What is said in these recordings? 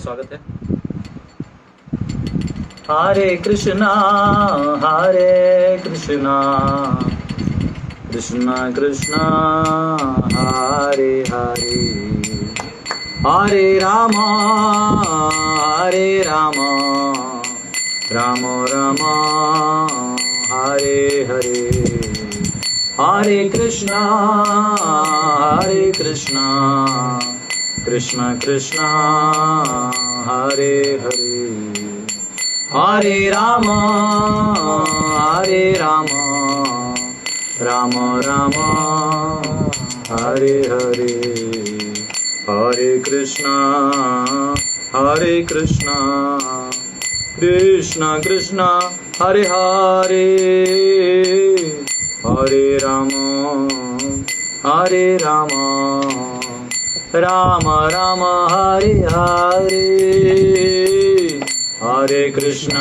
स्वागत है। हरे कृष्णा कृष्णा कृष्णा हरे हरे, हरे राम राम राम हरे हरे, हरे कृष्णा कृष्णा कृष्णा हरे हरे, हरे राम राम राम हरे हरे, हरे कृष्णा कृष्णा कृष्णा हरे हरे, हरे राम राम राम हरे हरे, हरे कृष्णा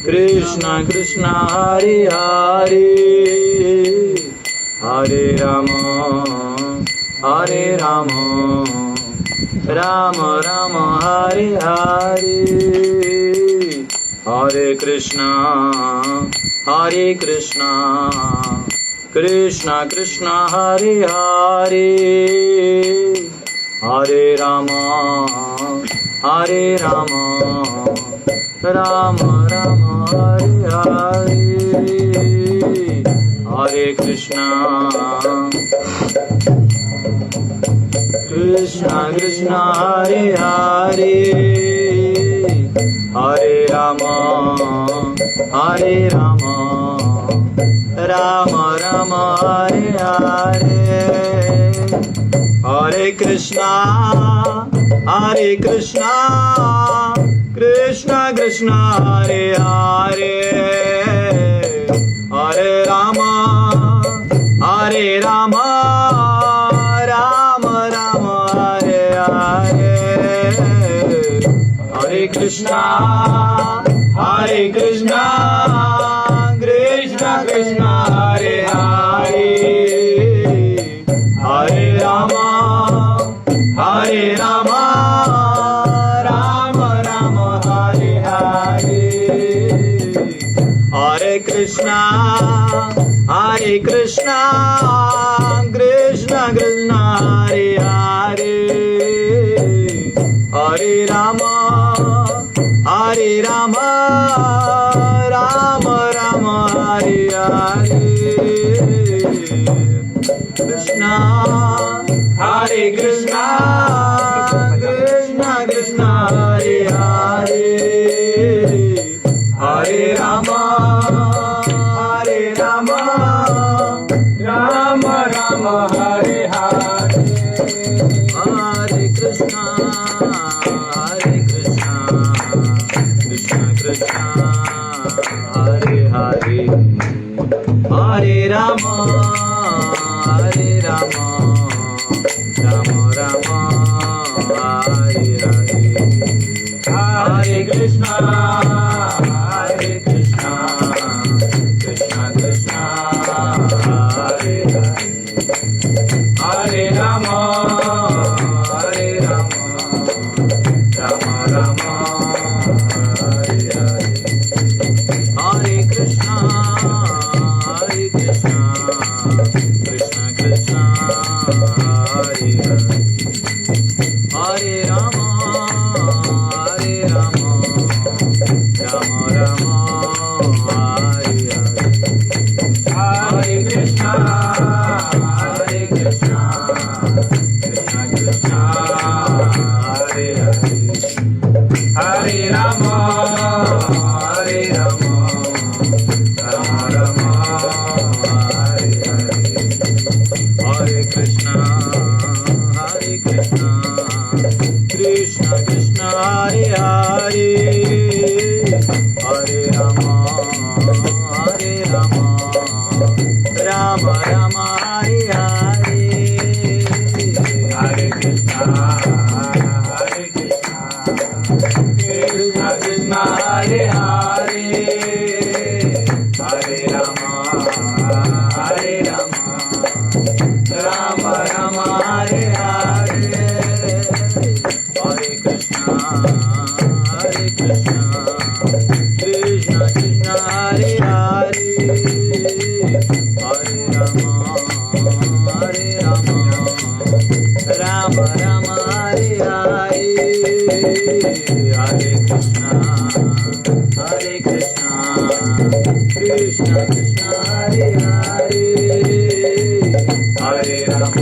कृष्णा कृष्णा हरे हरे, हरे राम राम राम हरे हरे, हरे कृष्णा कृष्णा कृष्णा हरे हरे, हरे राम राम राम हरे हरे, हरे कृष्णा कृष्णा हरे हरे, हरे राम राम राम हरे हरे, हरे कृष्णा कृष्णा कृष्णा हरे हरे, हरे राम राम राम हरे हरे, हरे कृष्णा कृष्णा कृष्णा हरे हरे, हरे राम राम राम हरे हरे, हरे कृष्णा कृष्णा कृष्णा हरे हरे, हरे राम राम राम हरे हरे, कृष्णा कृष्णा कृष्णा हरे हरे, हरे राम राम राम हरे हरे, हरे कृष्णा कृष्णा कृष्णा हरे हरे, हरे राम राम राम हरे हरे, हरे कृष्णा कृष्णा कृष्णा हरे हरे, हरे राम राम राम हरे हरे, हरे कृष्णा कृष्णा कृष्णा हरे हरे, हरे राम राम राम हरे हरे, हरे कृष्णा कृष्णा कृष्णा हरे हरे, हरे राम राम राम हरे हरे, हरे कृष्णा कृष्णा कृष्णा हरे हरे, हरे राम राम राम हरे हरे, हरे कृष्णा कृष्णा कृष्णा हरे हरे, हरे राम राम राम हरे हरे, राम राम हरे हरे, हरे कृष्णा कृष्ण कृष्ण हरे हरे, हरे राम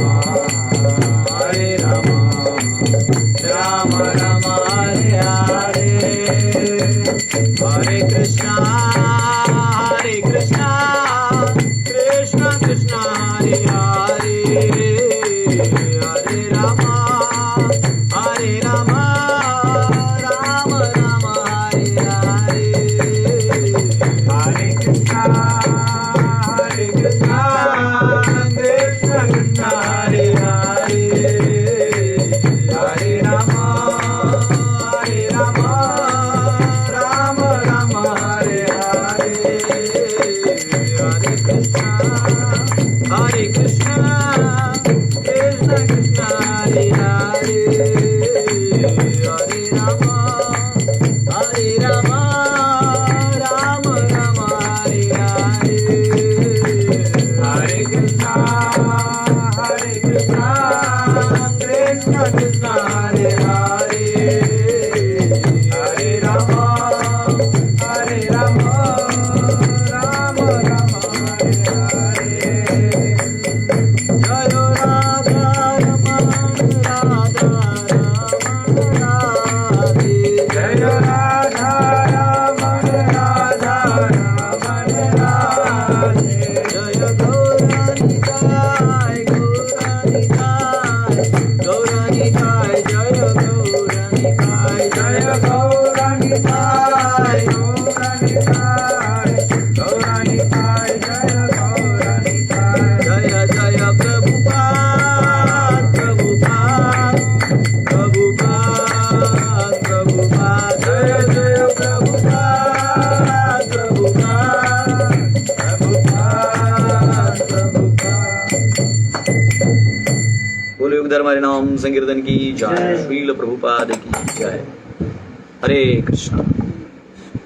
राम राम हरे हरे, हरे कृष्णा कृष्ण कृष्ण हरे हरे, हरे राम राम राम हरे हरे, हरे कृष्णा कृष्ण कृष्ण हरे हरे, हरे राम राम राम हरे हरे, हरे कृष्णा कृष्ण कृष्ण हरे हरे, हरे राम राम राम हरे हरे, हरे कृष्णा कृष्ण कृष्ण हरे हरे, हरे राम राम राम हरे हरे, जय राधा रमण राधा रमण राधे, जय राधा रमण राधा रमण राधे, जय गौरानिताय गौरानिताय जय गौरानिताय, जय गौरानिताय गौरानिताय जय गौरानिताय, जय जय प्रभुपाद प्रभुपाद प्रभुपाद प्रभुपाद, जय जय प्रभुपाद प्रभुपाद प्रभुपाद प्रभुपाद। बोलो योग धर्म हरे नाम संकीर्तन की जय, श्रील प्रभुपाद की जय। हरे कृष्णा,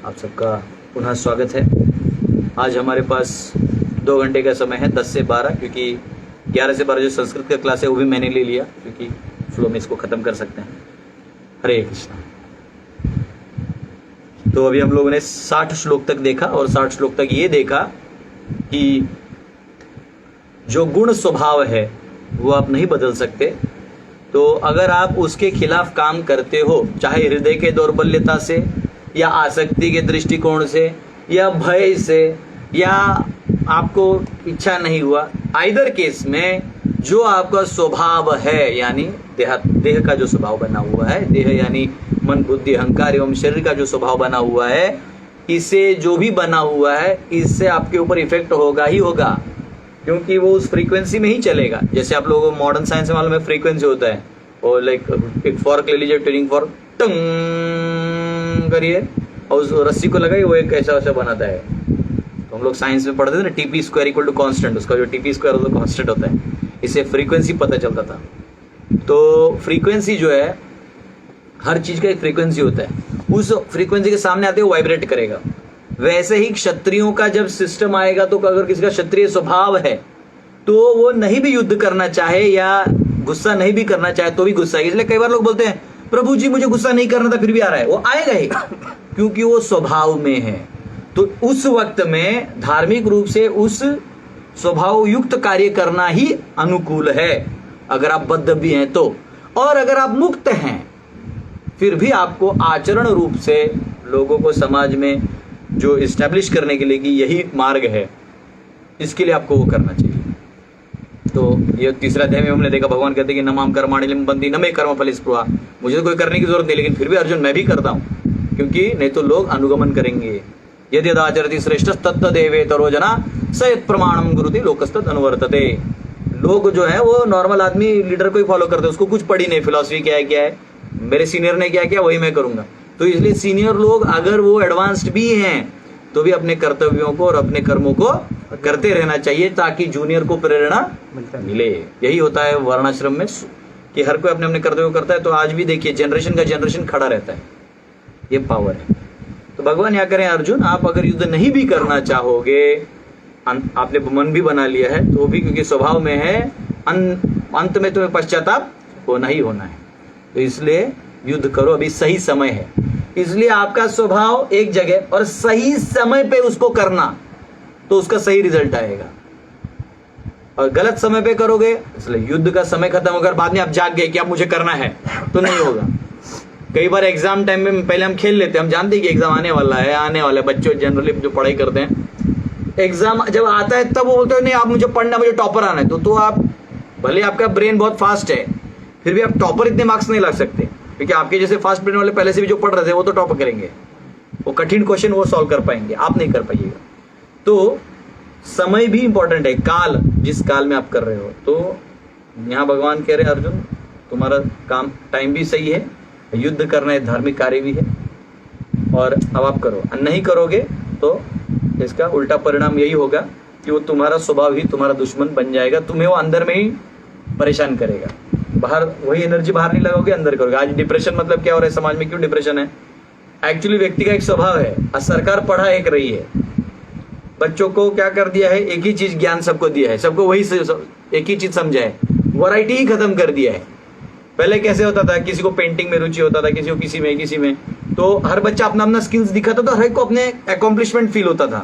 आप सबका पुनः स्वागत है। आज हमारे पास 2 घंटे का समय है, 10 से 12, क्योंकि 11 से 12 जो संस्कृत का क्लास है वो भी मैंने ले लिया, क्योंकि फ्लो में इसको खत्म कर सकते हैं। हरे कृष्णा। तो अभी हम लोगों ने 60 श्लोक तक देखा, और 60 श्लोक तक ये देखा कि जो गुण स्वभाव है वो आप नहीं बदल सकते। तो अगर आप उसके खिलाफ काम करते हो, चाहे हृदय के दौर्बल्यता से, या आसक्ति के दृष्टिकोण से, या भय से, या आपको इच्छा नहीं हुआ, आइदर केस में जो आपका स्वभाव है, यानी देह का जो स्वभाव बना हुआ है, देह यानी मन बुद्धि अहंकार एवं शरीर का जो स्वभाव बना हुआ है, इसे जो भी बना हुआ है, इससे आपके ऊपर इफेक्ट होगा ही होगा, क्योंकि वो उस फ्रीक्वेंसी में ही चलेगा। जैसे आप लोगों को मॉडर्न साइंस में मालूम है फ्रीक्वेंसी होता है, और लाइक एक फॉर्क ले लीजिए, ट्यूनिंग फॉर्क, टंग करिए और उस रस्सी को लगाइए, वो एक ऐसा बनाता है। तो हम लोग साइंस में पढ़ते थे ना, TP square equal to constant, उसका जो टीपी स्क्वायर होता है कांस्टेंट होता है, इससे फ्रीक्वेंसी पता चलता था। तो फ्रीक्वेंसी जो है, हर चीज का एक फ्रीक्वेंसी होता है, उस फ्रीक्वेंसी के सामने आते हुए वाइब्रेट करेगा। वैसे ही क्षत्रियों का जब सिस्टम आएगा, तो अगर किसी का क्षत्रिय स्वभाव है तो वो नहीं भी युद्ध करना चाहे या गुस्सा नहीं भी करना चाहे तो भी गुस्सा है। इसलिए कई बार लोग बोलते हैं प्रभु जी मुझे गुस्सा नहीं करना था, फिर भी आ रहा है, वो आएगा ही, क्योंकि वो स्वभाव में है। तो उस वक्त में धार्मिक रूप से उस स्वभाव युक्त कार्य करना ही अनुकूल है, अगर आप बद्ध भी हैं तो। और अगर आप मुक्त हैं, फिर भी आपको आचरण रूप से लोगों को समाज में जो इस्टेब्लिश करने के लिए कि यही मार्ग है, इसके लिए आपको वो करना चाहिए। तो ये तीसरा अध्याय में हमने देखा, भगवान कहते हैं कि न माम कर्माणि लिम्पन्ति न मे कर्म फल स्पृहा, मुझे तो कोई करने की जरूरत नहीं, लेकिन फिर भी अर्जुन मैं भी करता हूँ, क्योंकि नहीं तो लोग अनुगमन करेंगे। यदि यदाचरति श्रेष्ठ तत्तदेवेतरो जना स यत् प्रमाणम गुरुति लोकस्तद अनुवर्तते। लोग जो है वो नॉर्मल आदमी लीडर को ही फॉलो करते हैं, उसको कुछ पढ़ी नहीं, फिलॉसफी क्या है, मेरे सीनियर ने क्या किया वही मैं करूंगा। तो इसलिए सीनियर लोग अगर वो एडवांस्ड भी हैं तो भी अपने कर्तव्यों को और अपने कर्मों को करते रहना चाहिए, ताकि जूनियर को प्रेरणा मिले। यही होता है वर्णाश्रम में कि हर कोई अपने अपने कर्तव्य करता है। तो आज भी देखिए जनरेशन का जनरेशन खड़ा रहता है, ये पावर है। तो भगवान क्या करें, अर्जुन आप अगर युद्ध नहीं भी करना चाहोगे, आपने मन भी बना लिया है तो भी, क्योंकि स्वभाव में है अंत में तुम्हें पश्चाताप होना ही होना है। तो इसलिए युद्ध करो, अभी सही समय है। इसलिए आपका स्वभाव एक जगह और सही समय पे उसको करना, तो उसका सही रिजल्ट आएगा। और गलत समय पे करोगे, इसलिए युद्ध का समय खत्म होकर बाद में आप जाग गए कि अब मुझे करना है, तो नहीं होगा। कई बार एग्जाम टाइम में पहले हम खेल लेते हैं, हम जानते हैं कि एग्जाम आने वाला है। बच्चों जनरली जो पढ़ाई करते हैं, एग्जाम जब आता है तब वो बोलते हैं नहीं आप मुझे पढ़ना, मुझे टॉपर आना है। तो आप भले आपका ब्रेन बहुत फास्ट है, फिर भी आप टॉपर इतने मार्क्स नहीं ला सकते, क्योंकि आपके जैसे फास्ट ब्रेन वाले पहले से भी जो पढ़ रहे थे वो तो टॉपर करेंगे, वो कठिन क्वेश्चन वो सॉल्व कर पाएंगे, आप नहीं कर पाइएगा। तो समय भी इंपॉर्टेंट है, काल, जिस काल में आप कर रहे हो। तो यहाँ भगवान कह रहे हैं अर्जुन तुम्हारा काम टाइम भी सही है, युद्ध करना है, धार्मिक कार्य भी है, और अब आप करो। नहीं करोगे तो इसका उल्टा परिणाम यही होगा कि वो तुम्हारा स्वभाव ही तुम्हारा दुश्मन बन जाएगा, तुम्हें वो अंदर में ही परेशान करेगा। बाहर वही एनर्जी बाहर नहीं लगाओगे, अंदर करोगे। आज डिप्रेशन मतलब क्या हो रहा है समाज में, क्यों डिप्रेशन है? एक्चुअली व्यक्ति का एक स्वभाव है। आज सरकार पढ़ा एक रही है, बच्चों को क्या कर दिया है, एक ही चीज ज्ञान सबको दिया है, सबको वही एक ही चीज समझा है, वैरायटी ही खत्म कर दिया है। पहले कैसे होता था, किसी को पेंटिंग में रुचि होता था, किसी को किसी में, तो हर बच्चा अपना अपना स्किल्स दिखाता था, हर एक को अपने अकॉम्प्लिशमेंट फील होता था।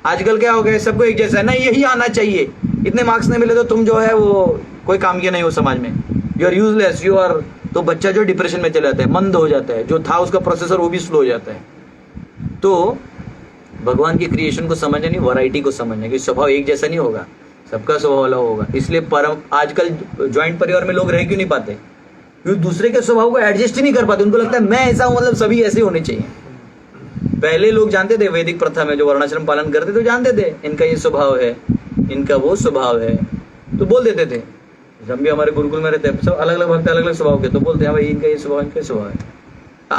आजकल क्या हो गया, सबको एक जैसा है, नहीं यही आना चाहिए, इतने मार्क्स नहीं मिले तो तुम जो है वो कोई काम के नहीं हो समाज में, you are useless, you are. तो बच्चा जो डिप्रेशन में चला जाता है, मंद हो जाता है, जो था उसका प्रोसेसर वो भी स्लो हो जाता है। तो भगवान की क्रिएशन को समझना नहीं, वैरायटी को समझना, कि स्वभाव एक जैसा नहीं होगा, सबका स्वभाव अलग होगा। इसलिए परम आजकल ज्वाइंट परिवार में लोग रह क्यों नहीं पाते, क्योंकि दूसरे के स्वभाव को एडजस्ट ही नहीं कर पाते। उनको लगता है मैं ऐसा हूं, मतलब सभी ऐसे होने चाहिए। पहले लोग जानते थे, वैदिक प्रथा में जो वर्णाश्रम पालन करते थे जानते थे इनका ये स्वभाव है, इनका वो स्वभाव है, तो बोल देते थे। जब भी हमारे गुरुकुल में रहते हैं सब अलग अलग भक्त अलग अलग स्वभाव के, तो बोलते हैं भाई इनका ये स्वभाव, इनका स्वभाव है।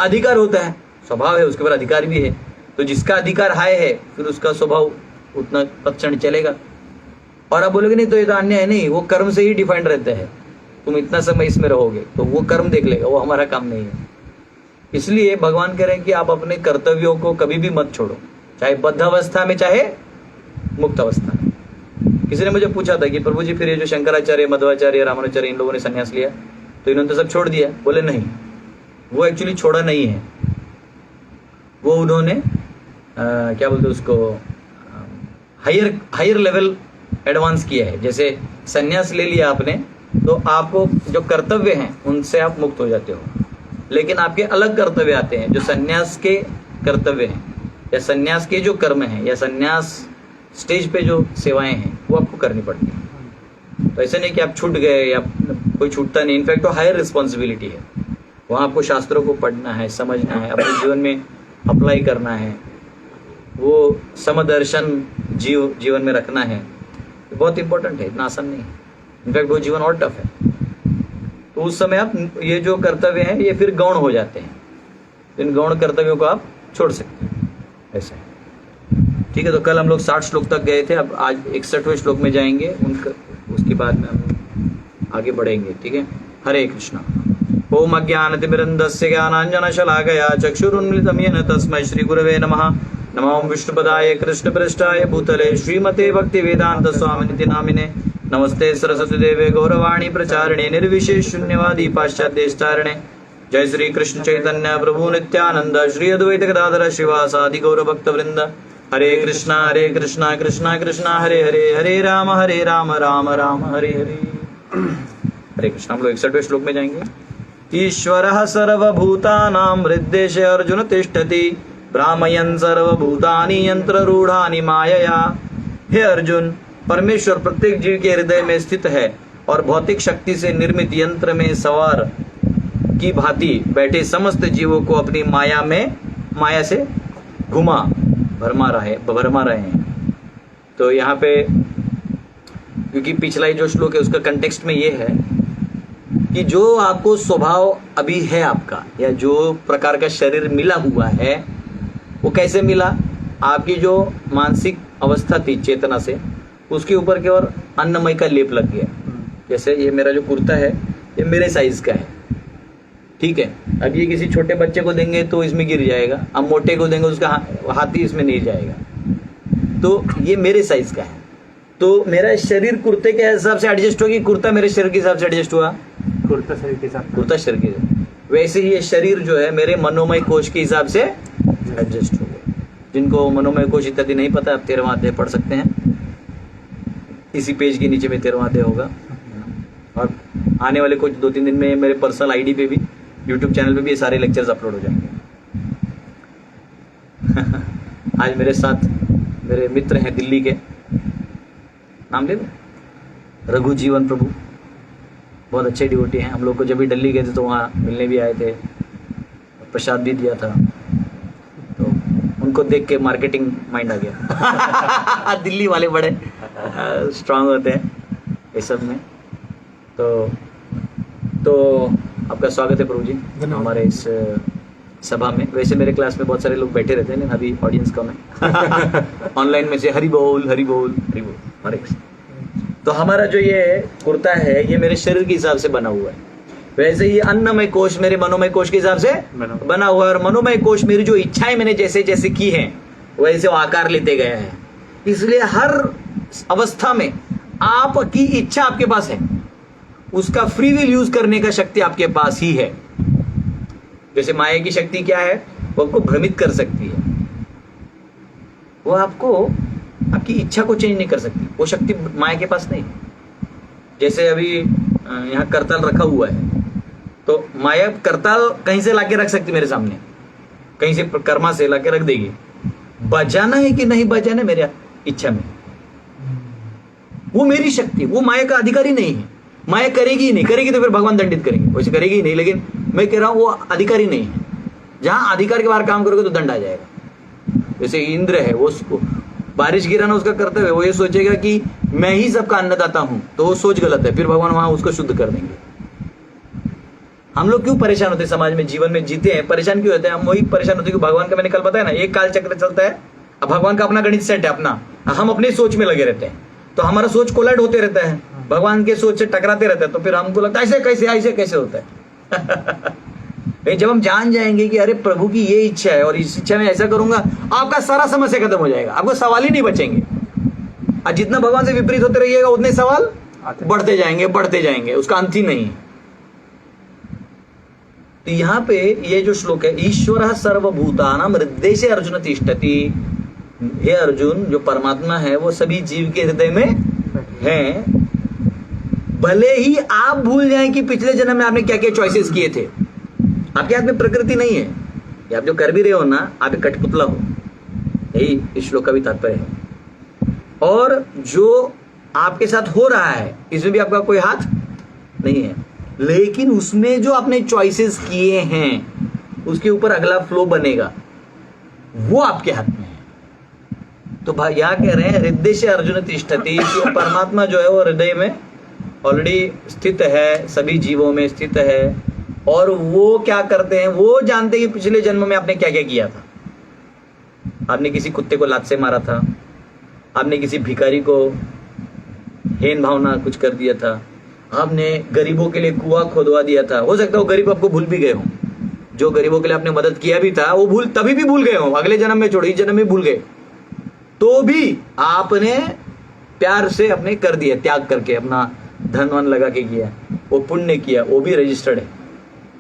अधिकार होता है, स्वभाव है, उसके बाद अधिकार भी है। तो जिसका अधिकार हाई है फिर उसका स्वभाव उतना तत्क्षण चलेगा। और आप बोलोगे नहीं तो ये तो अन्याय है, नहीं, वो कर्म से ही डिफाइंड रहता है। तुम इतना समय इसमें रहोगे तो वो कर्म देख लेगा, वो हमारा काम नहीं है। इसलिए भगवान कह रहे हैं कि आप अपने कर्तव्यों को कभी भी मत छोड़ो, चाहे बद्ध अवस्था में चाहे मुक्त अवस्था में। किसी ने मुझे पूछा था कि प्रभु जी फिर ये जो शंकराचार्य, मध्वाचार्य, रामानुचार्य इन लोगों ने संन्यास लिया तो इन्होंने तो सब छोड़ दिया। बोले नहीं, वो एक्चुअली छोड़ा नहीं है, वो उन्होंने क्या बोलते उसको हायर लेवल एडवांस किया है। जैसे संन्यास ले लिया आपने तो आपको जो कर्तव्य हैं उनसे आप मुक्त हो जाते हो, लेकिन आपके अलग कर्तव्य आते हैं जो संन्यास के कर्तव्य हैं, या संन्यास के जो कर्म हैं, या संन्यास स्टेज पे जो सेवाएं हैं वो आपको करनी पड़ती हैं। तो ऐसे नहीं कि आप छूट गए, या कोई छूटता नहीं, इनफैक्ट वो हायर रिस्पॉन्सिबिलिटी है। वहाँ आपको शास्त्रों को पढ़ना है, समझना है, अपने जीवन में अप्लाई करना है, वो समदर्शन जीवन में रखना है। बहुत इंपॉर्टेंट है, इतना आसान नहीं है, इनफैक्ट वो जीवन और टफ है। तो उस समय आप ये जो कर्तव्य हैं ये फिर गौण हो जाते हैं, इन गौण कर्तव्यों को आप छोड़ सकते हैं, ऐसा है। ठीक है, तो कल हम लोग 60 श्लोक तक गए थे, अब आज 61वें श्लोक में जाएंगे, उसके बाद में हम आगे बढ़ेंगे। ठीक है, हरे कृष्णा। ओम अज्ञानतिमिरन्धस्य ज्ञानाञ्जनशलाकया चक्षुरुन्मिलितं येन तस्मै श्रीगुरवे नमः। नमो विष्णुपदाय कृष्णप्रेष्ठाय भूतले श्रीमते भक्तिवेदान्तस्वामिनिति नामिने। नमस्ते सरस्वती देवे गौरवाणी प्रचारिणे निर्विशेष शून्यवादी पाश्चात्येष्टारिणे। जय श्री कृष्ण चैतन्य प्रभु नित्यानंद श्री अद्वैत गदाधर श्रीवासादि गौर भक्त वृंद। हरे कृष्णा कृष्णा कृष्णा हरे हरे, हरे राम राम राम हरे हरे। हरे कृष्ण। हम लोग 61वें श्लोक में जाएंगे। ईश्वरः सर्वभूतानां हृद्देशे अर्जुन तिष्ठति, भ्रामयन् सर्वभूतानि यंत्ररूढ़ानि मायया। हे अर्जुन, परमेश्वर प्रत्येक जीव के हृदय में स्थित है और भौतिक शक्ति से निर्मित यंत्र में सवार की भांति बैठे समस्त जीवों को अपनी माया से भरमा रहे हैं। तो यहाँ पे क्योंकि पिछला जो श्लोक है उसका कंटेक्स्ट में ये है कि जो आपको स्वभाव अभी है आपका, या जो प्रकार का शरीर मिला हुआ है वो कैसे मिला, आपकी जो मानसिक अवस्था थी चेतना से, उसके ऊपर की ओर अन्नमय का लेप लग गया। जैसे ये मेरा जो कुर्ता है ये मेरे साइज का है, ठीक है। अब ये किसी छोटे बच्चे को देंगे तो इसमें गिर जाएगा, अब मोटे को देंगे उसका हाथ ही इसमें नहीं जाएगा। तो ये मेरे साइज का है, तो मेरा शरीर कुर्ते के हिसाब से एडजस्ट हुआ कि कुर्ता मेरे शरीर के हिसाब से एडजस्ट हुआ, कुर्ता शरीर के साथ कुर्ता शरीर के, वैसे ही ये शरीर जो है मेरे मनोमय कोश के हिसाब से एडजस्ट हो गया। जिनको मनोमय कोश इत्यादि नहीं पता, आप 13वां अध्याय पढ़ सकते हैं, इसी पेज के नीचे में 13वां अध्याय होगा। और आने वाले कुछ 2-3 दिन में मेरे पर्सनल आईडी पे भी, यूट्यूब चैनल पे भी ये सारे लेक्चर्स अपलोड हो जाएंगे। आज मेरे साथ मेरे मित्र हैं दिल्ली के, नाम ले लो, रघु जीवन प्रभु, बहुत अच्छे डिवोटी हैं। हम लोग को जब भी दिल्ली गए थे तो वहाँ मिलने भी आए थे, प्रसाद भी दिया था। तो उनको देख के मार्केटिंग माइंड आ गया। दिल्ली वाले बड़े स्ट्रांग होते हैं इस सब में। तो आपका स्वागत है प्रभु जी हमारे इस सभा में। वैसे मेरे क्लास में बहुत सारे लोग बैठे रहते हैं, लेकिन अभी ऑडियंस कम है। ऑनलाइन में से हरि बोल हरि बोल हरि बोल, हरे कृष्ण। तो हमारा जो ये कुर्ता है ये मेरे शरीर के हिसाब से बना हुआ है, वैसे ही अन्नमय कोश मेरे मनोमय कोश के हिसाब से बना हुआ है। और मनोमय कोश मेरी जो इच्छाएं मैंने जैसे जैसे की हैं वैसे वो आकार लेते गए हैं। इसलिए हर अवस्था में आपकी इच्छा आपके पास है, उसका फ्री विल यूज करने का शक्ति आपके पास ही है। जैसे माया की शक्ति क्या है, वो आपको भ्रमित कर सकती है, वो आपको आपकी इच्छा को चेंज नहीं कर सकती, वो शक्ति माया के पास नहीं। जैसे अभी यहाँ करताल रखा हुआ है, तो माया करताल कहीं से लाके रख सकती मेरे सामने, कहीं से कर्मा से लाके रख देगी। बजाना है कि नहीं बजाना है मेरे इच्छा में, वो मेरी शक्ति, वो माया का अधिकारी नहीं है। माया करेगी ही नहीं, करेगी तो फिर भगवान दंडित करेंगे, वैसे करेगी ही नहीं। लेकिन मैं कह रहा हूं वो अधिकारी नहीं है, जहां अधिकार के बाहर काम करोगे तो दंड आ जाएगा। जैसे इंद्र है, वो बारिश गिराना उसका कर्तव्य है, वो ये सोचेगा कि मैं ही सबका अन्नदाता हूं, तो वो सोच गलत है, फिर भगवान वहां उसको शुद्ध कर देंगे। हम लोग क्यों परेशान होते हैं समाज में, जीवन में जीते हैं, परेशान क्यों होते हैं? हम वही परेशान होते हैं कि भगवान का, मैंने कल बताया ना, एक काल चक्र चलता है। अब भगवान का अपना गणित सेट है अपना, हम अपनी सोच में लगे रहते हैं, तो हमारा सोच कोलाइड होते रहता है, भगवान के सोच से टकराते रहता है। तो फिर हमको लगता है ऐसे कैसे होता है। जब हम जान जाएंगे कि अरे प्रभु की ये इच्छा है और इस इच्छा में ऐसा करूंगा, आपका सारा समस्या खत्म हो जाएगा, आपको सवाल ही नहीं बचेंगे। और जितना भगवान से विपरीत होते रहिएगा उतने सवाल बढ़ते जाएंगे, उसका अंत ही नहीं है। तो यहाँ पे ये जो श्लोक है, ईश्वर सर्वभूतानां हृदय अर्जुन तिष्ठति, हे अर्जुन जो परमात्मा है वो सभी जीव के हृदय में है। भले ही आप भूल जाएं कि पिछले जन्म में आपने क्या क्या चॉइसेस किए थे, आपके हाथ में प्रकृति नहीं है, ये आप जो कर भी रहे हो ना, आप एक कठपुतला हो, यही इस श्लोक का भी तात्पर्य है। और जो आपके साथ हो रहा है इसमें भी आपका कोई हाथ नहीं है, लेकिन उसमें जो आपने चॉइसेस किए हैं उसके ऊपर अगला फ्लो बनेगा, वो आपके हाथ में है। तो भाई यहाँ कह रहे हैं हृदय से अर्जुन तिष्ठति, कि परमात्मा जो है वो हृदय में ऑलरेडी स्थित है, सभी जीवों में स्थित है। और वो क्या करते हैं, वो जानते हैं कि पिछले जन्म में आपने क्या क्या किया था। आपने किसी कुत्ते को लात से मारा था, आपने किसी भिखारी को हीन भावना कुछ कर दिया था, आपने गरीबों के लिए कुआं खोदवा दिया था। हो सकता है वो गरीब आपको भूल भी गए हो, जो गरीबों के लिए आपने मदद किया भी था वो तभी भी भूल गए हो, अगले जन्म में छोड़ो, इस जन्म में भूल गए, तो भी आपने प्यार से अपने कर दिया, त्याग करके अपना धन वन लगा के किया, वो पुण्य किया, वो भी रजिस्टर्ड है।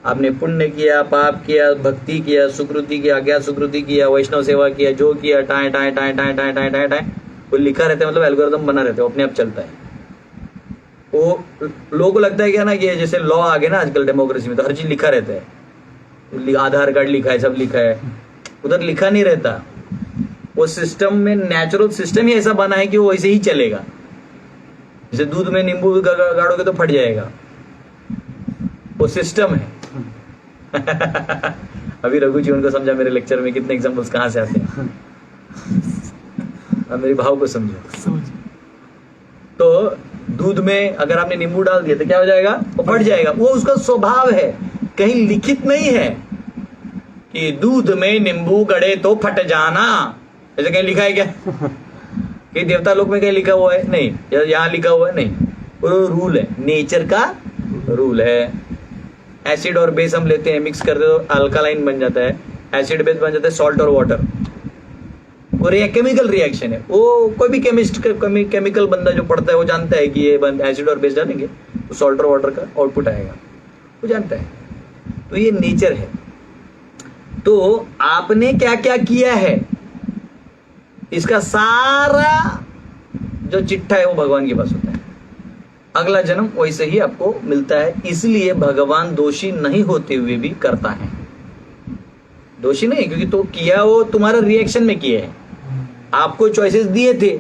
आपने पुण्य किया, पाप किया, भक्ति किया, सुकृति किया, अज्ञात सुकृति किया, वैष्णव सेवा किया, जो किया tie tie tie tie tie tie tie tie, वो लिखा रहता है, मतलब एल्गोरिथम बना रहता है, वो अपने आप चलता है। वो लोगों को लगता है क्या ना कि जैसे लॉ आ गया ना आजकल डेमोक्रेसी में, तो हर चीज लिखा रहता है, आधार कार्ड लिखा है, सब लिखा है, उधर लिखा नहीं रहता। वो सिस्टम में नेचुरल सिस्टम ही ऐसा बना है कि वो ऐसे ही चलेगा। जैसे दूध में नींबू गाड़ोगे तो फट जाएगा, वो सिस्टम है। अभी रघु जी उनको समझा मेरे लेक्चर में, कितने एग्जांपल्स कहाँ से आते हैं। अब मेरे भाव को समझो। तो दूध में अगर आपने नींबू डाल दिया तो क्या हो जाएगा, वो फट जाएगा, वो उसका स्वभाव है, कहीं लिखित नहीं है कि दूध में नींबू गड़े तो फट जाना, ऐसे कहीं लिखा है क्या? कि देवता लोक में कहीं लिखा हुआ है? नहीं। यहाँ लिखा हुआ है? नहीं। वो रूल है, नेचर का रूल है। एसिड और बेस हम लेते हैं, मिक्स करते तो अल्कालाइन बन जाता है, एसिड बेस बन जाता है सॉल्ट और वाटर। वो केमिकल रिएक्शन है। वो कोई भी केमिकल बंदा जो पढ़ता है वो जानता है कि ये एसिड और बेस डालेंगे तो सॉल्ट और वाटर का आउटपुट आएगा। वो जानता है। तो ये नेचर है। तो आपने क्या क्या किया है, इसका सारा जो चिट्ठा है वो भगवान के पास होता है। अगला जन्म वैसे ही आपको मिलता है। इसलिए भगवान दोषी नहीं होते हुए भी करता है। दोषी नहीं, क्योंकि तो किया वो तुम्हारा रिएक्शन में किया है। आपको चॉइसेस दिए थे,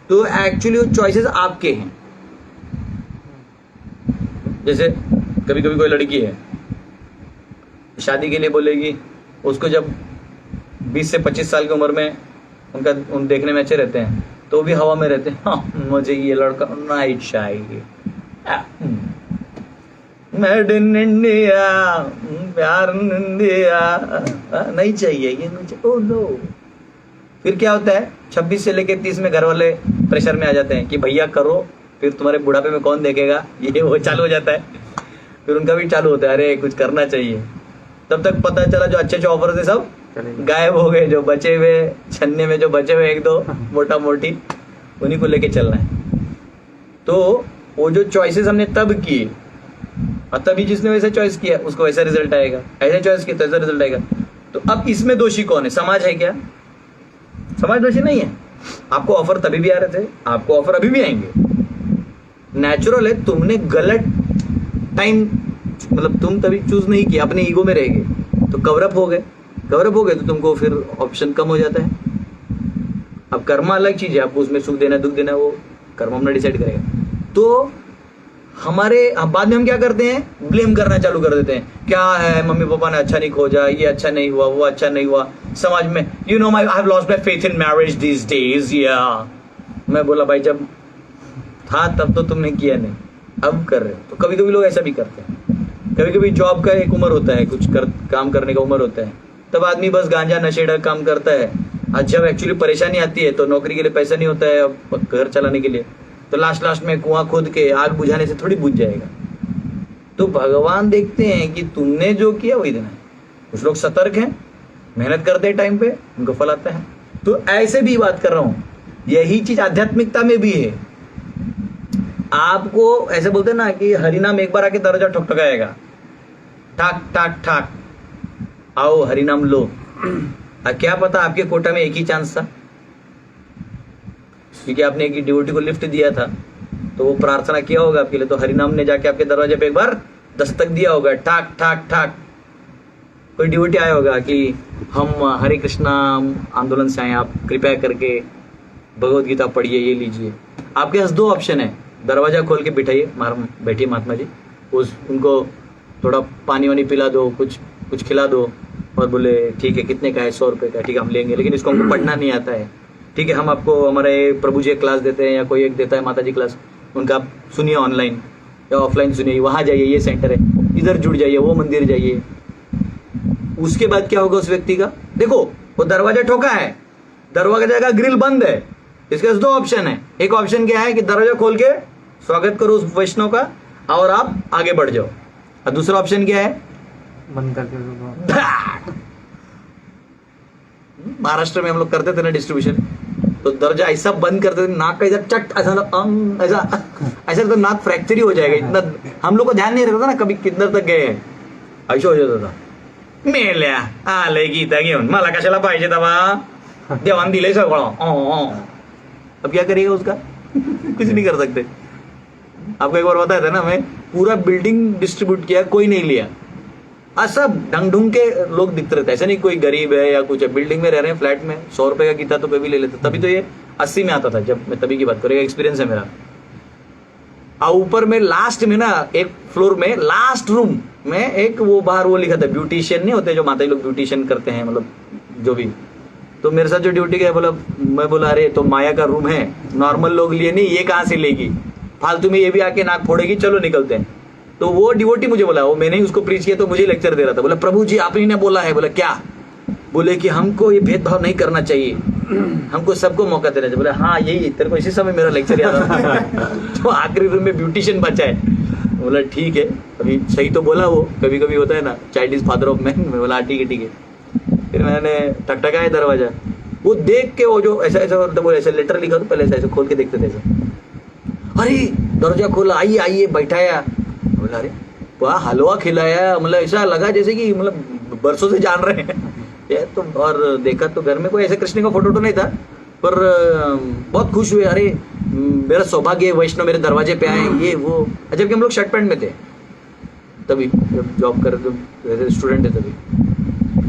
तो एक्चुअली वो चॉइसेस आपके हैं। जैसे कभी कभी कोई लड़की है, शादी के लिए बोलेगी, उसको जब 20 से 25 साल की उम्र में उन देखने में अच्छे रहते हैं, तो वो भी हवा में रहते हैं। हाँ, मुझे ये लड़का नहीं चाहिए, मेड इन इंडिया, प्यार इन इंडिया, नहीं चाहिए ये, नहीं चाहिए। Oh no. फिर क्या होता है, 26 से लेकर 30 में घर वाले प्रेशर में आ जाते हैं कि भैया करो, फिर तुम्हारे बुढ़ापे में कौन देखेगा, ये वो चालू हो जाता है। फिर उनका भी चालू होता है, अरे कुछ करना चाहिए। तब तक पता चला जो अच्छे अच्छे ऑफर थे सब गायब हो गए। जो बचे हुए छन्ने में जो बचे हुए 1-2 मोटा मोटी, उन्हीं को लेके चलना है। तो वो जो चॉइसेस हमने तब किए, और तभी जिसने वैसे चॉइस किया उसको वैसा रिजल्ट आएगा, ऐसे चॉइस किया तो ऐसा रिजल्ट आएगा। तो अब इसमें दोषी कौन है? समाज है क्या? समाज दोषी नहीं है। आपको ऑफर तभी भी आ रहे थे, आपको ऑफर अभी भी आएंगे। नेचुरल है, तुमने गलत टाइम, मतलब तुम तभी चूज नहीं किया, अपने ईगो में रह गए तो कवरअप हो गए। कवरअप हो गए तो तुमको फिर ऑप्शन कम हो जाता है। अब कर्म अलग चीज है, आपको उसमें सुख देना दुख देना वो कर्म अपना डिसाइड करेगा। तो हमारे बाद में हम क्या करते हैं, ब्लेम करना चालू कर देते हैं। क्या है, मम्मी पापा ने अच्छा नहीं खोजा, ये अच्छा नहीं हुआ, वो अच्छा नहीं हुआ, समाज में you know I have lost my faith in marriage this days. या मैं बोला भाई जब था तब तो तुमने किया नहीं, अब कर रहे हो। तो कभी कभी लोग ऐसा भी करते हैं। कभी कभी जॉब का एक उम्र होता है, काम करने का उम्र होता है, तब आदमी बस गांजा नशेड़ा काम करता है। आज जब एक्चुअली परेशानी आती है तो नौकरी के लिए पैसा नहीं होता है, घर चलाने के लिए, तो लास्ट में कुआं खोद के आग बुझाने से थोड़ी बुझ जाएगा। तो भगवान देखते हैं कि तुमने जो किया वही देना है। कुछ लोग सतर्क हैं, मेहनत करते हैं टाइम पे, उनको फल आता है। तो ऐसे भी बात कर रहा हूं, यही चीज आध्यात्मिकता में भी है। आपको ऐसे बोलते हैं ना कि हरिनाम एक बार आके दरवाजा ठकठकाएगा, ठाक ठाक ठाक, आओ हरिनाम लो। क्या पता आपके कोटा में एक ही चांस था, क्योंकि आपने एक डिवोटी को लिफ्ट दिया था, तो वो प्रार्थना किया होगा आपके लिए, तो हरिनाम ने जाके आपके दरवाजे पे एक बार दस्तक दिया होगा, ठाक ठाक ठाक। कोई डिवोटी आया होगा कि हम हरे कृष्णा आंदोलन से आए, आप कृपया करके भगवत गीता पढ़िए, ये लीजिए। आपके पास 2 ऑप्शन है, दरवाजा खोल के बैठाइए, बैठिए महात्मा जी, उनको थोड़ा पानी वानी पिला दो, कुछ खिला दो, और बोले ठीक है कितने का है, 100 रुपये का, ठीक है हम लेंगे, लेकिन इसको हमको पढ़ना नहीं आता है, ठीक है हम आपको हमारे प्रभु जी क्लास देते हैं, या कोई एक देता है माता जी क्लास, उनका आप सुनिए ऑनलाइन या ऑफलाइन सुनिए, वहाँ जाइए, ये सेंटर है, इधर जुड़ जाइए, वो मंदिर जाइए। उसके बाद क्या होगा उस व्यक्ति का? देखो वो दरवाजा ठोका है, दरवाजा का ग्रिल बंद है, इसके पास 2 ऑप्शन है। एक ऑप्शन क्या है कि दरवाजा खोल के स्वागत करो उस वैष्णव का और आप आगे बढ़ जाओ, और दूसरा ऑप्शन क्या है, बंद करके। महाराष्ट्र में हम लोग करते थे ना डिस्ट्रीब्यूशन, तो दरवाजा ऐसा बंद करते थे, नाक का इधर चट ऐसा ऐसा तो नाक फ्रैक्चर ही हो जाएगा। इतना हम लोग को ध्यान नहीं रहता था ना कभी किधर तक गए हैं, ऐसा हो जाता था। मेल्या आले गीता घेऊन, मला कशाला पाहिजे तवा, देवान दिले सगळं। अब क्या करिएगा उसका? कुछ नहीं कर सकते। आपको एक बार बताया था ना, मैं पूरा बिल्डिंग डिस्ट्रीब्यूट किया, कोई नहीं लिया। सब ढंग ढूंढ के लोग दिखते रहते, ऐसा नहीं कोई गरीब है या कुछ है, बिल्डिंग में रह रहे हैं फ्लैट में, 100 रुपए का गीता तो कोई भी ले लेता। तभी तो ये 80 में आता था, जब मैं तभी की बात करूँगा, एक्सपीरियंस है मेरा। और ऊपर में लास्ट में ना, एक फ्लोर में लास्ट रूम में एक वो बाहर वो लिखा था, ब्यूटिशियन नहीं होते जो माता जी लोग ब्यूटिशियन करते हैं, मतलब जो भी। तो मेरे साथ जो ड्यूटी गया, बोला, मैं बोला अरे तो माया का रूम है, नॉर्मल लोग लिए नहीं, ये कहाँ से लेगी, फालतू में ये भी आके नाक फोड़ेगी, चलो निकलते हैं। तो वो डिवोटी मुझे बोला, वो मैंने ही उसको प्रीच किया, तो मुझे लेक्चर दे रहा था। बोला प्रभु जी आप ही ने बोला है। बोला क्या? बोले कि हमको ये भेदभाव नहीं करना चाहिए, हमको सबको मौका देना चाहिए। बोले हाँ यही, तेरे को इसी समय मेरा लेक्चर याद आता। तो आखिरी रूम में ब्यूटिशियन बचा है। बोला ठीक है, अभी सही तो बोला वो, कभी कभी होता है ना, child is father of man. मैं बोला ठीक है ठीक है। फिर मैंने ठकठकाया दरवाजा, वो देख के वो जो ऐसा ऐसा बोले, ऐसा लेटर लिखा तो पहले ऐसे खोल के देखते थे, अरे दरवाजा खोला, आइए आइए बैठाया। बोला अरे वहाँ हलवा खिलाया, मतलब ऐसा लगा जैसे कि मतलब बरसों से जान रहे हैं ये तो। और देखा तो घर में कोई ऐसे कृष्ण का फोटो तो नहीं था, पर बहुत खुश हुए, अरे मेरा सौभाग्य वैष्णव मेरे दरवाजे पे आए, ये वो। जबकि हम लोग शर्ट पैंट में थे तभी, जब जॉब कर स्टूडेंट थे तभी।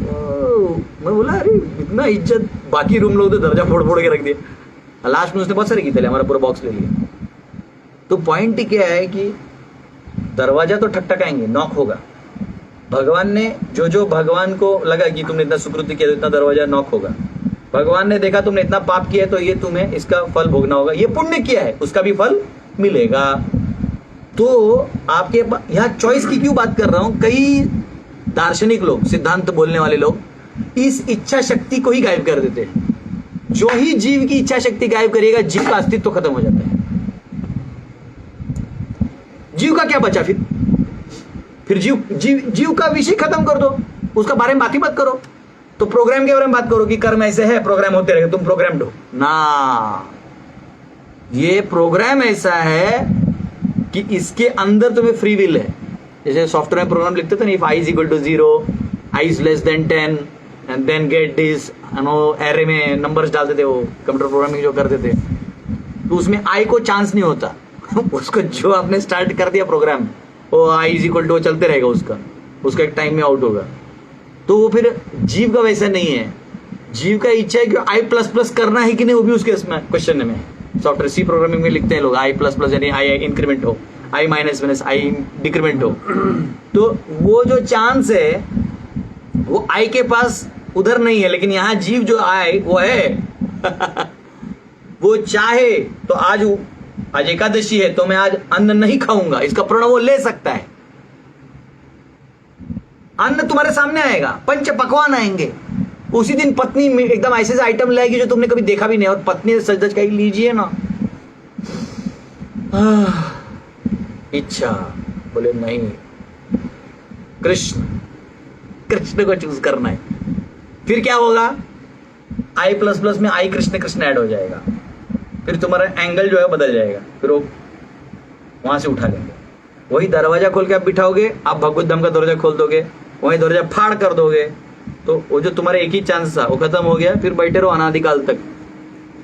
तो मैं बोला अरे इतना इज्जत, बाकी रूम लोग तो दरवाजा फोड़ फोड़ के रख दिया। लास्ट में उसने बहुत सारे की, हमारा पूरा बॉक्स ले लिया। तो पॉइंट क्या है कि दरवाजा तो ठकठकाएंगे, नॉक होगा। भगवान ने जो भगवान को लगा कि तुमने इतना सुकृति किया तो इतना दरवाजा नॉक होगा। भगवान ने देखा तुमने इतना पाप किया है तो ये तुम्हें इसका फल भोगना होगा, ये पुण्य किया है उसका भी फल मिलेगा। तो आपके यहाँ चॉइस की क्यों बात कर रहा हूं, कई दार्शनिक लोग, सिद्धांत बोलने वाले लोग इस इच्छा शक्ति को ही गायब कर देते हैं। जो ही जीव की इच्छा शक्ति गायब करेगा, जीव का अस्तित्व खत्म हो जाता है। जीव का क्या बचा फिर जीव का विषय खत्म कर दो, उसका बारे में बात ही मत करो। तो प्रोग्राम के बारे में बात करो कि कर्म ऐसे है, प्रोग्राम होते रहेंगे, तुम प्रोग्राम दो ना। ये प्रोग्राम ऐसा है कि इसके अंदर तुम्हें फ्री विल है। जैसे सॉफ्टवेयर में प्रोग्राम लिखते थे ना, if i is equal to 0, i is less than 10 and then get this, array में नंबर्स डालते थे, वो कंप्यूटर प्रोग्रामिंग जो करते थे। तो उसमें i को चांस नहीं होता उसको जो आपने स्टार्ट कर दिया प्रोग्राम, वो i is equal to चलते रहेगा, उसका एक टाइम में आउट होगा। तो वो फिर जीव का वैसा नहीं है। जीव का इच्छा है कि i++ करना है कि नहीं, वो भी उसके क्वेश्चन में। सॉफ्टवेयर सी प्रोग्रामिंग में लिखते हैं लोग i++ यानी i इंक्रीमेंट हो, i- i डिक्रीमेंट हो। तो वो जो चांस है वो i के पास उधर नहीं है, लेकिन यहाँ जीव जो i वो है वो चाहे तो आज एकादशी है तो मैं आज अन्न नहीं खाऊंगा, इसका प्रण वो ले सकता है। अन्न तुम्हारे सामने आएगा, पंच पकवान आएंगे। उसी दिन पत्नी एकदम ऐसे ऐसे आइटम लाएगी जो तुमने कभी देखा भी नहीं, और पत्नी ने सच कही लीजिए ना। इच्छा बोले नहीं, कृष्ण को चूज करना है। फिर क्या होगा, i++ में i कृष्ण ऐड हो जाएगा, फिर तुम्हारा एंगल जो है बदल जाएगा, फिर वो वहां से उठा लेंगे। वही दरवाजा खोल के आप बिठाओगे, आप भगवत धाम का दरवाजा खोल दोगे, वही दरवाजा फाड़ कर दोगे, तो वो जो तुम्हारा एक ही चांस था वो खत्म हो गया। फिर बैठे रहो अनादिकाल तक,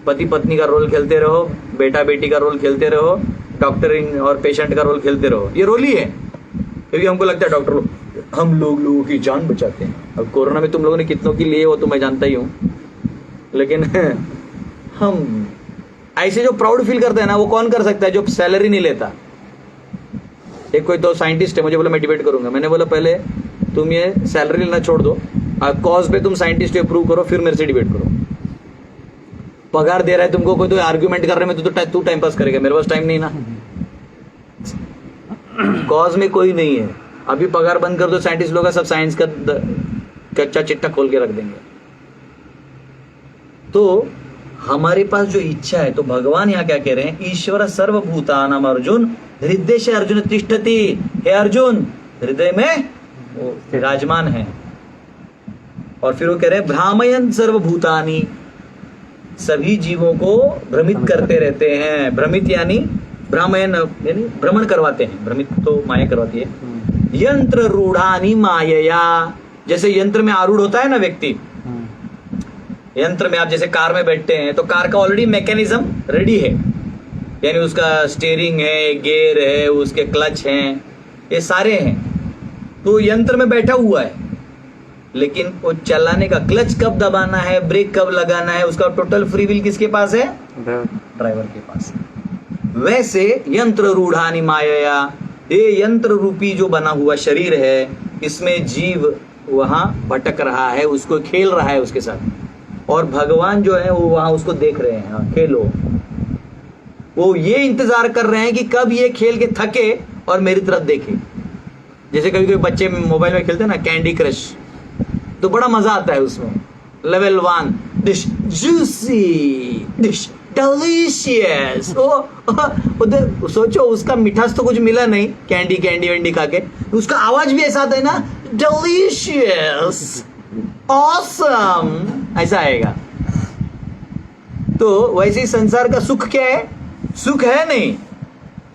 पति पत्नी का रोल खेलते रहो, बेटा बेटी का रोल खेलते रहो, डॉक्टर और पेशेंट का रोल खेलते रहो। ये रोल ही है, क्योंकि हमको लगता है डॉक्टर हम लोगों की जान बचाते हैं। अब कोरोना में तुम लोगों ने कितनों की लिए वो तो मैं जानता ही हूँ, लेकिन हम ऐसे जो प्राउड फील करते हैं ना, वो कौन कर सकता है जो सैलरी नहीं लेता। एक कोई तो साइंटिस्ट है, मुझे बोला मैं डिबेट करूंगा। मैंने बोला पहले तुम ये सैलरी लेना छोड़ दो, कॉज पे तुम साइंटिस्ट को प्रूव करो, फिर मेरे से डिबेट करो। पगार दे रहा है तुमको कोई, तो आर्ग्यूमेंट कर रहे में तू टाइम पास करेगा, मेरे पास टाइम नहीं ना। कॉज में कोई नहीं है। अभी पगार बंद कर दो साइंटिस्ट लोग का, सब साइंस का कच्चा चिट्टा खोल के रख देंगे। तो हमारे पास जो इच्छा है, तो भगवान यहाँ क्या कह रहे हैं, ईश्वर सर्वभूतानाम अर्जुन हृदय से अर्जुन तिष्ठति। हे अर्जुन, हृदय में वो विराजमान है। और फिर वो कह रहे हैं भ्रामयन सर्वभूतानि, सभी जीवों को भ्रमित करते रहते हैं। भ्रमित यानी भ्रामयन यानी भ्रमण करवाते हैं, भ्रमित तो माया करवाती है। यंत्र रूढ़ानी मायया, जैसे यंत्र में आरूढ़ होता है ना व्यक्ति, यंत्र में आप जैसे कार में बैठते हैं तो कार का ऑलरेडी मैकेनिज्म रेडी है, यानी उसका स्टीयरिंग है, गियर है, उसके क्लच हैं, ये सारे हैं। तो यंत्र में बैठा हुआ है, लेकिन वो चलाने का क्लच कब दबाना है, ब्रेक कब लगाना है, उसका टोटल फ्री विल किसके पास है, ड्राइवर के पास। वैसे यंत्र रूढ़ानी माया, ये यंत्र रूपी जो बना हुआ शरीर है, इसमें जीव वहां भटक रहा है, उसको खेल रहा है उसके साथ। और भगवान जो है वो वहां उसको देख रहे हैं, हाँ खेलो। वो ये इंतजार कर रहे हैं कि कब ये खेल के थके और मेरी तरफ देखे। जैसे कभी कभी बच्चे मोबाइल में खेलते हैं ना कैंडी क्रश, तो बड़ा मजा आता है उसमें। Level 1 dish juicy, dish delicious. उधर सोचो उसका मिठास तो कुछ मिला नहीं, कैंडी वैंडी खा के, उसका आवाज भी ऐसा आता है ना, डिलीशियस, ऑसम, ऐसा आएगा। तो वैसे ही संसार का सुख क्या है, सुख है नहीं,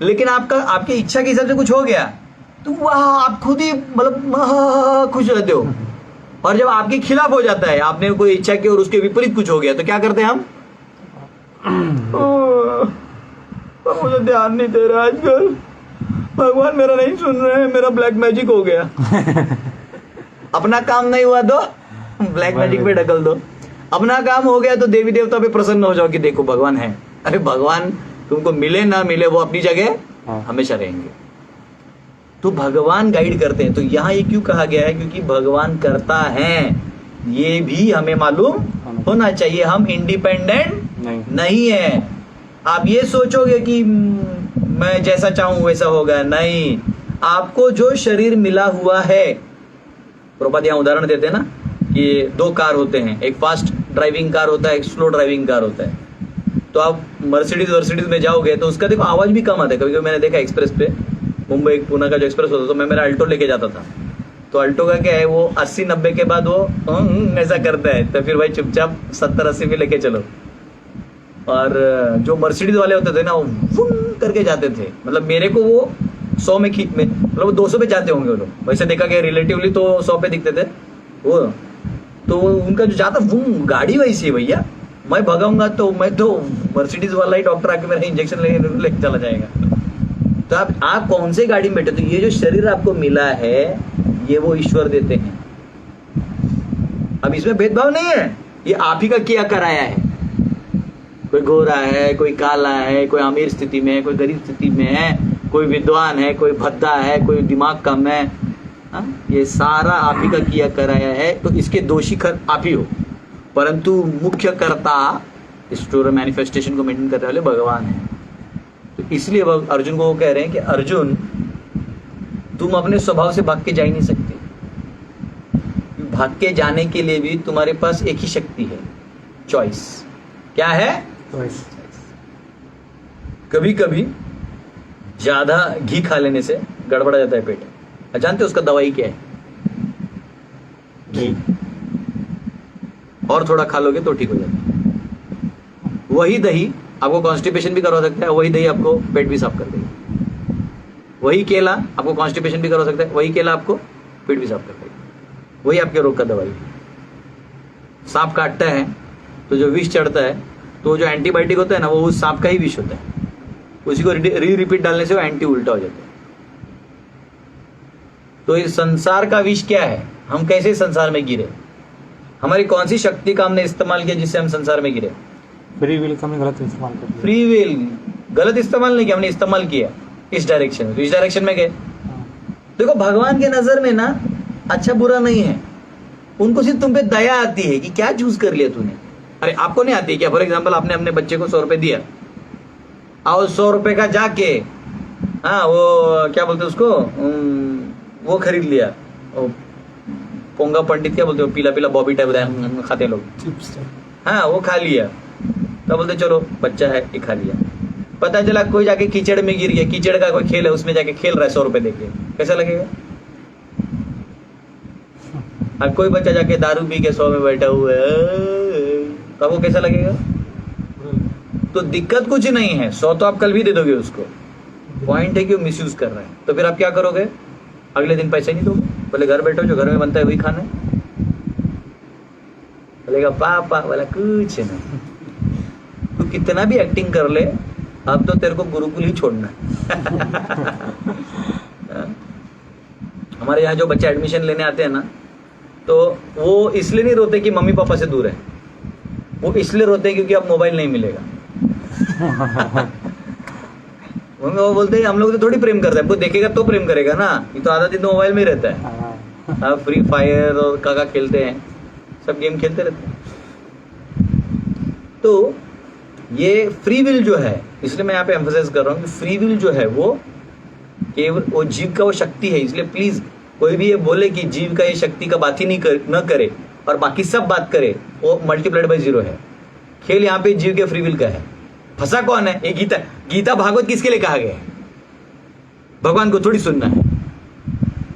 लेकिन आपकी इच्छा के हिसाब से कुछ हो गया, तो वाह आप खुद ही मतलब खुश रहते हो। और जब आपके खिलाफ हो जाता है, आपने कोई इच्छा की और उसके विपरीत कुछ हो गया, तो क्या करते हैं हम? मुझे ध्यान नहीं दे रहा आजकल, भगवान मेरा नहीं सुन रहे हैं, मेरा ब्लैक मैजिक हो गया। अपना काम नहीं हुआ तो ब्लैक मैजिक पे ढकल दो, अपना काम हो गया तो देवी देवता पे प्रसन्न हो जाओ कि देखो भगवान है। अरे भगवान तुमको मिले ना मिले वो अपनी जगह हमेशा रहेंगे। तो भगवान गाइड करते हैं। तो यहाँ ये क्यों कहा गया है? क्योंकि भगवान करता है, ये भी हमें मालूम होना चाहिए। हम इंडिपेंडेंट नहीं है। आप ये सोचोगे कि मैं जैसा चाहूं वैसा होगा, नहीं। आपको जो शरीर मिला हुआ है, प्रभुपाद यहाँ उदाहरण देते हैं ना कि 2 कार होते हैं, एक फास्ट ड्राइविंग कार होता है, एक स्लो ड्राइविंग कार होता है। तो आप मर्सिडीज में जाओगे तो उसका देखो आवाज भी कम आता है। कभी कभी मैंने देखा एक्सप्रेस पे, मुंबई पुणे का जो एक्सप्रेस होता, तो मैं मेरा अल्टो लेके जाता था। तो अल्टो का क्या है, वो 80-90 के बाद वो ऐसा करता है, तो फिर भाई चुपचाप 70-80 में लेके चलो। और जो मर्सिडीज वाले होते थे ना, वो वुन करके जाते थे, मतलब मेरे को वो 100 में मतलब वो 200 पे जाते होंगे वो लोग। वैसे देखा गया रिलेटिवली तो 100 पे दिखते थे वो। तो उनका जो जाता वुन, गाड़ी वैसी है भैया। मैं भगाऊंगा तो मैं तो मर्सिडीज वाला ही डॉक्टर आके मेरा इंजेक्शन लेके चला जाएगा। तो आप कौन से गाड़ी में बैठे? तो ये जो शरीर आपको मिला है, ये वो ईश्वर देते हैं। अब इसमें भेदभाव नहीं है, ये आप ही का किया कराया है। कोई गोरा है, कोई काला है, कोई अमीर स्थिति में है, कोई गरीब स्थिति में है, कोई विद्वान है, कोई भद्दा है, कोई दिमाग कम है। ये सारा आप ही का किया कराया है। तो इसके दोषी आप ही हो, परंतु मुख्य कर्ता इस पूरे मैनिफेस्टेशन को मेंटेन करने वाले भगवान है। तो इसलिए अर्जुन को वो कह रहे हैं कि अर्जुन तुम अपने स्वभाव से भाग के जा ही नहीं सकते। भाग के जाने के लिए भी तुम्हारे पास एक ही शक्ति है, चॉइस। क्या है? चॉइस। कभी कभी ज्यादा घी खा लेने से गड़बड़ा जाता है पेट। जानते हो उसका दवाई क्या है? घी। और थोड़ा खा लोगे तो ठीक हो जाता है। वही दही आपको कॉन्स्टिपेशन भी करवा सकता है, वही दही आपको पेट भी साफ कर देगा। वही केला आपको कॉन्स्टिपेशन भी करवा सकता है, वही केला आपको पेट भी साफ कर देगा। वही आपके रोग का दवाई। सांप काटता है तो जो विष चढ़ता है, तो जो एंटीबायोटिक होता है ना, वो उस सांप का ही विष होता है। उसी को रिपीट डालने से वो एंटी उल्टा हो जाता है। तो इस संसार का विष क्या है? हम कैसे संसार में गिरे? हमारी कौन सी शक्ति का हमने इस्तेमाल किया जिससे हम संसार में गिरे? फ्री विल का हमने गलत इस्तेमाल कर दिया। फ्री विल गलत इस्तेमाल नहीं किया, हमने इस्तेमाल किया इस डायरेक्शन में, तो इस डायरेक्शन में गए। देखो भगवान के नजर में ना अच्छा बुरा नहीं है, उनको सिर्फ तुम पे दया आती है कि क्या चूज कर लिया तूने। अरे आपको नहीं आती है क्या? फॉर एग्जाम्पल आपने अपने बच्चे को 100 रुपए दिया और 100 रुपए का जाके वो क्या बोलते उसको, वो खरीद लिया, पोंगा पंडित क्या बोलते हो, पीला पीला बॉबी टाइप खाते लोग, वो खा लिया। तो बोलते चलो बच्चा है ये खा लिया। पता चला कोई जाके कीचड़ में गिर गया, कीचड़ का कोई खेल है उसमें जाके खेल रहा है 100 रुपए देके, कैसा लगेगा? अब कोई बच्चा जाके दारू पी के 100 में बैठा हुआ है तो आपको कैसा लगेगा? तो दिक्कत कुछ नहीं है, 100 तो आप कल भी दे दोगे उसको। पॉइंट है कि वो मिसयूज कर रहा है। तो फिर आप क्या करोगे? अगले दिन पैसे नहीं दोगे, बोले घर बैठो, जो घर में बनता है वही खाना है। बोलेगा पापा, बोला कुछ नहीं। तू कितना भी एक्टिंग कर ले, अब तो तेरे को गुरुकुल ही छोड़ना हमारे यहाँ जो बच्चे एडमिशन लेने आते हैं ना, तो वो इसलिए नहीं रोते कि मम्मी पापा से दूर है, वो इसलिए रोते हैं क्योंकि अब मोबाइल नहीं मिलेगा। वो बोलते हैं हम लोग तो थोड़ी प्रेम करते हैं, वो देखेगा तो प्रेम करेगा ना, ये तो आधा दिन तो मोबाइल में ही रहता है। फ्री फायर और काका खेलते हैं, सब गेम खेलते रहते हैं। तो ये फ्री विल जो है, इसलिए मैं यहाँ पे एम्फसाइज कर रहा हूँ कि फ्री विल जो है वो केवल वो जीव का वो शक्ति है। इसलिए प्लीज कोई भी ये बोले कि जीव का ये शक्ति का बात ही न करे और बाकी सब बात करे, वो मल्टीप्लाइड बाय 0 है। खेल यहाँ पे जीव के फ्री विल का है। फंसा कौन है? ये गीता भागवत किसके लिए कहा गया है? भगवान को थोड़ी सुनना है,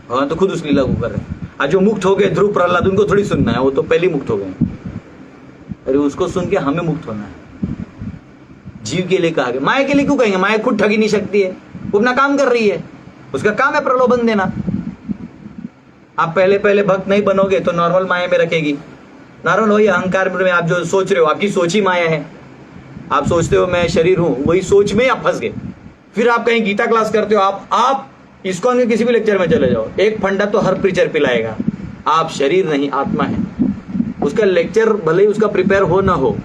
भगवान तो खुद उस लीला को कर रहे हैं। आज जो मुक्त हो गए ध्रुव प्रहलाद, उनको थोड़ी सुनना है, वो तो पहले मुक्त हो गए। अरे उसको सुन के हमें मुक्त होना है। जीव के लिए कहा गया, माया के लिए क्यों कहेंगे? माया खुद ठगी नहीं सकती है, वो अपना काम कर रही है। उसका काम है प्रलोभन देना। आप पहले पहले भक्त नहीं बनोगे तो नॉर्मल माया में रखेगी। नॉर्मल वही अहंकार में आप जो सोच रहे हो, आपकी सोच ही माया है। आप सोचते हो मैं शरीर हूं, वही सोच में आप फंस गए। फिर आप कहीं गीता क्लास करते हो, आप इस्कॉन के किसी भी लेक्चर में चले जाओ, एक फंडा तो हर प्रीचर पिलाएगा, आप शरीर नहीं आत्मा है। उसका लेक्चर भले ही उसका प्रिपेयर हो ना हो,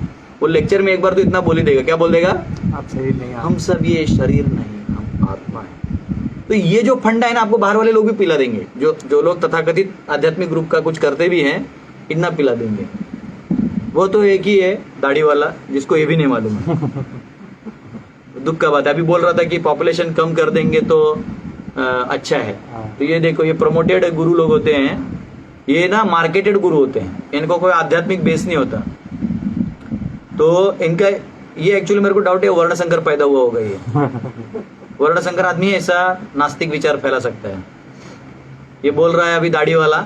वो लेक्चर में एक बार तो इतना बोल ही देगा। क्या बोल देगा? आप शरीर नहीं, हम सब ये शरीर नहीं, हम आत्मा है। तो ये जो फंडा है ना, आपको बाहर वाले लोग भी पिला देंगे। जो लोग तथाकथित आध्यात्मिक ग्रुप का कुछ करते भी हैं, इतना पिला देंगे। वो तो एक ही है दाढ़ी वाला, जिसको ये भी नहीं मालूम है। दुख का बात है। अभी बोल रहा था कि पॉपुलेशन कम कर देंगे तो अच्छा है। तो ये देखो, ये प्रमोटेड गुरु लोग होते हैं, ये ना मार्केटेड गुरु होते हैं, इनको कोई आध्यात्मिक बेस नहीं होता। तो इनका ये एक्चुअली मेरे को डाउट है वर्ण संकर पैदा हुआ होगा। ये वर्ण संकर आदमी ऐसा नास्तिक विचार फैला सकता है। ये बोल रहा है अभी दाढ़ी वाला,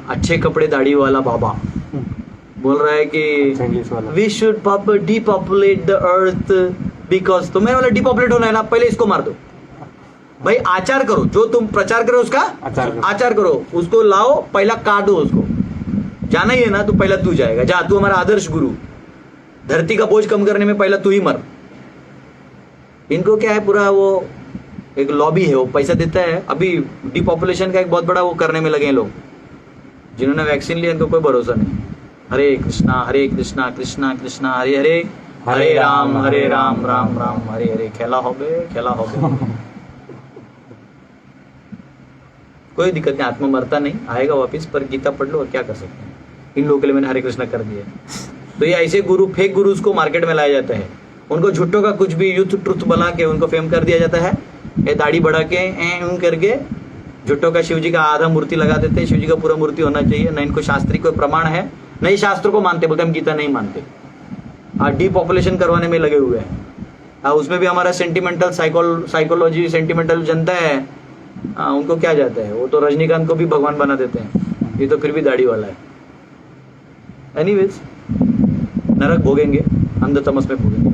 अच्छे कपड़े दाढ़ी वाला बाबा बोल रहा है कि we should depopulate the earth because. तो मैं बोला डिपॉपुलेट होना है ना, पहले इसको मार दो भाई। आचार करो, जो तुम प्रचार करो उसका आचार करो। उसको लाओ, पहला काटो उसको। जाना ही है ना तो पहला तू जाएगा। जा, तू हमारा आदर्श गुरु। धरती का बोझ कम करने में पहला तू ही मर। इनको क्या है, पूरा वो एक लॉबी है, वो पैसा देता है। अभी डिपॉपुलेशन का एक बहुत बड़ा वो करने में लगे हैं लोग। जिन्होंने वैक्सीन लिया इनको कोई भरोसा नहीं। हरे कृष्णा कृष्णा कृष्णा हरे हरे, हरे राम राम राम हरे हरे। खेला हो गए। कोई दिक्कत नहीं, आत्मा मरता नहीं, आएगा वापिस। पर गीता पढ़ लो और क्या कर सकते हैं। इन लोगों के लिए मैंने हरे कृष्णा कर दिया। तो ये ऐसे गुरु, फेक गुरुज को मार्केट में लाया जाता है। उनको झुट्टों का कुछ भी यूथ ट्रुथ बना के उनको फेम कर दिया जाता है। ये दाढ़ी बढ़ा के करके झुट्टों का शिव जी का आधा मूर्ति लगा देते हैं। शिव जी का पूरा मूर्ति होना चाहिए। न इनको शास्त्रीय कोई प्रमाण है, नहीं शास्त्र को मानते, बोलते हम गीता नहीं मानते। डिपॉपुलेशन करवाने में लगे हुए हैं। उसमें भी हमारा सेंटिमेंटल साइकोलॉजी, सेंटिमेंटल जनता है, उनको क्या जाता है। वो तो रजनीकांत को भी भगवान बना देते हैं, ये तो फिर भी दाढ़ी वाला है। एनीवेज, नरक भोगेंगे, अंधतमस में भोगेंगे।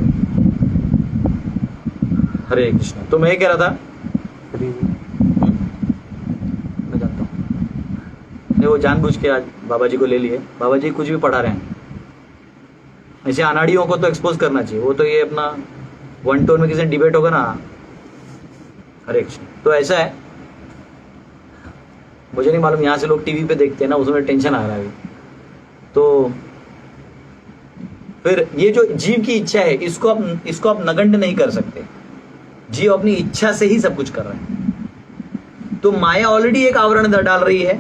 हरे कृष्ण। तो मैं कह रहा था, मैं जानता हूँ नहीं, वो जानबूझ के आज बाबा जी को ले लिए। बाबा जी कुछ भी पढ़ा रहे हैं। ऐसे अनाड़ियों को तो एक्सपोज करना चाहिए। वो तो ये अपना वन टोन में किसी डिबेट होगा ना। हरे कृष्ण। तो ऐसा है, मुझे नहीं मालूम, यहाँ से लोग टीवी पे देखते हैं ना, उसमें टेंशन आ रहा है। तो फिर ये जो जीव की इच्छा है, इसको आप नगण्य नहीं कर सकते। जीव अपनी इच्छा से ही सब कुछ कर रहा है। तो माया ऑलरेडी एक आवरण डाल रही है।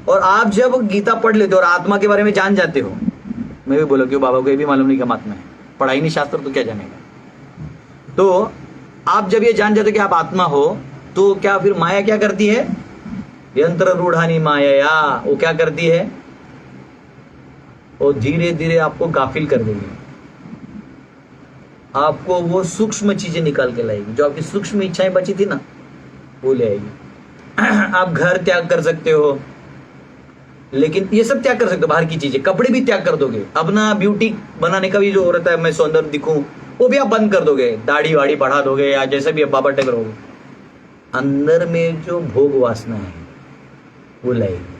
और आप जब गीता पढ़ लेते हो और आत्मा के बारे में जान जाते हो, मैं भी बोला कि बाबा को ये भी मालूम नहीं कि हम आत्मा है, पढ़ाई नहीं शास्त्र तो क्या जानेगा। तो आप जब ये जान जाते हो कि आप आत्मा हो, तो क्या फिर माया क्या करती है? यंत्र रूढ़ानी माया, वो क्या करती है? वो धीरे धीरे आपको गाफिल कर देगी। आपको वो सूक्ष्म चीजें निकाल के लाएगी। जो आपकी सूक्ष्म इच्छाएं बची थी ना, वो ले आएगी। आप घर त्याग कर सकते हो, लेकिन ये सब त्याग कर सकते हो, बाहर की चीजें। कपड़े भी त्याग कर दोगे, अपना ब्यूटी बनाने का भी जो रहता है, मैं सौंदर्य दिखूं, वो भी आप बंद कर दोगे। दाढ़ी वाड़ी बढ़ा दोगे या जैसे भी बाबा टेकर होगे। अंदर में जो भोग वासना है वो लाएगी।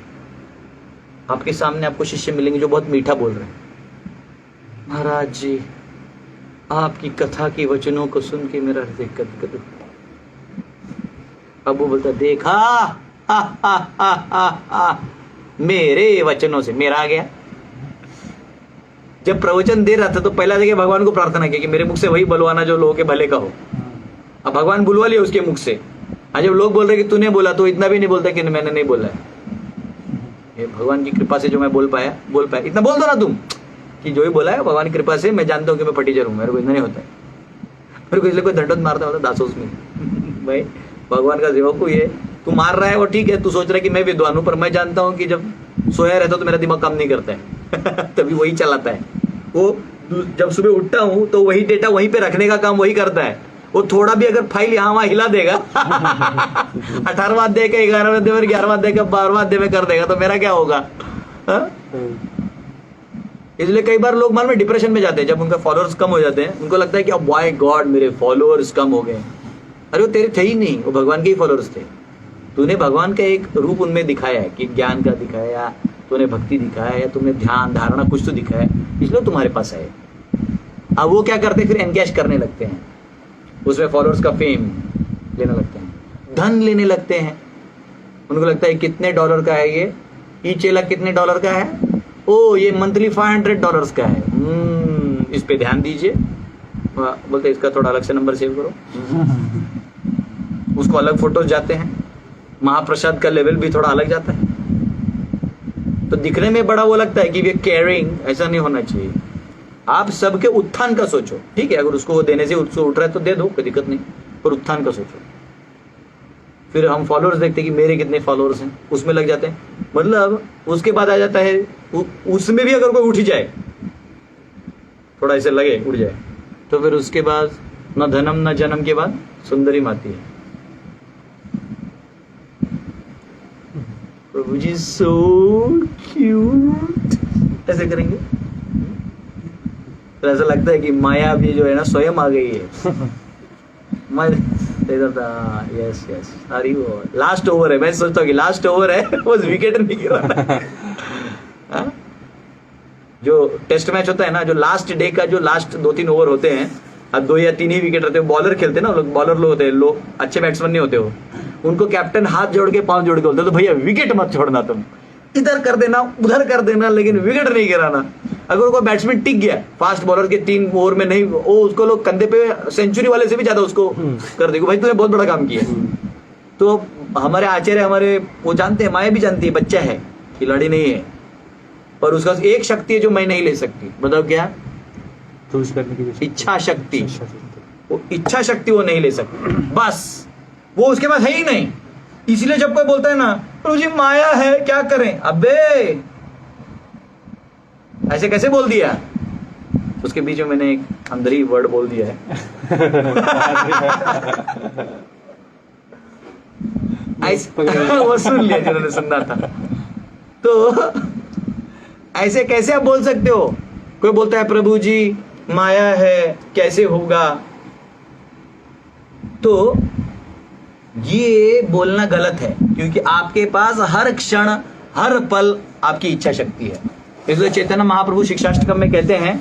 आपके सामने आपको शिष्य मिलेंगे जो बहुत मीठा बोल रहे हैं। महाराज जी, आपकी कथा के वचनों को सुन के मेरा हृदय गदगद। अब वो बोलता, देखा हा, हा, हा, हा, हा, मेरे वचनों से मेरा आ गया। जब प्रवचन दे रहा था तो पहला जगह भगवान को प्रार्थना किया कि मेरे मुख से वही बुलवाना जो लोगों के भले का हो। अब भगवान बुलवा लिया उसके मुख से। आज जब लोग बोल रहे कि तूने बोला, तो इतना भी नहीं बोलता कि मैंने नहीं बोला है। ये भगवान की कृपा से जो मैं बोल पाया। इतना बोल दो ना तुम कि जो ही बोला है भगवान की कृपा से। मैं जानता हूँ कि मैं फटीचर हूँ, मेरे को इतना नहीं होता है। मेरे को इसलिए कोई दंडोत मारता होता दासोस में। भाई भगवान का सेवक को ये तू मार रहा है वो ठीक है, तू सोच रहा है कि मैं विद्वान हूँ, पर मैं जानता हूँ कि जब सोया रहता तो मेरा दिमाग काम नहीं करता है। तभी वही चलाता है। वो जब सुबह उठता हूँ तो वही डेटा वहीं पे रखने का काम वही करता है। वो थोड़ा भी अगर फाइल यहाँ वहाँ हिला देगा 18वां अध्याय का 11वां अध्याय में 11वां अध्याय का 12वां अध्याय में कर देगा, तो मेरा क्या होगा? इसलिए कई बार लोग मान में डिप्रेशन में जाते हैं जब उनके फॉलोअर्स कम हो जाते हैं। उनको लगता है कि अब वाई गॉड मेरे फॉलोअर्स कम हो गए। अरे वो तेरे थे ही नहीं, वो भगवान के ही फॉलोअर्स थे। तूने भगवान का एक रूप उनमें दिखाया है कि ज्ञान का दिखाया, तूने भक्ति दिखाया, या तुमने ध्यान धारणा कुछ तो दिखाया, इसलिए तुम्हारे पास है। अब वो क्या करते हैं, फिर एनकैश करने लगते हैं, उसमें फॉलोअर्स का फेम लेने लगते हैं, धन लेने लगते हैं। उनको लगता है कितने डॉलर का है ये चेला, कितने डॉलर का है, ओ ये मंथली $500 का है, इस पे ध्यान दीजिए। बोलते इसका थोड़ा अलग से नंबर सेव करो, उसको अलग फोटोज जाते हैं, महाप्रसाद का लेवल भी थोड़ा अलग जाता है। तो दिखने में बड़ा वो लगता है कि वे केयरिंग, ऐसा नहीं होना चाहिए। आप सबके उत्थान का सोचो, ठीक है, अगर उसको देने से उसको उठ रहा है तो दे दो, कोई दिक्कत नहीं, पर उत्थान का सोचो। फिर हम फॉलोअर्स देखते हैं कि मेरे कितने फॉलोअर्स हैं, उसमें लग जाते हैं। मतलब उसके बाद आ जाता है उसमें भी अगर कोई उठ जाए, थोड़ा ऐसे लगे उठ जाए, तो फिर उसके बाद न धनम न जन्म के बाद सुंदरी माती है। प्रभु जी सो क्यूट, ऐसे करेंगे तो ऐसा लगता है कि माया भी जो है ना स्वयं आ गई है। यस यस, अरे वो लास्ट ओवर है, मैं सोचता हूँ कि लास्ट ओवर है, वो विकेट नहीं गिरा। हाँ? जो टेस्ट मैच होता है ना, जो लास्ट डे का जो लास्ट 2-3 ओवर होते हैं, अब 2 या 3 ही विकेट रहते हैं, बॉलर खेलते हैं ना लोग, बॉलर लोग होते हैं, लोग अच्छे बैट्समैन नहीं होते हो, उनको कैप्टन हाथ जोड़ के पांव जोड़ के बोलते, तो भैया विकेट मत छोड़ना, तुम इधर कर देना उधर कर देना, लेकिन विकेट नहीं गिराना। अगर कोई बैट्समैन टिक गया फास्ट बॉलर के 3 ओवर में नहीं, वो उसको लोग कंधे पे सेंचुरी वाले से भी ज्यादा उसको कर देगा, भाई तूने बहुत बड़ा काम किया। तो हमारे आचार्य, हमारे वो जानते हैं, माया भी जानती है बच्चा है, खिलाड़ी नहीं है, पर उसका एक शक्ति है जो मैं नहीं ले सकती। बताओ क्या? चूज करने की इच्छा शक्ति। वो इच्छा शक्ति वो नहीं ले सकती, बस वो उसके पास है ही नहीं। इसलिए जब कोई बोलता है ना प्रभु जी माया है क्या करें, अबे ऐसे कैसे बोल दिया, उसके बीच में मैंने एक अंदर वर्ड बोल दिया है। वो सुन लिया जिन्होंने सुनना था। तो ऐसे कैसे आप बोल सकते हो? कोई बोलता है प्रभु जी माया है कैसे होगा, तो ये बोलना गलत है, क्योंकि आपके पास हर क्षण हर पल आपकी इच्छा शक्ति है। इसलिए चैतन्य महाप्रभु शिक्षाष्टकम में कहते हैं,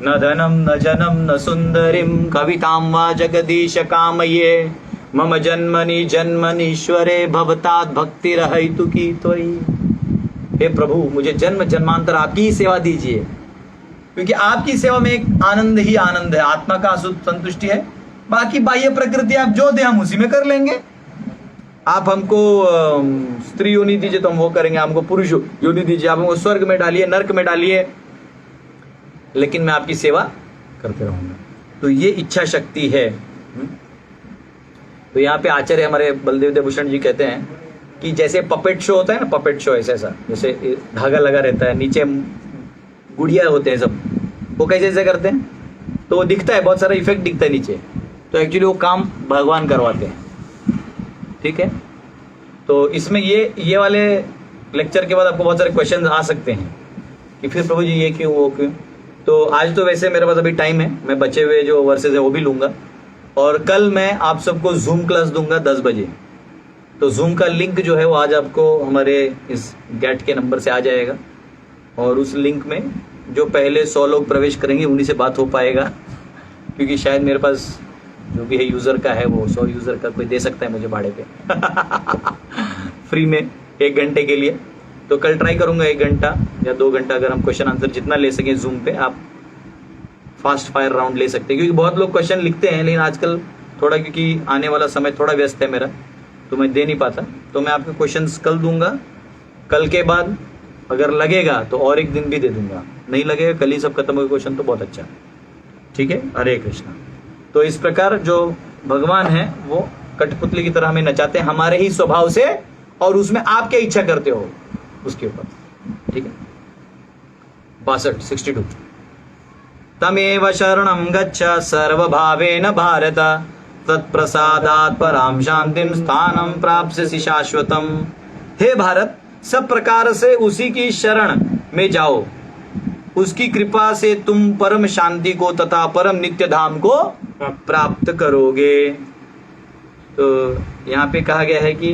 न धनम न जनम न सुंदरिम कविताम वा जगदीश कामये मम जन्मनि जन्मनीश्वरे भवतात भक्ति रहैतु की त्वयि। हे प्रभु मुझे जन्म जन्मांतर आपकी ही सेवा दीजिए, क्योंकि आपकी सेवा में एक आनंद ही आनंद है, आत्मा का संतुष्टि है। बाकी बाह्य प्रकृति आप जो दे हम उसी में कर लेंगे। आप हमको स्त्री योनि दीजिए तो हम वो करेंगे, हमको पुरुष योनि दीजिए, आप हमको स्वर्ग में डालिए नर्क में डालिए, लेकिन मैं आपकी सेवा करते रहूंगा। तो ये इच्छा शक्ति है। तो यहाँ पे आचार्य हमारे बलदेव देवभूषण जी कहते हैं कि जैसे पपेट शो होता है ना, पपेट शो ऐसा जैसे धागा लगा रहता है, नीचे गुड़िया होते हैं सब, वो कैसे करते हैं, तो वो दिखता है, बहुत सारा इफेक्ट दिखता है नीचे, तो एक्चुअली वो काम भगवान करवाते हैं। ठीक है, तो इसमें ये वाले लेक्चर के बाद आपको बहुत सारे क्वेश्चन आ सकते हैं कि फिर प्रभु जी ये क्यों वो क्यों। तो आज तो वैसे मेरे पास अभी टाइम है, मैं बचे हुए जो वर्सेज है वो भी लूंगा, और कल मैं आप सबको जूम क्लास दूंगा 10 बजे। तो जूम का लिंक जो है वो आज आपको हमारे इस गेट के नंबर से आ जाएगा, और उस लिंक में जो पहले 100 लोग प्रवेश करेंगे उन्हीं से बात हो पाएगा, क्योंकि शायद मेरे पास जो भी है यूज़र का है वो 100 यूज़र का कोई दे सकता है मुझे भाड़े पे फ्री में 1 घंटे के लिए। तो कल ट्राई करूंगा 1 घंटा या 2 घंटा, अगर हम क्वेश्चन आंसर जितना ले सकें जूम पे, आप फास्ट फायर राउंड ले सकते हैं, क्योंकि बहुत लोग क्वेश्चन लिखते हैं, लेकिन आजकल थोड़ा क्योंकि आने वाला समय थोड़ा व्यस्त है मेरा, तो मैं दे नहीं पाता। तो मैं आपके क्वेश्चंस कल दूंगा, कल के बाद अगर लगेगा तो और 1 दिन भी दे दूंगा, नहीं लगेगा कल ही सब खत्म हो गए क्वेश्चन तो बहुत अच्छा। ठीक है, हरे कृष्णा। तो इस प्रकार जो भगवान है वो कठपुतली की तरह हमें नचाते हैं हमारे ही स्वभाव से, और उसमें आप क्या इच्छा करते हो उसके ऊपर। ठीक है, 62 तमेव शरणं गच्छ सर्वभावेन भारत तत्प्रसादात् परां शांतिं स्थानं प्राप्स्यसि शाश्वतम्। हे भारत, सब प्रकार से उसी की शरण में जाओ, उसकी कृपा से तुम परम शांति को तथा परम नित्य धाम को प्राप्त करोगे। तो यहाँ पे कहा गया है कि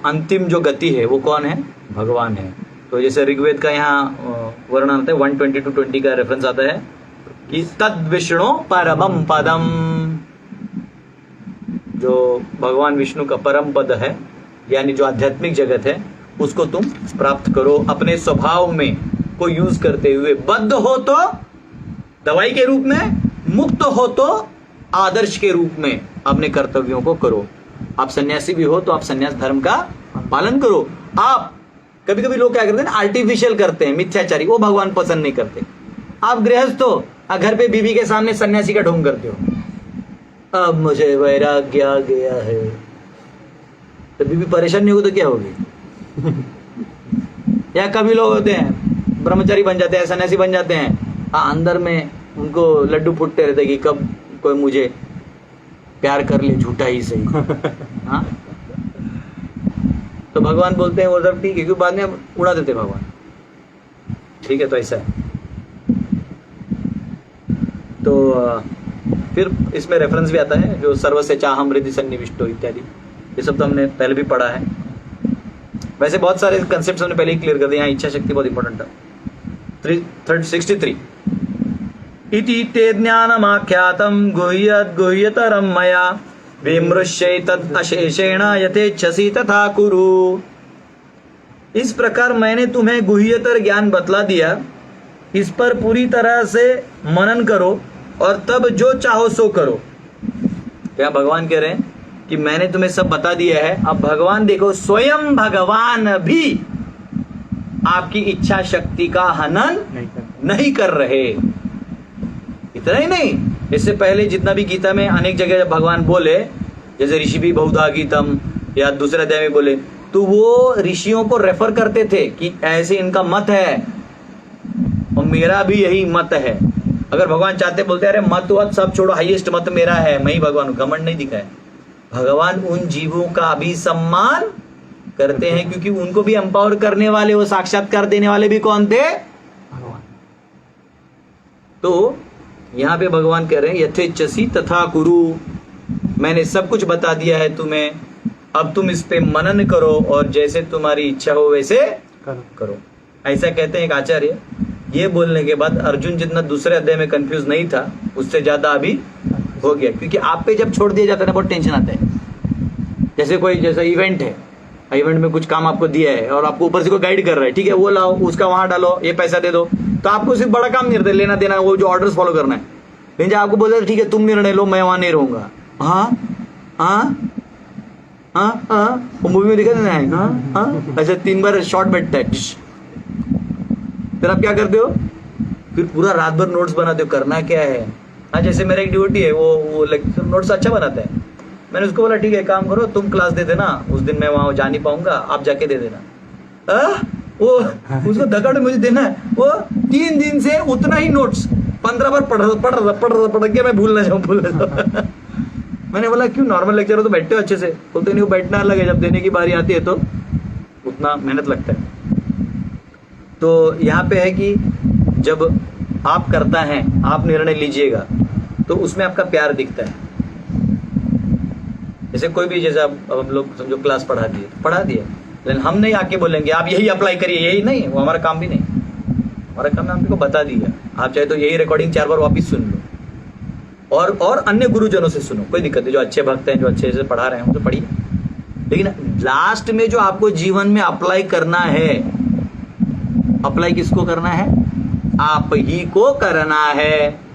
अंतिम जो गति है वो कौन है? भगवान है। तो जैसे ऋग्वेद का यहाँ वर्णन आता है 120-20 का रेफरेंस आता है कि तद विष्णु परमम पदम, जो भगवान विष्णु का परम पद है यानी जो आध्यात्मिक जगत है उसको तुम प्राप्त करो अपने स्वभाव में को यूज करते हुए। बद्ध हो तो दवाई के रूप में, मुक्त हो तो आदर्श के रूप में अपने कर्तव्यों को करो। आप सन्यासी भी हो तो आप सन्यास धर्म का पालन करो। आप कभी कभी लोग क्या करते हैं, आर्टिफिशियल करते हैं, मिथ्याचारी, वो भगवान पसंद नहीं करते। आप गृहस्थ हो, घर पे बीवी के सामने सन्यासी का ढोंग करते हो, अब मुझे वैराग्य आ गया है, तो बीवी परेशान नहीं हो तो क्या होगी? या कभी लोग होते हैं ब्रह्मचारी बन जाते हैं, सन्यासी बन जाते हैं, अंदर में उनको लड्डू फूटते रहते कि कब कोई मुझे प्यार कर ले, झूठा ही सही। हाँ, तो भगवान बोलते हैं वो सब ठीक है, क्योंकि बाद में उड़ा देते भगवान। ठीक है, तो ऐसा है। तो फिर इसमें रेफरेंस भी आता है जो सर्वस्य चाहम हृदि सन्निविष्टो इत्यादि, ये सब तो हमने पहले भी पढ़ा है। वैसे बहुत सारे कंसेप्ट हमने पहले ही क्लियर कर दिए। यहाँ इच्छा शक्ति बहुत इंपॉर्टेंट है। 63 इति ते ज्ञानमाख्यातं गुह्यत् गुह्यतरं मया विमृश्यैतत् अशेषेण यथेच्छसि तथा कुरु। इस प्रकार मैंने तुम्हें गुह्यतर ज्ञान बतला दिया, इस पर पूरी तरह से मनन करो और तब जो चाहो सो करो। क्या भगवान कह रहे हैं कि मैंने तुम्हें सब बता दिया है। अब भगवान देखो, स्वयं भगवान भी आपकी इच्छा शक्ति का हनन नहीं कर रहे। इतना ही नहीं, इससे पहले जितना भी गीता में अनेक जगह जब भगवान बोले, जैसे ऋषि भी बहुधा गीतम या दूसरे अध्याय में बोले, तो वो ऋषियों को रेफर करते थे कि ऐसे इनका मत है और मेरा भी यही मत है। अगर भगवान चाहते बोलते अरे मत वत सब छोड़ो, हाईएस्ट मत मेरा है, मैं ही भगवान हूं, घमंड नहीं दिखाए। भगवान उन जीवों का भी सम्मान करते हैं क्योंकि उनको भी एम्पावर करने वाले, वो साक्षात्कार देने वाले भी कौन थे? भगवान। तो यहां पे भगवान कह रहे हैं यथेच्छसि तथा कुरु, मैंने सब कुछ बता दिया है तुम्हें, अब तुम इस पे मनन करो और जैसे तुम्हारी इच्छा हो वैसे करो। ऐसा कहते हैं एक आचार्य। ये बोलने के बाद अर्जुन जितना दूसरे अध्याय में कंफ्यूज नहीं था, उससे ज्यादा अभी हो गया, क्योंकि आप पे जब छोड़ दिया जाता है ना बहुत टेंशन आता है। जैसे कोई जैसा इवेंट है, इवेंट में कुछ काम आपको दिया है और आपको ऊपर से कोई गाइड कर रहा है, ठीक है, वो लाओ, उसका वहां डालो, ये पैसा दे दो, तो आपको सिर्फ बड़ा काम नहीं रहता, लेना देना, वो जो ऑर्डर्स फॉलो करना है। लेकिन जब आपको बोलते ठीक है तुम निर्णय लो, मैं वहां नहीं रहूंगा, हाँ हाँ हाँ हाँ, वो मूवी में दिखा देना है, हाँ हाँ, ऐसे 3 बार शॉर्ट बैठता है। फिर आप क्या करते हो? फिर पूरा रात भर नोट्स बनाते हो, करना क्या है। हाँ, जैसे मेरा एक ड्यूटी है, वो नोट्स अच्छा बनाता है। मैंने उसको बोला ठीक है काम करो, तुम क्लास दे देना, उस दिन मैं वहां जा नहीं पाऊंगा, आप जाके दे देना। वो उसको धक्का मुझे देना है। वो 3 दिन से उतना ही नोट्स 15 बार पढ़ के मैं भूल ना जाऊं। मैंने बोला क्यों, नॉर्मल लेक्चर हो तो बैठते हो अच्छे से, बोलते नहीं, वो बैठना अलग है, जब देने की बारी आती है तो उतना मेहनत लगता है। तो यहाँ पे है कि जब आप करता है, आप निर्णय लीजिएगा तो उसमें आपका प्यार दिखता है। जैसे कोई भी, जैसे अब हम लोग समझो क्लास पढ़ा दिए, लेकिन हम नहीं आके बोलेंगे आप यही अप्लाई करिए, यही नहीं, वो हमारा काम भी नहीं। हमारा काम हमको बता दिया, आप चाहे तो यही रिकॉर्डिंग 4 बार वापिस सुन लो और अन्य गुरुजनों से सुनो, कोई दिक्कत नहीं। जो अच्छे भक्त हैं, जो अच्छे से पढ़ा रहे हैं, तो पढ़िए। लेकिन लास्ट में जो आपको जीवन में अप्लाई करना है, अप्लाई किसको करना है? आप ही को करना है।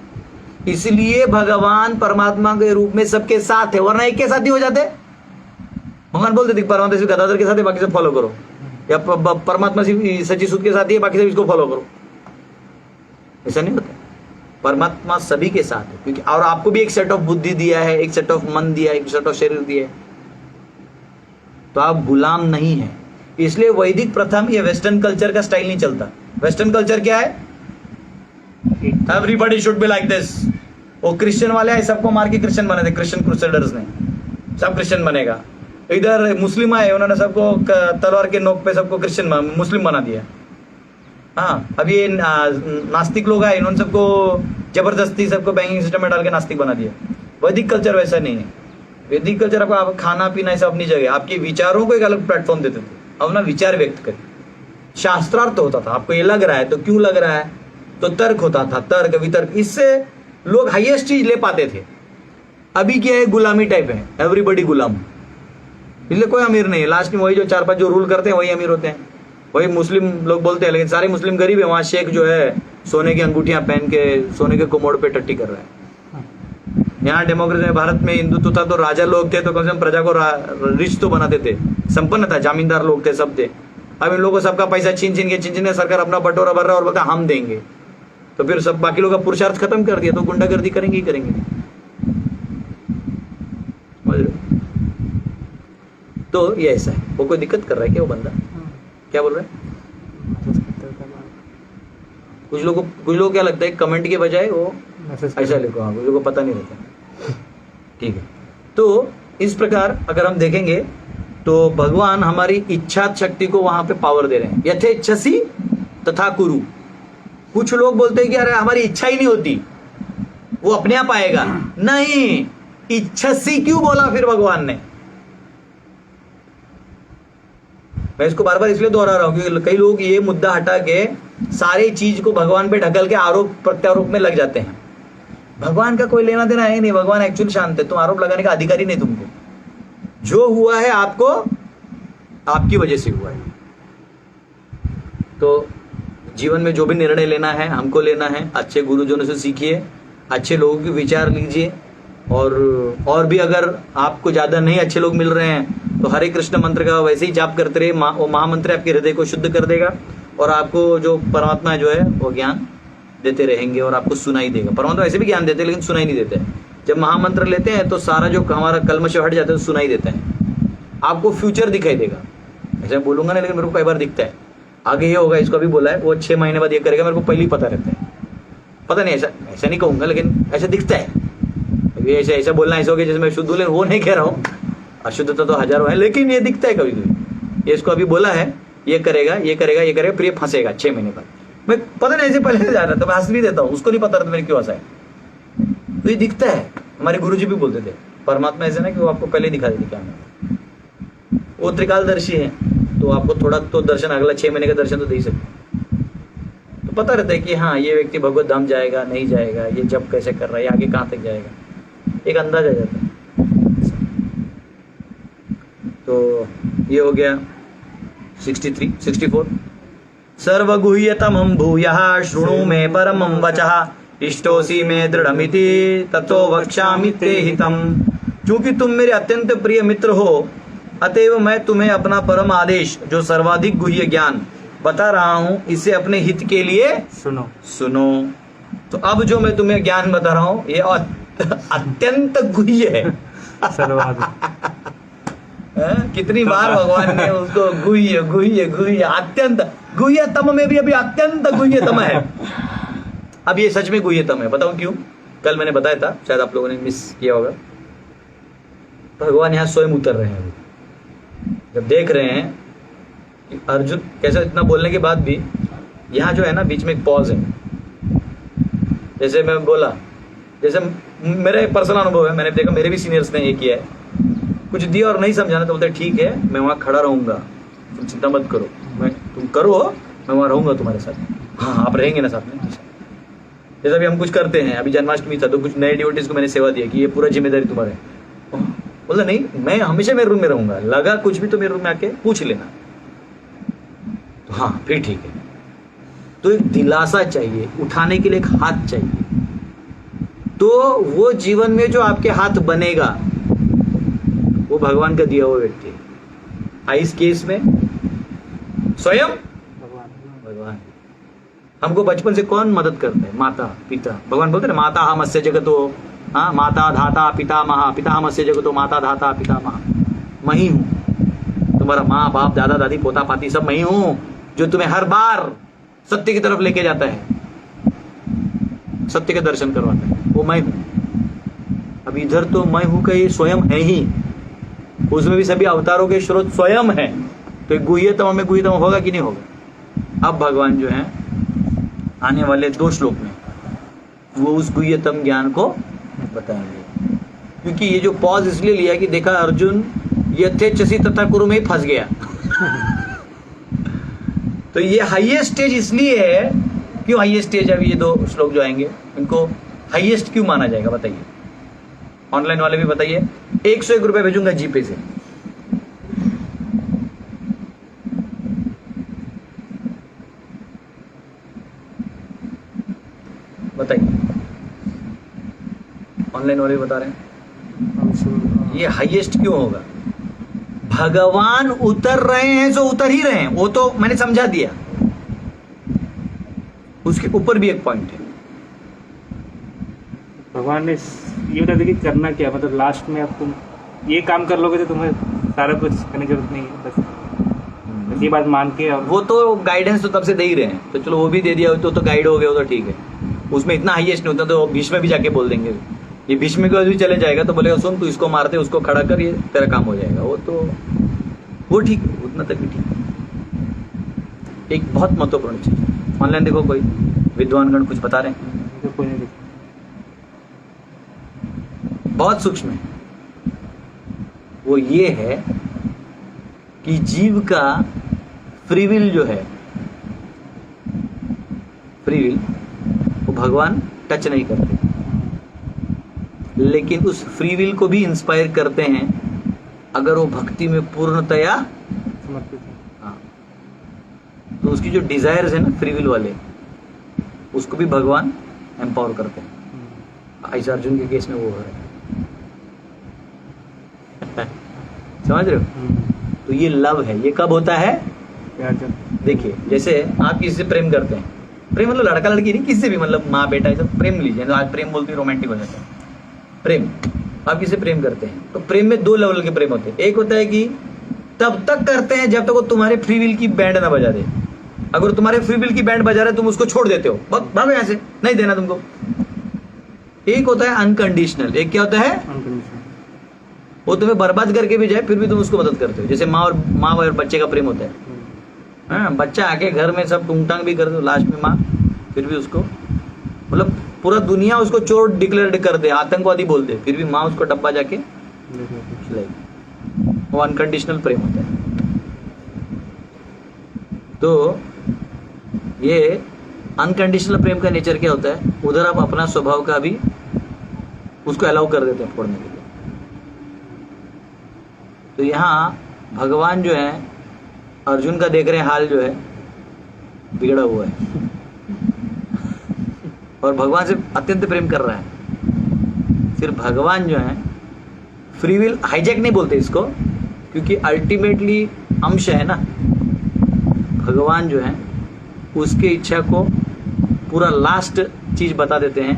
इसलिए भगवान परमात्मा के रूप में सबके साथ है, वरना एक के साथ ही हो जाते। भगवान बोलते थे परमात्मा सिर्फ गदाधर के साथ है, बाकी सब फॉलो करो, या परमात्मा सिर्फ सच्ची सूद के साथ ही है, बाकी सब इसको फॉलो करो। ऐसा नहीं होता। परमात्मा सभी के साथ है, क्योंकि और आपको भी एक सेट ऑफ बुद्धि दिया है, एक सेट ऑफ मन दिया है, एक सेट ऑफ शरीर दिया है, तो आप गुलाम नहीं है। इसलिए वैदिक प्रथा में ये वेस्टर्न कल्चर का स्टाइल नहीं चलता। वेस्टर्न कल्चर क्या है? Everybody should be like this. वो क्रिश्चियन वाले हैं, सबको मार के क्रिश्चियन बना दे, क्रिश्चियन क्रूसेडर्स ने, सब क्रिश्चियन बनेगा। इधर मुस्लिम आए, उन्होंने सबको तलवार के नोक पे सबको क्रिश्चियन मुस्लिम बना दिया। हाँ, अब ये नास्तिक लोग आए, इन्होंने सबको जबरदस्ती सबको बैंकिंग सिस्टम में डाल के नास्तिक बना दिया। वैदिक कल्चर वैसा नहीं है। वैदिक कल्चर आपको आप खाना पीना सब अपनी जगह, आपके विचारों को एक अलग प्लेटफॉर्म देते थे, अपना विचार व्यक्त करें। शास्त्रार्थ होता था, आपको ये लग रहा है तो क्यों लग रहा है, तो तर्क होता था, तर्क वितर्क, इससे लोग हाईएस्ट चीज ले पाते थे। अभी क्या है, गुलामी टाइप है, एवरीबॉडी गुलाम, इसलिए कोई अमीर नहीं है। लास्ट में वही जो 4-5 जो रूल करते हैं वही अमीर होते हैं। वही मुस्लिम लोग बोलते हैं, लेकिन सारे मुस्लिम गरीब है। वहां शेख जो है सोने की अंगूठियां पहन के सोने के कोमोड पे टट्टी कर रहा है। यहाँ डेमोक्रेसी में, भारत में हिंदुत्व था तो राजा लोग थे तो कम से कम प्रजा को रिच तो बनाते थे, संपन्न था, जामींदार लोग थे, सब थे। अब इन लोगों को सबका पैसा छीन छीन के सरकार अपना बटोरा भर रहा है और बोलता हम देंगे, तो फिर सब बाकी लोग का पुरुषार्थ खत्म कर दिया, तो गुंडागर्दी करेंगे ही करेंगे। तो ये ऐसा है। वो कोई दिक्कत कर रहा है क्या वो बंदा, क्या बोल रहा है? कुछ लोग क्या लगता है, कमेंट के बजाय वो ऐसा लिखो, हाँ, कुछ लोगों को पता नहीं रहता। ठीक है, तो इस प्रकार अगर हम देखेंगे तो भगवान हमारी इच्छा शक्ति को वहां पे पावर दे रहे हैं। यथेच्छसी तथा कुरु। कुछ लोग बोलते हैं कि अरे हमारी इच्छा ही नहीं होती, वो अपने आप आएगा। नहीं, इच्छसी क्यों बोला फिर भगवान ने? मैं इसको बार बार इसलिए दोहरा रहा हूं क्योंकि कई लोग ये मुद्दा हटा के सारी चीज को भगवान पे ढकल के आरोप प्रत्यारोप में लग जाते हैं। भगवान का कोई लेना देना है ही नहीं, भगवान एक्चुअली शांत है, तुम आरोप लगाने का अधिकारी नहीं तुमको। जो हुआ है आपको आपकी वजह से हुआ है। तो जीवन में जो भी निर्णय लेना है हमको लेना है, अच्छे गुरुजनों से सीखिए, अच्छे लोगों के विचार लीजिए, और भी अगर आपको ज्यादा नहीं अच्छे लोग मिल रहे हैं तो हरे कृष्ण मंत्र का वैसे ही जाप करते रहिए। वो महामंत्र आपके हृदय को शुद्ध कर देगा और आपको जो परमात्मा जो है वो ज्ञान देते रहेंगे और आपको सुनाई देगा। परमात्मा ऐसे भी ज्ञान देते हैं लेकिन सुनाई नहीं देते हैं। जब महामंत्र लेते हैं तो सारा जो हमारा कलमश हट जाता है तो सुनाई देता है, आपको फ्यूचर दिखाई देगा। ऐसा बोलूंगा नहीं, लेकिन मेरे को कई बार दिखता है आगे ये होगा, इसको अभी बोला है, वो 6 महीने बाद ये करेगा, मेरे को पहले ही पता रहता है। पता नहीं, ऐसा नहीं कहूंगा, लेकिन ऐसा दिखता है। ऐसा बोलना ऐसा हो गया जैसे मैं शुद्ध हूँ, लेकिन वो नहीं कह रहा हूँ, अशुद्धता तो हजारों है, लेकिन ये दिखता है कभी कभी। ये इसको अभी बोला है, ये करेगा, ये करेगा, ये करेगा, फिर ये फंसेगा 6 महीने बाद। मैं पता नहीं, ऐसे पहले से जा रहा था, मैं हंस भी देता हूँ, उसको नहीं पता रहता मेरे क्यों हंसा है। तो ये दिखता है। हमारे गुरुजी भी बोलते थे परमात्मा ऐसे ना कि वो आपको पहले ही दिखा देते क्या है। वो त्रिकालदर्शी है, तो आपको थोड़ा तो दर्शन, अगला 6 महीने का दर्शन तो दे ही सकते। तो पता रहता है कि हाँ ये व्यक्ति भगवत धाम जाएगा, नहीं जाएगा, ये जब कैसे कर रहा है, ये आगे कहाँ तक जाएगा, एक अंदाज आ जाता है। तो ये हो गया 64 सर्वगुह्यतमं भूयः शृणु मे परमं वचः इष्टोसी में दृढ़मिति ततो वक्ष्यामि ते हितम्। क्योंकि तुम मेरे अत्यंत प्रिय मित्र हो, अतएव मैं तुम्हें अपना परम आदेश जो सर्वाधिक गुह्य ज्ञान बता रहा हूँ, इसे अपने हित के लिए सुनो। तो अब जो मैं तुम्हें ज्ञान बता रहा हूँ ये अत्यंत गुह्य है। कितनी बार भगवान ने उसको गुह्य गुह्य गुह्य अत्यंत गुह्यतम में भी अभी अत्यंत गुह्यतम है। अब ये सच में गुह्यतम है, बताऊं क्यों? कल मैंने बताया था, शायद आप लोगों ने मिस किया होगा। भगवान यहाँ स्वयं उतर रहे हैं। जब देख रहे हैं कि अर्जुन कैसे, इतना बोलने के बाद भी यहाँ जो है ना बीच में एक पॉज है। जैसे मैं बोला, जैसे मेरा एक पर्सनल अनुभव है, मैंने देखा मेरे भी सीनियर्स ने ये किया है, कुछ दिया और नहीं समझाना तो बोलते ठीक है मैं वहाँ खड़ा रहूंगा, तुम चिंता मत करो, तुम करो, मैं वहाँ रहूंगा तुम्हारे साथ। हाँ आप रहेंगे ना साथ में। जैसा भी हम कुछ करते हैं, अभी जन्माष्टमी था तो कुछ नए डिवोटीज को मैंने सेवा दिया कि ये पूरा जिम्मेदारी तुम्हारे। बोला नहीं, मैं हमेशा मेरे रूम में रहूंगा, लगा कुछ भी तो मेरे रूम में आके पूछ लेना। तो हाँ फिर ठीक है। तो एक दिलासा चाहिए, उठाने के लिए एक हाथ चाहिए। तो वो जीवन में जो आपके हाथ बनेगा वो भगवान का दिया हुआ व्यक्ति है। इस केस में स्वयं भगवान। हमको बचपन से कौन मदद करता है? माता पिता। भगवान बोलते हैं माता हमस्य जगतो, हाँ माता धाता पिता महा, पिता हमस्य जगतो माता धाता पिता महा। मैं ही हूँ तुम्हारा माँ बाप दादा दादी पोता पाती सब मैं ही हूँ, जो तुम्हें हर बार सत्य की तरफ लेके जाता है, सत्य के दर्शन करवाता है, वो मैं हूँ। अब इधर तो मैं हूँ का ये स्वयं है ही, उसमें भी सभी अवतारों के स्रोत स्वयं है। तो गुह्यतम में गुह्यतम होगा कि नहीं होगा? अब भगवान जो है आने वाले 2 श्लोक में वो उस गुह्यतम ज्ञान को बताएंगे। क्योंकि ये जो पॉज इसलिए लिया कि देखा अर्जुन यथेच्छसि तथा कुरु में ही फंस गया। तो ये हाईएस्ट स्टेज इसलिए है, क्यों हाईएस्ट स्टेज? अब ये दो श्लोक जो आएंगे इनको हाईएस्ट क्यों माना जाएगा बताइए? ऑनलाइन वाले भी बताइए। 101 रुपए भेजूंगा जीपे से। बताइए, ऑनलाइन वाले भी बता रहे हैं ये हाईएस्ट क्यों होगा? भगवान उतर रहे हैं तो उतर ही रहे हैं, वो तो मैंने समझा दिया। उसके ऊपर भी एक पॉइंट है। भगवान ने ये बता दिया कि करना क्या, मतलब लास्ट में आप तुम ये काम कर लोगे तो तुम्हें सारा कुछ करने की जरूरत नहीं है, बस ये बात मान के। और वो तो गाइडेंस तो तब से दे ही रहे हैं, तो चलो वो भी दे दिया तो गाइड हो गए, वो तो ठीक है। उसमें इतना हाईएस्ट नहीं होता, तो भीष्म भी जाके बोल देंगे। ये भीष्म के बाद भी चले जाएगा तो बोलेगा सुन तू इसको मारते उसको खड़ा कर, ये तेरा काम हो जाएगा। वो ठीक है, उतना तक भी ठीक है। एक बहुत महत्वपूर्ण चीज, ऑनलाइन देखो कोई विद्वानगण कुछ बता रहे हैं, तो कोई नहीं दिखता। बहुत सूक्ष्म है। वो ये है कि जीव का फ्री विल जो है, फ्री विल वो भगवान टच नहीं करते, लेकिन उस फ्री विल को भी इंस्पायर करते हैं अगर वो भक्ति में पूर्णतया समर्पित है। हाँ, तो उसकी जो डिजायर्स है ना फ्री विल वाले, उसको भी भगवान एम्पावर करते हैं। ऐसा अर्जुन के केस में वो हो रहा है। समझ रहे हो? तो ये लव है। ये कब होता है? प्यार जब देखिए, जैसे आप किसी से प्रेम करते हैं, प्रेम मतलब लड़का लड़की नहीं, किसी से भी, मतलब माँ बेटा, ये सब प्रेम लीजिए। तो आज प्रेम बोलते ही रोमांटिक हो जाता है। प्रेम, आप किसी से प्रेम करते हैं तो प्रेम में दो लेवल के प्रेम होते हैं। एक होता है कि तब तक करते हैं जब तक वो तुम्हारे फ्री विल की बैंड ना बजा दे। अगर तुम्हारे फ्री विल की बैंड बजा रहे तुम उसको छोड़ देते हो, भागो यहाँ से, नहीं देना तुमको। एक होता है अनकंडीशनल। एक क्या होता है? अनकंडीशनल। वो तुम्हें बर्बाद करके भी जाए फिर भी तुम उसको मदद करते हो। जैसे माँ और बच्चे का प्रेम होता है। हाँ, बच्चा आके घर में सब टूंगटांग भी कर दो, लास्ट में माँ फिर भी उसको, मतलब पूरा दुनिया उसको चोर डिक्लेयर कर दे, आतंकवादी बोल दे, फिर भी माँ उसको डब्बा जाके खिलाएगी। वो अनकंडीशनल प्रेम होता है। तो ये अनकंडीशनल प्रेम का नेचर क्या होता है? उधर आप अपना स्वभाव का भी उसको अलाउ कर देते हैं फोड़ने के लिए। तो यहाँ भगवान जो है अर्जुन का देख रहे हाल जो है बिगड़ा हुआ है और भगवान से अत्यंत प्रेम कर रहा है। फिर भगवान जो है फ्री विल हाईजैक नहीं बोलते इसको, क्योंकि अल्टीमेटली अंश है ना। भगवान जो है उसके इच्छा को पूरा लास्ट चीज बता देते हैं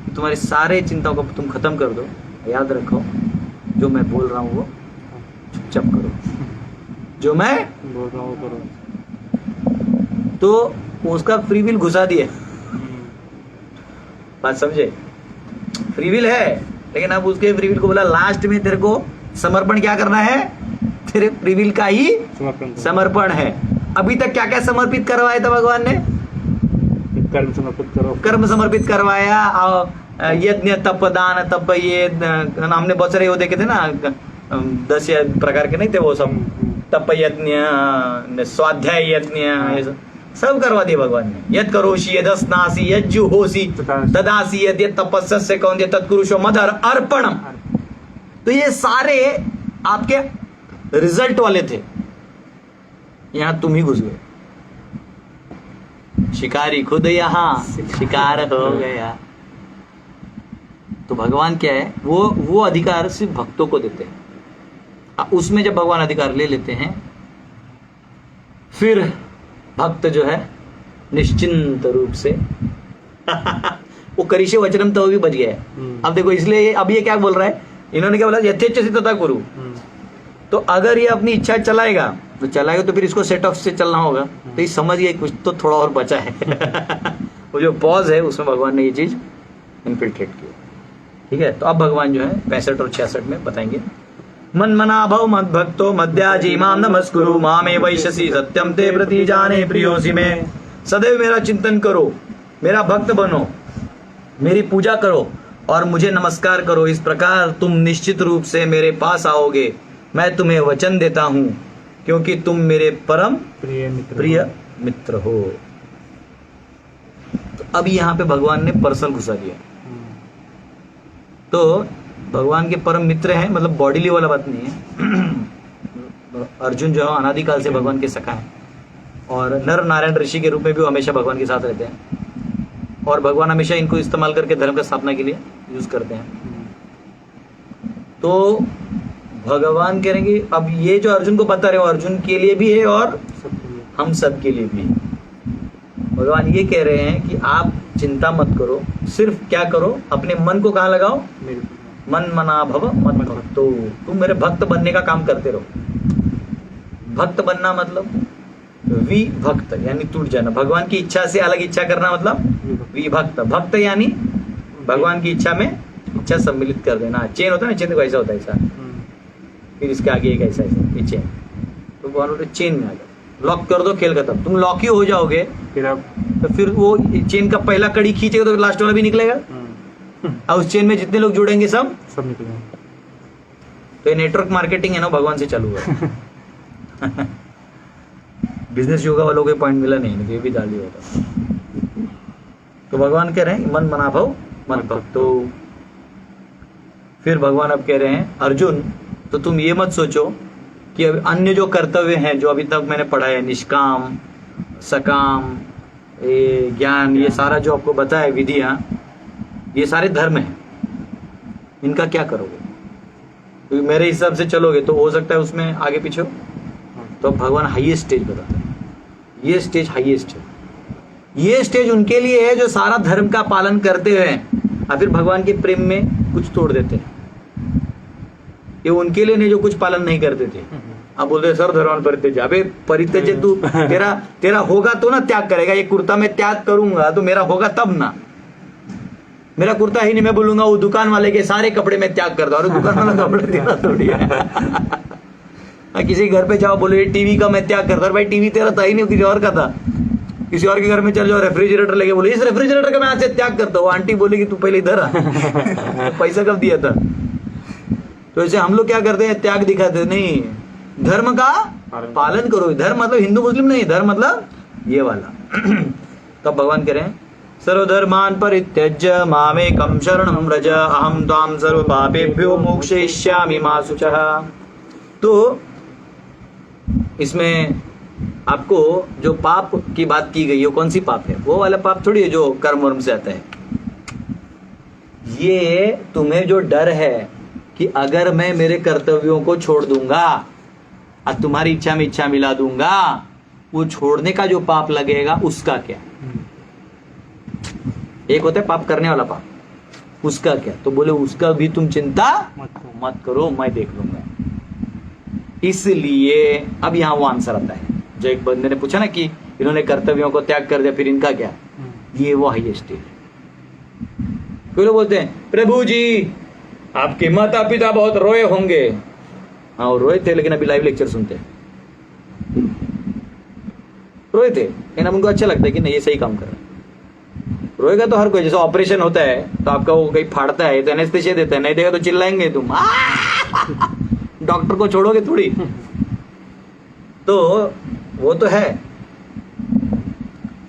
कि तुम्हारी सारे चिंताओं को तुम खत्म कर दो, याद रखो जो मैं बोल रहा हूँ वो चुपचाप करो, जो मैं बोल रहा हूँ करो। तो उसका फ्री विल घुसा दिया। बात समझे? फ्री विल है, लेकिन अब उसके फ्री विल को बोला लास्ट में तेरे को समर्पण क्या करना है? तेरे फ्री विल का ही समर्पण है। अभी तक क्या क्या समर्पित करवाया था भगवान ने? कर्म समर्पित करो, कर्म समर्पित करवाया, यज्ञ तप दान तप, ये हमने बहुत सारे वो देखे थे ना, 10 प्रकार के नहीं थे वो सब, तप यज्ञ, स्वाध्याय यज्ञ, ये सब करवा दिया भगवान ने। यद करोषि यदस्नासि यज्जुहोसि ददासि यद तपस्या कौन तत्कुरुषो मदर अर्पणम। तो ये सारे आपके रिजल्ट वाले थे, यहां तुम ही घुस गए। शिकारी खुद यहां शिकार हो गया। तो भगवान क्या है? वो अधिकार सिर्फ भक्तों को देते हैं। उसमें जब भगवान अधिकार ले लेते हैं फिर भक्त जो है निश्चिंत रूप से वो करिष्ये वचनम तो भी बच गया है। अब देखो, इसलिए अब ये क्या बोल रहा है? इन्होंने क्या बोला? यथेच्छसि तथा कुरु। तो अगर ये अपनी इच्छा चलाएगा तो फिर इसको सेट ऑफ से चलना होगा। तो ये समझ गए कुछ तो थोड़ा और बचा है। वो जो पॉज है उसमें भगवान ने ये चीज इनफिल्ट्रेट की। ठीक है, तो अब भगवान जो है 65 और 66 में बताएंगे। मन मना भव मद भक्तो मध्याजी माम नमस्कुरु मामे वैशसी सत्यम ते प्रति जाने प्रियोसी में। सदैव मेरा चिंतन करो, मेरा भक्त बनो, मेरी पूजा करो और मुझे नमस्कार करो, इस प्रकार तुम निश्चित रूप से मेरे पास आओगे। मैं तुम्हें वचन देता हूं, क्योंकि तुम मेरे परम प्रिय मित्र हो। तो अब यहाँ पे भगवान ने पर्सन घुसा दिया। तो भगवान के परम मित्र हैं, मतलब बॉडीली वाला बात नहीं है। अर्जुन जो है अनादिकाल से भगवान के सखा है, और नर नारायण ऋषि के रूप में भी वो हमेशा भगवान के साथ रहते हैं, और भगवान हमेशा इनको इस्तेमाल करके धर्म का स्थापना के लिए यूज करते हैं। तो भगवान कहेंगे अब ये जो अर्जुन को बता रहे हो, अर्जुन के लिए भी है और हम सब के लिए भी। भगवान ये कह रहे हैं कि आप चिंता मत करो, सिर्फ क्या करो, अपने मन को कहाँ लगाओ, मन मना भव मत भक्तो। तुम मेरे भक्त बनने का काम करते रहो। भक्त बनना मतलब विभक्त यानी टूट जाना, भगवान की इच्छा से अलग इच्छा करना मतलब विभक्त। भक्त यानी भगवान की इच्छा में इच्छा सम्मिलित कर देना। चेन होता है ना, चेन को ऐसा होता है ऐसा, फिर इसके आगे एक ऐसा ऐसा ये चेन, तो भगवान बोलते चेन में आ जाओ, लॉक कर दो, खेल खत्म। तुम लॉक ही हो जाओगे फिर आप तो फिर वो चेन का पहला कड़ी खींचेगा तो लास्ट वाला भी निकलेगा, और उस चेन में जितने लोग जुड़ेंगे सब निकल गए। तो ये नेटवर्क मार्केटिंग है ना, भगवान से चालू हुआ। बिजनेस योगा वालों को पॉइंट मिला नहीं, तो ये भी डाल दिया होता। तो भगवान कह रहे हैं मन मना भव मन भक्तो। फिर भगवान अब कह रहे हैं अर्जुन, तो तुम ये मत सोचो कि अब अन्य जो कर्तव्य हैं जो अभी तक मैंने पढ़ा है, निष्काम सकाम ये ज्ञान, ये सारा जो आपको बताया विधियां, ये सारे धर्म हैं, इनका क्या करोगे? क्योंकि मेरे हिसाब से चलोगे तो हो सकता है उसमें आगे पीछे हो। तो भगवान हाईएस्ट स्टेज बताते हैं, ये स्टेज हाईएस्ट है। ये स्टेज उनके लिए है जो सारा धर्म का पालन करते हुए और फिर भगवान के प्रेम में कुछ तोड़ देते हैं। ये उनके लिए नहीं जो कुछ पालन नहीं करते थे। अब बोलते सर धर्म परित्यज, अबे परित्यज तू तेरा होगा तो ना त्याग करेगा। ये कुर्ता मैं त्याग करूंगा तो मेरा होगा तब ना, मेरा कुर्ता ही नहीं, मैं बोलूंगा वो दुकान वाले के सारे कपड़े मैं त्याग कर दो, और दुकान वाला कपड़े तेरा थोड़ी है। किसी घर पे जाओ, बोले टीवी का मैं त्याग करता, भाई टीवी तेरा था ही नहीं, किसी और का था। किसी और के घर में चल जाओ, रेफ्रिजरेटर लेके बोले इस रेफ्रिजरेटर का मैं आज से त्याग करता हूँ। आंटी बोलेगी तू पहले इधर आ, पैसा कब दिया था? तो ऐसे हम लोग क्या करते हैं, त्याग दिखाते नहीं, धर्म का पालन करो। धर्म मतलब हिंदू मुस्लिम नहीं, धर्म मतलब ये वाला। तब भगवान कह रहे हैं सर्वधर्मान परित्यज्य मामेकं शरणं व्रज अहं त्वां सर्व पापेभ्यो मोक्षयिष्यामि मा शुचः। तो इसमें आपको जो पाप की बात की गई है, कौन सी पाप है? वो वाला पाप थोड़ी है जो कर्म वर्म से आता है। ये तुम्हें जो डर है कि अगर मैं मेरे कर्तव्यों को छोड़ दूंगा और तुम्हारी इच्छा में इच्छा मिला दूंगा, वो छोड़ने का जो पाप लगेगा उसका क्या? एक होता है पाप करने वाला पाप, उसका क्या? तो बोले उसका भी तुम चिंता मत करो, मैं देख लूंगा। इसलिए अब यहां वो आंसर आता है जो एक बंदे ने पूछा ना कि इन्होंने कर्तव्यों को त्याग कर दिया, फिर इनका क्या? ये वो हाईएस्ट है। कोई लोग बोलते हैं प्रभु जी आपके माता पिता बहुत रोए होंगे। हाँ वो रोए थे, लेकिन अभी लाइव लेक्चर सुनते हैं। रोए थे लेकिन अब उनको अच्छा लगता है कि नहीं ये सही काम कर रहा है। रोएगा तो हर कोई, जैसे ऑपरेशन होता है तो आपका वो कहीं फाड़ता है तो एनेस्थेसिया देता है, नहीं देगा तो चिल्लाएंगे तुम। डॉक्टर को छोड़ोगे थोड़ी। तो वो तो है,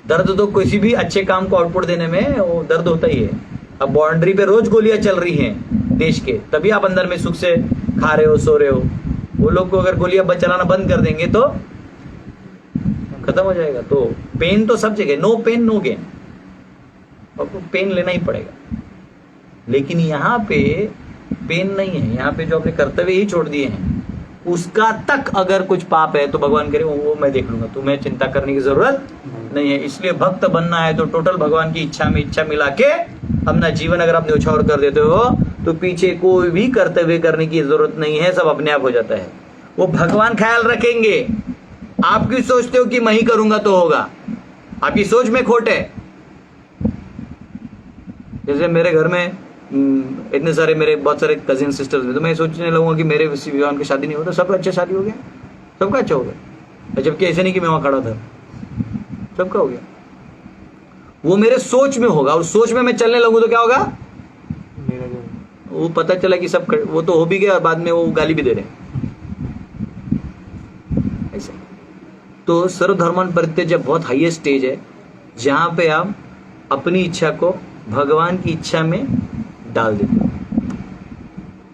दर्द तो किसी भी अच्छे काम को आउटपुट देने में वो दर्द होता ही है। अब बाउंड्री पे रोज गोलियां चल रही हैं देश के, तभी आप अंदर में सुख से खा रहे हो, सो रहे हो। वो लोग को अगर गोलियां चलाना बंद कर देंगे तो खत्म हो जाएगा। तो पेन तो सब जगह, नो पेन नो गेन, आपको पेन लेना ही पड़ेगा। लेकिन यहाँ पे पेन नहीं है, यहाँ पे जो अपने कर्तव्य ही छोड़ दिए हैं उसका तक अगर कुछ पाप है तो भगवान करे वो मैं देख लूंगा, तुम्हें चिंता करने की जरूरत नहीं है। इसलिए भक्त बनना है तो टोटल भगवान की इच्छा में इच्छा मिला के अपना जीवन अगर आप न्यौछावर कर देते हो तो पीछे कोई भी कर्तव्य करने की जरूरत नहीं है, सब अपने आप हो जाता है। वो भगवान ख्याल रखेंगे। आप क्यों सोचते हो कि मैं ही करूंगा तो होगा? आपकी सोच में खोट है। जैसे मेरे घर में इतने सारे मेरे बहुत सारे कजिन सिस्टर्स हैं, तो मैं सोचने लगूंगा कि मेरे विवाह की शादी नहीं होता, सबका अच्छा शादी हो गया, सबका अच्छा हो गया। जबकि ऐसे नहीं कि मैं वहां खड़ा था, सबका हो गया। वो मेरे सोच में होगा और सोच में मैं चलने लगूं तो क्या होगा? वो पता चला कि सब वो तो हो भी गया और बाद में वो गाली भी दे रहे हैं ऐसे। तो सर्वधर्मान परित्यज्य बहुत हाईएस्ट स्टेज है जहां पे आप अपनी इच्छा को भगवान की इच्छा में डाल देते हो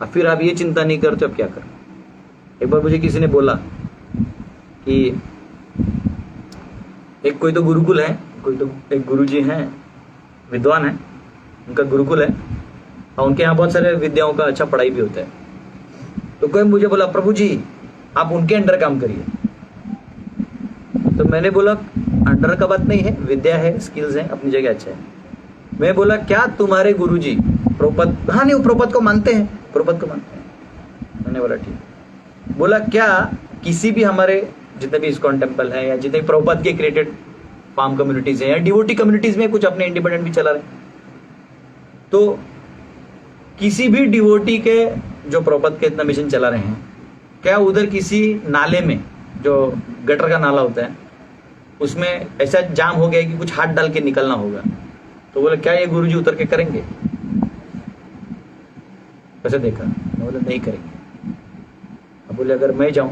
और फिर आप ये चिंता नहीं करते अब क्या करें। एक बार मुझे किसी ने बोला कि एक कोई तो गुरुकुल है, कोई तो एक गुरुजी हैं, विद्वान है, उनका गुरुकुल है और उनके यहाँ बहुत सारे विद्याओं का अच्छा पढ़ाई भी होता है। तो कोई मुझे बोला प्रभु जी आप उनके अंडर काम करिए। तो मैंने बोला अंडर का बात नहीं है, विद्या है, स्किल्स है, अपनी जगह अच्छा है। मैं बोला क्या तुम्हारे गुरुजी प्रभुपाद, हाँ नहीं वो प्रभुपाद को मानते हैं, प्रभुपाद को मानते हैं। मैंने बोला ठीक। बोला क्या किसी भी हमारे जितने भी इस्कॉन टेम्पल है या जितने भी प्रभुपाद के क्रिएटेड फार्म कम्युनिटीज है या डिवोटी कम्युनिटीज में कुछ अपने इंडिपेंडेंट भी चला रहे, तो किसी भी डिवोटी के जो प्रभुपाद के इतना मिशन चला रहे हैं, क्या उधर किसी नाले में जो गटर का नाला होता है उसमें ऐसा जाम हो गया कि कुछ हाथ डाल के निकलना होगा, तो बोले क्या ये गुरुजी उतर के करेंगे? कैसे देखा? बोले नहीं करेंगे। अब बोले अगर मैं जाऊं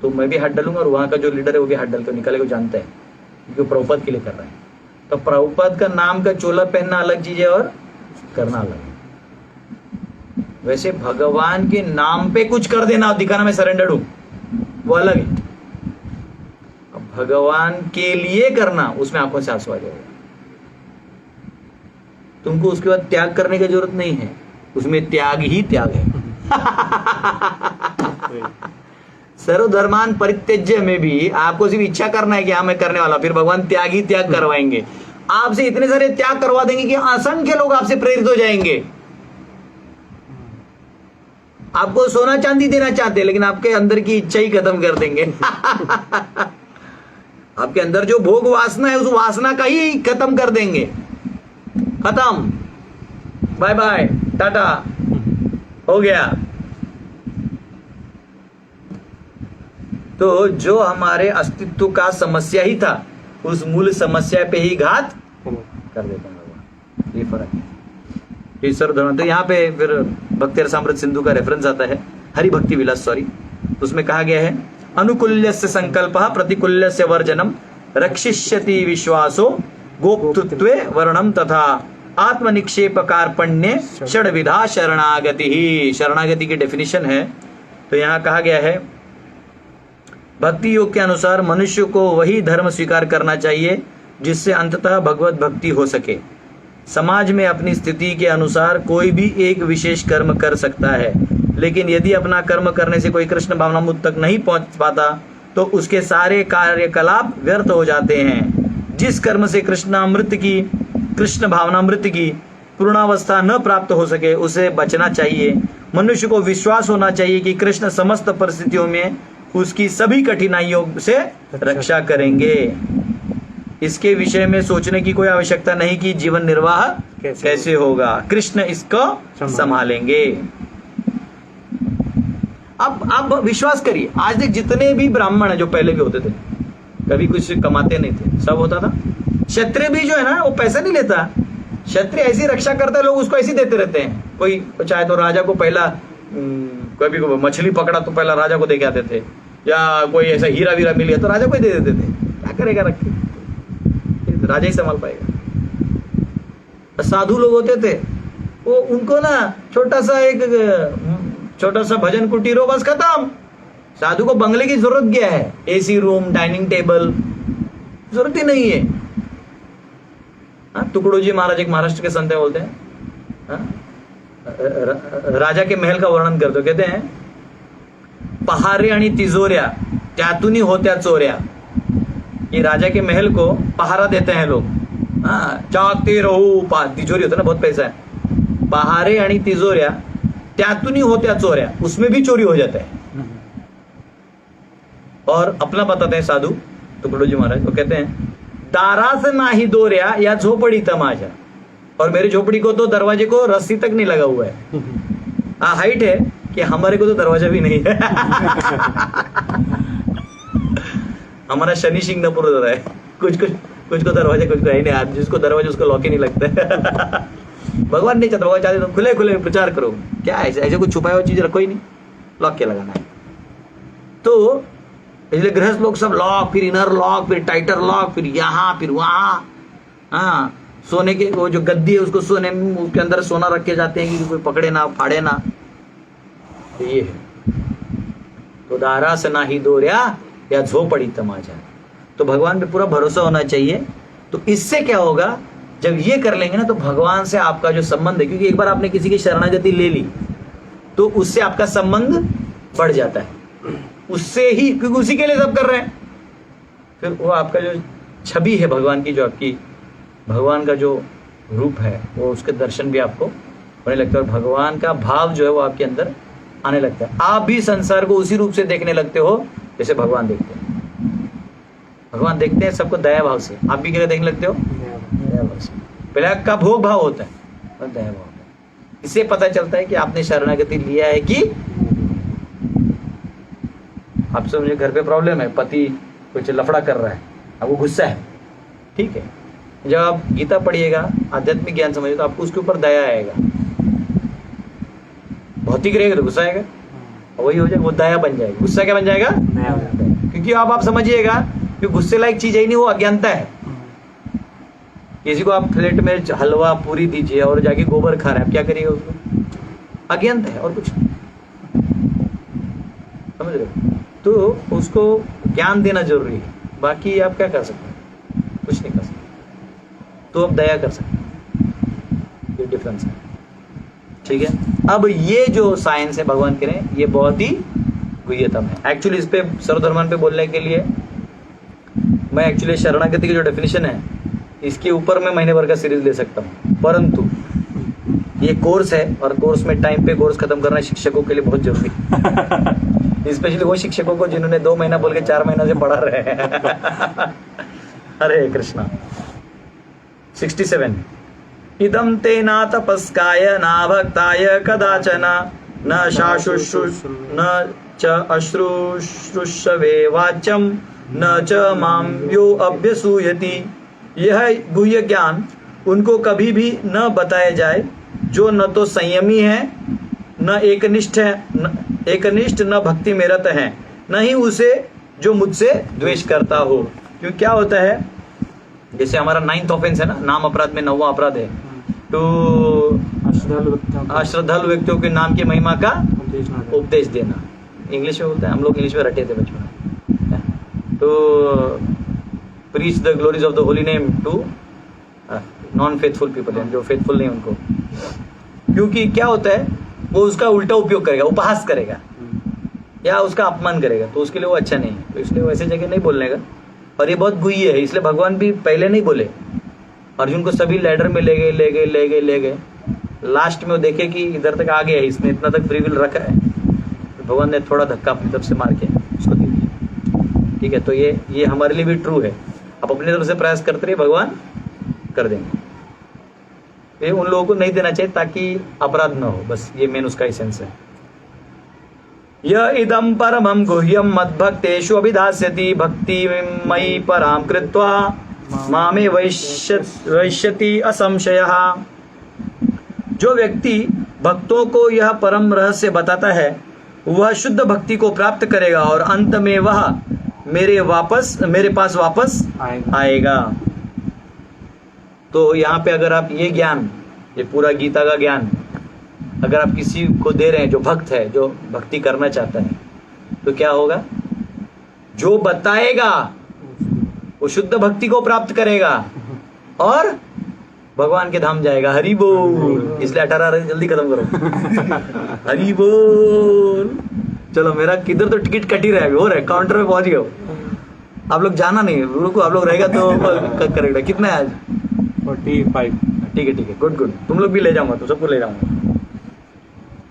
तो मैं भी हाथ डालूंगा और वहां का जो लीडर है वो भी हाथ डाल के निकाले, वो जानता है क्योंकि प्रभुपाद के लिए कर रहा है। तो प्रभुपाद का नाम का चोला पहनना अलग चीज है और करना अलग है। वैसे भगवान के नाम पे कुछ कर देना और दिखाना मैं सरेंडर्ड हूं, वो अलग है। अब भगवान के लिए करना, उसमें आंखों से आंसू आ जाएगा। तुमको उसके बाद त्याग करने की जरूरत नहीं है, उसमें त्याग ही त्याग है। सर्वधर्मान परित्यज्य में भी आपको सिर्फ इच्छा करना है कि हाँ मैं करने वाला, फिर भगवान त्याग ही त्याग करवाएंगे। आपसे इतने सारे त्याग करवा देंगे कि असंख्य लोग आपसे प्रेरित हो जाएंगे। आपको सोना चांदी देना चाहते हैं लेकिन आपके अंदर की इच्छा ही खत्म कर देंगे। आपके अंदर जो भोग वासना है उस वासना का ही खत्म कर देंगे। खत्म, बाय बाय, टाटा, हो गया। तो जो हमारे अस्तित्व का समस्या ही था, उस मूल समस्या पे ही घात कर देते हैं भगवान। ये फर्क है। तो यहाँ पे फिर भक्ति रसामृत सिंधु का रेफरेंस आता है, हरि भक्ति विलास, सॉरी, उसमें कहा गया है अनुकूल्यस्य संकल्पः प्रतिकूल्यस्य वर्जनम रक्षिष्यति विश्वासो गोप्तृत्वे वर्णम तथा आत्मनिक्षेप कार्पण्य षड्विधा शरणागति ही। शरणागति की डेफिनेशन है तो यहाँ कहा गया है भक्ति योग के अनुसार मनुष्य को वही धर्म स्वीकार करना चाहिए जिससे अंततः भगवत भक्ति हो सके। समाज में अपनी स्थिति के अनुसार कोई भी एक विशेष कर्म कर सकता है, लेकिन यदि अपना कर्म करने से कोई कृष्ण भावनामृत तक नहीं पहुंच पाता तो उसके सारे कार्यकलाप व्यर्थ हो जाते हैं। जिस कर्म से कृष्ण भावनामृत की पूर्णावस्था न प्राप्त हो सके उसे बचना चाहिए। मनुष्य को विश्वास होना चाहिए कि कृष्ण समस्त परिस्थितियों में उसकी सभी कठिनाइयों से रक्षा करेंगे। इसके विषय में सोचने की कोई आवश्यकता नहीं कि जीवन निर्वाह कैसे होगा, कृष्ण इसको संभालेंगे। अब आप विश्वास करिए, आज तक जितने भी ब्राह्मण है जो पहले भी होते थे, कभी कुछ कमाते नहीं थे, सब होता था। क्षत्रिय भी जो है ना वो पैसा नहीं लेता, क्षत्रिय ऐसी रक्षा करता है, लोग उसको ऐसी देते रहते हैं। कोई चाहे तो राजा को पहला कभी को मछली पकड़ा तो पहला राजा को दे के आते थे, या कोई ऐसा हीरा वीरा मिल गया तो राजा को ही दे देते थे। क्या करेगा रख के, राजा ही संभाल पाएगा। साधु लोग होते थे वो उनको ना छोटा सा भजन कुटीर हो, बस खत्म। साधु को बंगले की जरूरत क्या है, एसी रूम, डाइनिंग टेबल, जरूरत ही नहीं है। टुकड़ोजी महाराज एक महाराष्ट्र के संत है, बोलते हैं राजा के महल का वर्णन करते, कहते हैं पहारे आणि तिजोऱ्या त्यातूनही होत्या चोऱ्या। ये राजा के महल को पहारा देते हैं लोग, जागते रहो, तिजोरी होता है ना, बहुत पैसा है, पहारे आणि तिजोऱ्या त्यातूनही होत्या चोऱ्या, उसमें भी चोरी हो जाता है। और अपना बताते हैं साधु टुकड़ोजी महाराज, वो कहते हैं दारास नाही दोऱ्या या झोपड़ी तमाशा, और मेरी झोपड़ी को तो दरवाजे को रस्सी तक नहीं लगा हुआ है। हाइट है कि हमारे को तो दरवाजा भी नहीं है। हमारा शनि सिंगनापुर होता है, कुछ को दरवाजा, कुछ को है नहीं, जिसको दरवाजा उसको लॉक ही नहीं लगता है। भगवान नहीं चाहता, भगवान चाहते तुम खुले खुले प्रचार करो। क्या ऐसे ऐसे कुछ छुपाया हुआ चीज रखो ही नहीं, लॉक क्या लगाना है। तो इसलिए गृहस्थ लोग सब लॉक, फिर इनर लॉक, फिर टाइटर लॉक, फिर यहाँ फिर वहाँ। हाँ, सोने के वो जो गद्दी है उसको सोने में उसके अंदर सोना रख के जाते हैं कि कोई पकड़े ना फाड़े ना। तो ये है, तो दारा से ना ही दोर्या या झोपड़ी तमाचा। तो भगवान पे पूरा भरोसा होना चाहिए। तो इससे क्या होगा, जब ये कर लेंगे ना तो भगवान से आपका जो संबंध है, क्योंकि एक बार आपने किसी की शरणागति ले ली तो उससे आपका संबंध बढ़ जाता है, उससे ही, क्योंकि उसी के लिए सब कर रहे हैं। फिर वो आपका जो छवि है भगवान की, जो आपकी भगवान का जो रूप है, वो उसके दर्शन भी आपको होने लगता है और भगवान का भाव जो है वो आपके अंदर आने लगता है। आप भी संसार को उसी रूप से देखने लगते हो जैसे भगवान देखते हैं। भगवान देखते हैं सबको दया भाव से, आप भी क्या देखने लगते हो? दया भाव से। पहले आपका भोग भाव होता है और दया भाव होता है। इससे पता चलता है कि आपने शरणागति लिया है कि आपसे, मुझे घर पे प्रॉब्लम है, पति कुछ लफड़ा कर रहा है, अब वो गुस्सा है, ठीक है। जब आप गीता पढ़िएगा, आध्यात्मिक ज्ञान समझिए, तो आपको उसके ऊपर दया आएगा। भौतिक रहेगा तो गुस्सा आएगा, वही हो जाएगा, वो दया बन जाएगा। गुस्सा क्या बन जाएगा? क्योंकि आप समझिएगा कि गुस्से लायक चीज है नहीं, वो अज्ञानता है। किसी को आप प्लेट में हलवा पूरी दीजिए और जाके गोबर खा रहे हैं, आप क्या करिएगा उसको? अज्ञानता है और कुछ नहीं। समझ रहे हो? तो उसको ज्ञान देना जरूरी है, बाकी आप क्या कर सकते हैं? कुछ नहीं कर सकते। तो आप दया कर सकते हैं, ये डिफरेंस है, ठीक है। अब ये जो साइंस है भगवान के ने, ये बहुत ही गुह्यतम है। एक्चुअली इस पे सर्वधर्मान पे बोलने के लिए मैं एक्चुअली शरणागति की जो डेफिनेशन है इसके ऊपर मैं महीने भर का सीरीज ले सकता हूँ, परंतु ये कोर्स है और कोर्स में टाइम पे कोर्स खत्म करना शिक्षकों के लिए बहुत जरूरी है। स्पेशली वो शिक्षकों को जिन्होंने 2 महीना बोल के 4 महीना से पढ़ा रहे हैं। हरे कृष्णा। 67 इदं ते न तपस्काय न भक्ताय कदाचन न शाशुश्रुष न च अश्रुश्रुषवे वाच्यम न च माम यो अभ्यसूयति। यह गुह्य ज्ञान उनको कभी भी न बताया जाए जो न तो संयमी है, न एकनिष्ठ न भक्ति में रत है, न ही उसे जो मुझसे द्वेष करता हो। क्यों, क्या होता है, जैसे हमारा 9th ऑफेंस है ना, नाम अपराध में 9वां अपराध है, तो अश्रद्धालु व्यक्तियों के नाम की महिमा का उपदेश देना। इंग्लिश में बोलते हैं, हम लोग इंग्लिश में रटे थे बचपन में। तो preach the glories of the holy name to non faithful people, जो फेथफुल नहीं उनको। क्योंकि क्या होता है, वो उसका उल्टा उपयोग करेगा, उपहास करेगा या उसका अपमान करेगा, तो उसके लिए वो अच्छा नहीं है। तो इसलिए वो ऐसे जगह नहीं बोलने का। और ये बहुत गुह्य है, इसलिए भगवान भी पहले नहीं बोले। अर्जुन को सभी लैडर में ले गए, लास्ट में वो देखे कि इधर तक आ गया, इसने इतना तक फ्री विल रखा है, तो भगवान ने थोड़ा धक्का अपनी तरफ से मार के उसको दे दिया। ठीक है, तो ये हमारे लिए भी ट्रू है। आप अपनी तरफ से प्रयास करते रहिए, भगवान कर देंगे। ये उन लोगों को नहीं देना चाहिए ताकि अपराध न हो, बस ये मेन उसका एसेंस है। य इदं परमं गुह्यं मद्भक्तेषु अभिधास्यति भक्तिमयि परां कृत्वा मामे वैश्यति असंशयः। जो व्यक्ति भक्तों को यह परम रहस्य बताता है वह शुद्ध भक्ति को प्राप्त करेगा और अंत में वह मेरे पास वापस आएगा। तो यहाँ पे अगर आप ये ज्ञान, ये पूरा गीता का ज्ञान अगर आप किसी को दे रहे हैं जो भक्त है, जो भक्ति करना चाहता है, तो क्या होगा, जो बताएगा वो शुद्ध भक्ति को प्राप्त करेगा और भगवान के धाम जाएगा। हरि बोल। इसलिए 18 जल्दी खत्म करो। हरि बोल। चलो, मेरा किधर तो टिकट कट ही रहा है, हो रहा है, काउंटर में पहुंच गए हो आप लोग। जाना नहीं, रुको, आप लोग रहेगा तो करेगा। कितना है आज? 45। ठीक है, गुड। तुम लोग भी ले जाऊंगा, तो सबको ले जाऊंगा।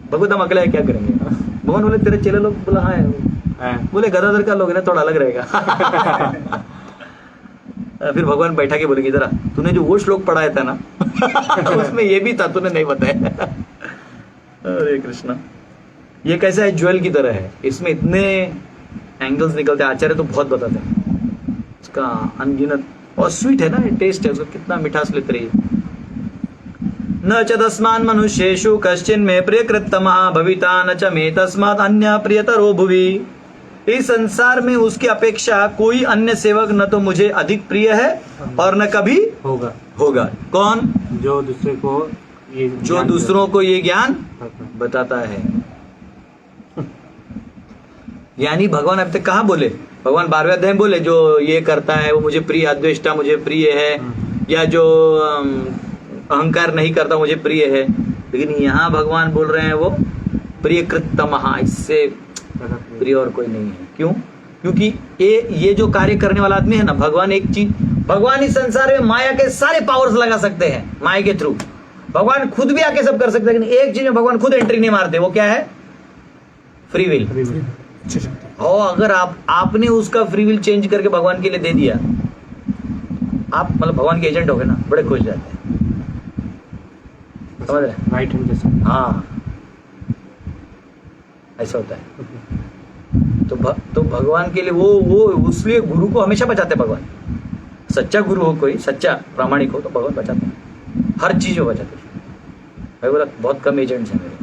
भगवत हम अकेला है, क्या करेंगे? भगवान बोले तेरे चेले लोग, बोला हाँ। बोले गदाधर का लोग है ना, थोड़ा अलग रहेगा। फिर भगवान बैठा के बोलेगी, जरा तूने जो वो श्लोक पढ़ाया था ना उसमें ये भी था, तूने नहीं बताया। अरे कृष्णा, ये कैसा है, ज्वेल की तरह है, इसमें इतने एंगल्स निकलते हैं। आचार्य तो बहुत बताते हैं इसका अनगिनत, और स्वीट है ना, ये टेस्ट है उसका, कितना मिठास लेते रहिए। न च तस्मान् मनुष्येषु कश्चिन् मे प्रियकृत्तमः भविता न च मे तस्मात् अन्य प्रियतरो भुवि। इस संसार में उसकी अपेक्षा कोई अन्य सेवक न तो मुझे अधिक प्रिय है और न कभी होगा। कौन? जो दूसरे को जो दूसरों को ये ज्ञान बताता है। यानी भगवान अब तक कहाँ बोले? भगवान 12वें अध्याय में बोले जो ये करता है वो मुझे प्रिय, अद्वेष्टा मुझे प्रिय है, या जो अहंकार नहीं करता मुझे प्रिय है। लेकिन यहाँ भगवान बोल रहे हैं वो प्रियकृत्तमः, इससे प्रिय और कोई नहीं है। क्यों? क्योंकि ये जो कार्य करने वाला आदमी है ना, भगवान एक चीज, भगवान इस संसार में माया के सारे पावर्स लगा सकते हैं माया के थ्रू। भगवान खुद भी आके सब कर सकते हैं, लेकिन एक चीज में भगवान खुद एंट्री नहीं मारते, वो क्या है? Free will. और अगर आपने उसका फ्री विल चेंज करके भगवान के लिए दे दिया, आप मतलब भगवान के एजेंट हो गए ना, बड़े खुश जाते हैं। समझ रहे? राइट हैंड जैसे। हाँ, ऐसा होता है। तो भगवान के लिए वो इसलिए गुरु को हमेशा बचाते भगवान। सच्चा गुरु हो, कोई सच्चा प्रामाणिक हो तो भगवान बचाते हैं, हर चीज में बचाते हैं। मैं बोला बहुत कम एजेंट्स हैं मेरे,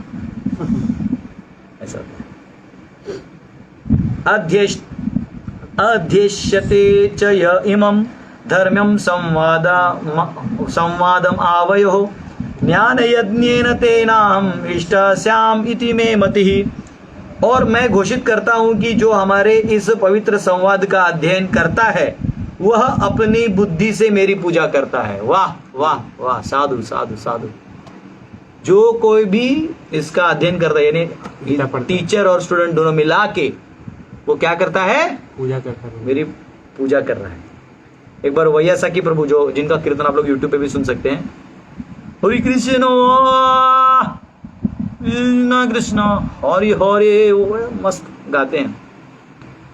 ऐसा होता है। अध्येष्यते च य इमं धर्म्यं संवादम आवयोः ज्ञान यज्ञेन तेनाहम् इष्टस्याम् इति मे मतिः। और मैं घोषित करता हूं कि जो हमारे इस पवित्र संवाद का अध्ययन करता है वह अपनी बुद्धि से मेरी पूजा करता है। वाह वाह वाह, साधु साधु साधु। जो कोई भी इसका अध्ययन करता है, यानी टीचर और स्टूडेंट दोनों मिला के, वो क्या करता है? पूजा करता है, मेरी पूजा कर रहा है। एक बार वैयासाखी प्रभु, जो जिनका कीर्तन आप लोग यूट्यूब पे भी सुन सकते हैं, हरि कृष्ण कृष्ण कृष्ण हरि हरे, वो मस्त गाते हैं।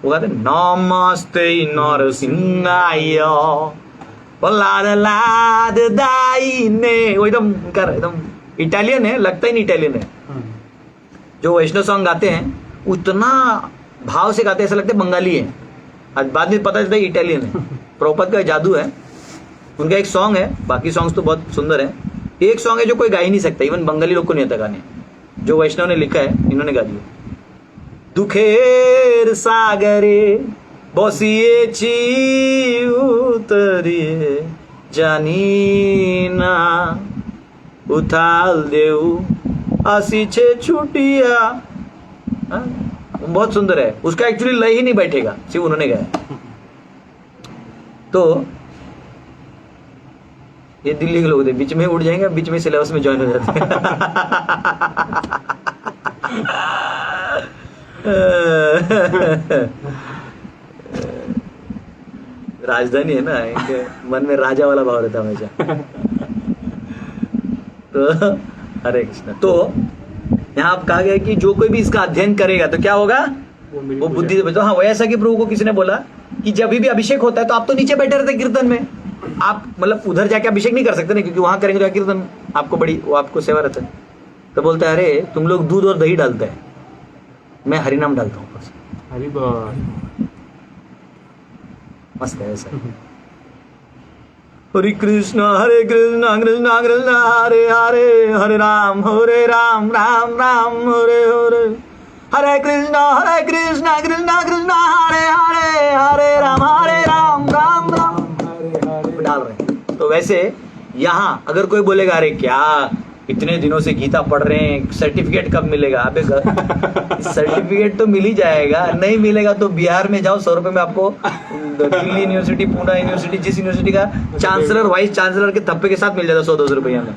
वो गाते हैं नमस्ते नरसिंहाय लाद लाद दाइने। वो एकदम इटालियन है, लगता ही नहीं इटालियन है। जो वैष्णव सॉन्ग गाते हैं उतना भाव से गाते हैं, ऐसा लगता है बंगाली है। आज बाद में पता चलता है इटालियन है। प्रभुपाद का जादू है। उनका एक सॉन्ग है, बाकी सॉन्ग्स तो बहुत सुंदर है। एक सॉन्ग है जो कोई गा ही नहीं सकता, इवन बंगाली लोग को नहीं आता गाने, जो वैष्णव ने लिखा है, इन्होंने गा दिया। दुखेर सागरे बसिएছি उतरिए जानी ना उथाल देऊ आसीछे छुटिया। बहुत सुंदर है। उसका एक्चुअली लय ही नहीं बैठेगा, सिर्फ उन्होंने गाया। तो ये दिल्ली के लोग थे, बीच में उड़ जाएंगे, बीच में सिलेबस में ज्वाइन हो जाते हैं। राजधानी है ना, इनके मन में राजा वाला भाव रहता है हमेशा। तो हरे कृष्ण। तो यहाँ आप कहा गया कि जो कोई भी इसका अध्ययन करेगा तो क्या होगा? वो बुद्धि से बचो। हाँ, वैसा कि प्रभु को किसी ने बोला कि जब भी अभिषेक होता है तो आप तो नीचे बैठे रहते कीर्तन में, आप मतलब उधर जाके अभिषेक नहीं कर सकते ना, क्योंकि वहां करेंगे तो कीर्तन आपको बड़ी, वो आपको सेवा रहता है। तो बोलते हैं अरे तुम लोग दूध और दही डालते हैं, मैं हरिनाम डालता हूँ। मस्त है ऐसा। हरे कृष्ण कृष्ण कृष्ण हरे हरे, हरे राम राम राम हरे हरे, हरे कृष्ण कृष्ण कृष्ण हरे हरे, हरे राम राम राम डाल रहे हैं। तो वैसे यहाँ अगर कोई बोलेगा अरे क्या इतने दिनों से गीता पढ़ रहे हैं, सर्टिफिकेट कब मिलेगा? अबे सर्टिफिकेट तो मिल ही जाएगा, नहीं मिलेगा तो बिहार में जाओ, 100 रुपए में आपको दिल्ली यूनिवर्सिटी, पूना यूनिवर्सिटी, जिस यूनिवर्सिटी का चांसलर वाइस चांसलर के थप्पे के साथ मिल जाता 100-200 रुपया में,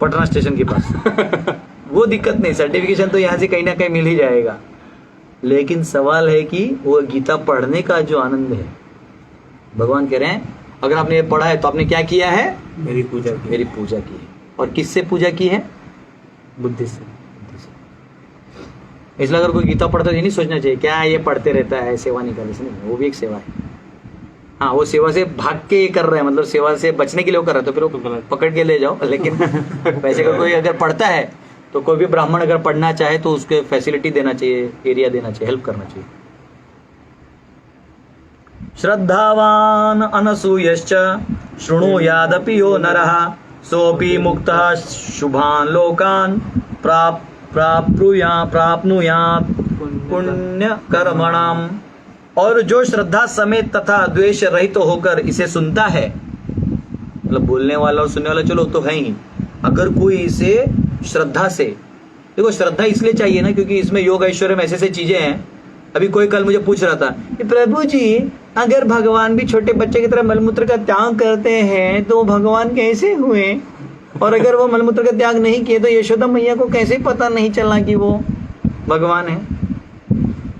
पटना स्टेशन के पास। वो दिक्कत नहीं, सर्टिफिकेशन तो यहाँ से कहीं ना कहीं मिल ही जाएगा। लेकिन सवाल है कि वो गीता पढ़ने का जो आनंद है, भगवान कह रहे हैं अगर आपने ये पढ़ा है तो आपने क्या किया है? मेरी पूजा की है। और किससे पूजा की है? बुद्धि से। इसलिए अगर कोई गीता पढ़ता है ये नहीं सोचना चाहिए क्या ये पढ़ते रहता है, सेवा नहीं करने से नहीं, वो भी एक सेवा है। हाँ, वो सेवा से भाग के कर रहे हैं, मतलब सेवा से बचने के लिए वो कर रहे हैं, तो फिर वो पकड़ के ले जाओ। लेकिन वैसे अगर कोई अगर पढ़ता है तो कोई भी ब्राह्मण अगर पढ़ना चाहे तो उसके फैसिलिटी देना चाहिए, एरिया देना चाहिए, हेल्प करना चाहिए। श्रद्धावान अनसूयश्च शृणुयादपि यो नरः सोपि मुक्तः शुभान लोकान प्राप्नुयात् पुण्य कर्मणाम। और जो श्रद्धा समेत तथा द्वेष रहित होकर इसे सुनता है, मतलब बोलने वाला और सुनने वाला चलो तो है ही, अगर कोई इसे श्रद्धा से, देखो श्रद्धा इसलिए चाहिए ना क्योंकि इसमें योग ऐश्वर्य में ऐसे ऐसे चीजें हैं। अभी कोई कल मुझे पूछ रहा था कि प्रभु जी अगर भगवान भी छोटे बच्चे की तरह मलमूत्र का त्याग करते हैं तो भगवान कैसे हुए, और अगर वो मलमूत्र का त्याग नहीं किए तो यशोदा मैया को कैसे पता नहीं चला कि वो भगवान है।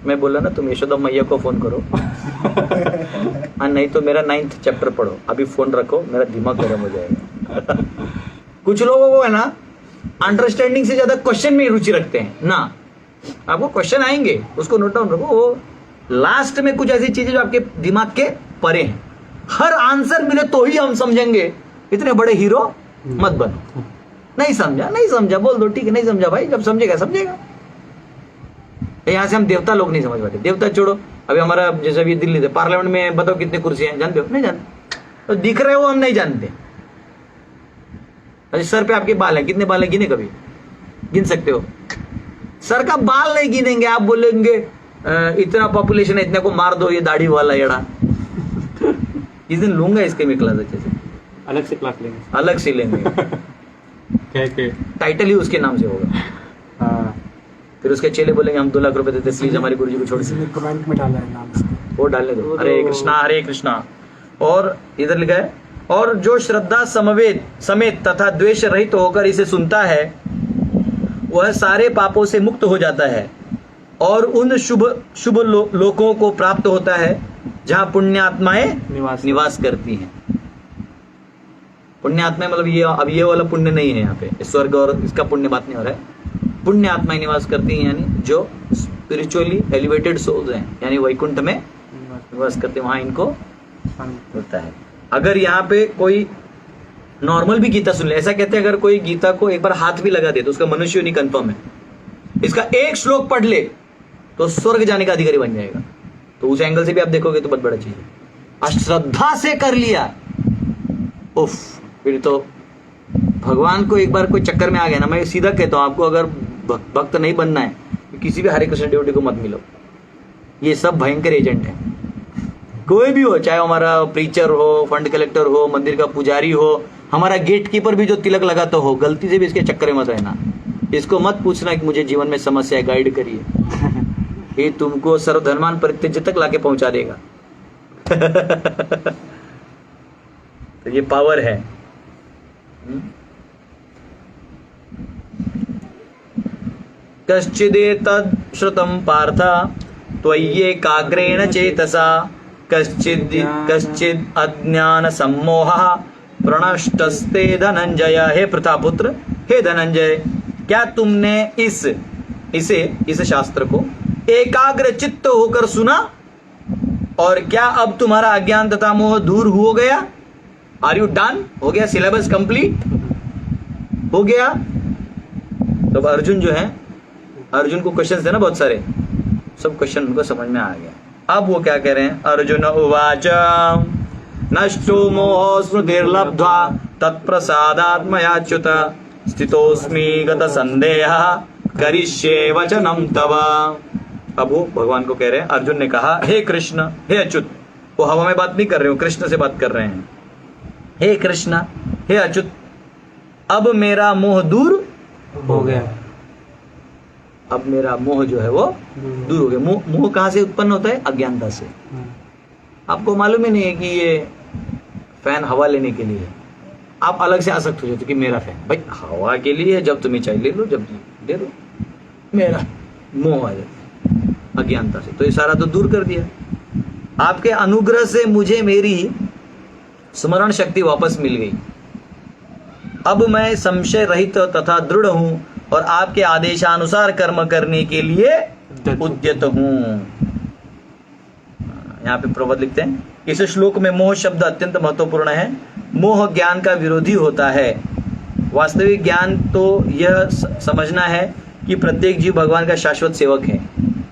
मैं बोला ना तुम यशोदा मैया को फोन करो हाँ, नहीं तो मेरा 9th चैप्टर पढ़ो, अभी फोन रखो, मेरा दिमाग गर्म हो जाएगा कुछ लोगों को है ना अंडरस्टैंडिंग से ज्यादा क्वेश्चन में रुचि रखते हैं ना। आपको क्वेश्चन आएंगे, उसको नोट डाउन रखो, वो लास्ट में कुछ ऐसी चीजें जो आपके दिमाग के परे हैं। हर आंसर मिले तो ही हम समझेंगे, इतने बड़े हीरो मत बनो। नहीं समझा बोल दो, ठीक है नहीं समझा भाई, जब समझेगा समझेगा। यहाँ से हम देवता लोग नहीं समझ पाते, देवता छोड़ो। अभी हमारा जैसे अभी दिल्ली थे, पार्लियामेंट में बताओ कितनी कुर्सी हैं, जानते हो? नहीं जानते। तो दिख रहे हो हम नहीं जानते। सर पे आपके बाल हैं, कितने बाल हैं गिने कभी? गिन सकते हो? सर का बाल नहीं गिनेंगे, आप बोलेंगे इतना पॉपुलेशन है, इतने को मार दो, ये दाढ़ी वाला येड़ा इस दिन लूंगा इसके में क्लास अच्छे से, अलग से क्लास लेंगे, अलग से लेंगे टाइटल ही उसके नाम से होगा। हाँ। फिर उसके चेले बोलेंगे हम 2 लाख रुपए देते प्लीज हमारे गुरु जी को छोड़ किसी ने कमेंट में डाला है नाम से, वो डालने दो। हरे कृष्णा। और इधर लिखा है और जो श्रद्धा समेत तथा द्वेष रहित होकर इसे सुनता है वह सारे पापों से मुक्त हो जाता है और उन शुभ लोकों को प्राप्त होता है जहां पुण्यात्माएं निवास करती हैं। पुण्यात्माएं मतलब ये अब ये वाला पुण्य नहीं है, यहाँ पे स्वर्ग और इसका पुण्य बात नहीं हो रहा है। पुण्य आत्माएं निवास करती हैं यानी जो स्पिरिचुअली एलिवेटेड सोल्स हैं, यानी वैकुंठ में निवास करते हैं, वहां इनको होता है। अगर यहाँ पे कोई नॉर्मल भी गीता सुन ले, ऐसा कहते हैं अगर कोई गीता को एक बार हाथ भी लगा दे तो उसका मनुष्य नहीं कंफर्म है, इसका एक श्लोक पढ़ ले तो स्वर्ग जाने का अधिकारी बन जाएगा। तो उस एंगल से भी आप देखोगे तो बहुत बड़ा चीज है। अश्रद्धा से कर लिया उफ, फिर तो भगवान को एक बार कोई चक्कर में आ गया ना, मैं सीधा कहता हूं आपको, अगर भक्त नहीं बनना है तो किसी भी हरे कृष्ण ड्यूटी को मत मिलो। ये सब भयंकर एजेंट है, कोई भी हो, चाहे हमारा प्रीचर हो, फंड कलेक्टर हो, मंदिर का पुजारी हो, हमारा गेट कीपर भी जो तिलक लगाता हो, गलती से भी इसके चक्कर में मत रहना। इसको मत पूछना कि मुझे जीवन में समस्या है, गाइड करिए। ये तुमको सर्वधर्मान परित्यज्य तक लाके पहुंचा देगा तो ये पावर है। कश्चिदेतद् श्रुतं पार्थ त्वय्येकाग्रेण चेतसा कश्चिद अज्ञान सम्मोहः प्रणष्टस्ते धनंजय। हे प्रतापुत्र, हे धनंजय, क्या तुमने इस शास्त्र को एकाग्र चित्त होकर सुना और क्या अब तुम्हारा अज्ञान तथा मोह दूर हो गया? Are you done? हो गया, सिलेबस कंप्लीट हो गया। तो अर्जुन जो है, अर्जुन को क्वेश्चन थे ना बहुत सारे, सब क्वेश्चन उनको समझ में आ गया। अब वो क्या कह रहे हैं? अर्जुन उवाच नष्टो मोह स्मृतिर्लब्ध्वा तत्प्रसादात्मयाच्युत स्थितोस्मि गत संदेह करिष्ये वचनम तव। अब वो भगवान को कह रहे हैं, अर्जुन ने कहा हे कृष्ण, हे अच्युत, वो हवा में बात नहीं कर रहे हो, कृष्ण से बात कर रहे हैं। हे कृष्ण, हे अच्युत, अब मेरा मोह दूर हो गया। अब मेरा मोह जो है वो दूर हो गया। मोह कहां से उत्पन्न होता है? अज्ञानता से। आपको मालूम ही नहीं है कि ये फैन हवा लेने के लिए है, आप अलग से आसक्त हो जाते कि मेरा फैन भाई हवा के लिए, जब तुम्हें चाहिए ले लो, जब ले लो। मेरा मोह आ जाता अज्ञानता से, तो ये सारा तो दूर कर दिया। आपके अनुग्रह से मुझे मेरी स्मरण शक्ति वापस मिल गई। अब मैं संशय रहित तथा दृढ़ हूं और आपके आदेशानुसार कर्म करने के लिए उद्यत हूं। यहाँ पे प्रबोध लिखते हैं, इस श्लोक में मोह शब्द अत्यंत महत्वपूर्ण है। मोह ज्ञान का विरोधी होता है। वास्तविक ज्ञान तो यह समझना है कि प्रत्येक जीव भगवान का शाश्वत सेवक है।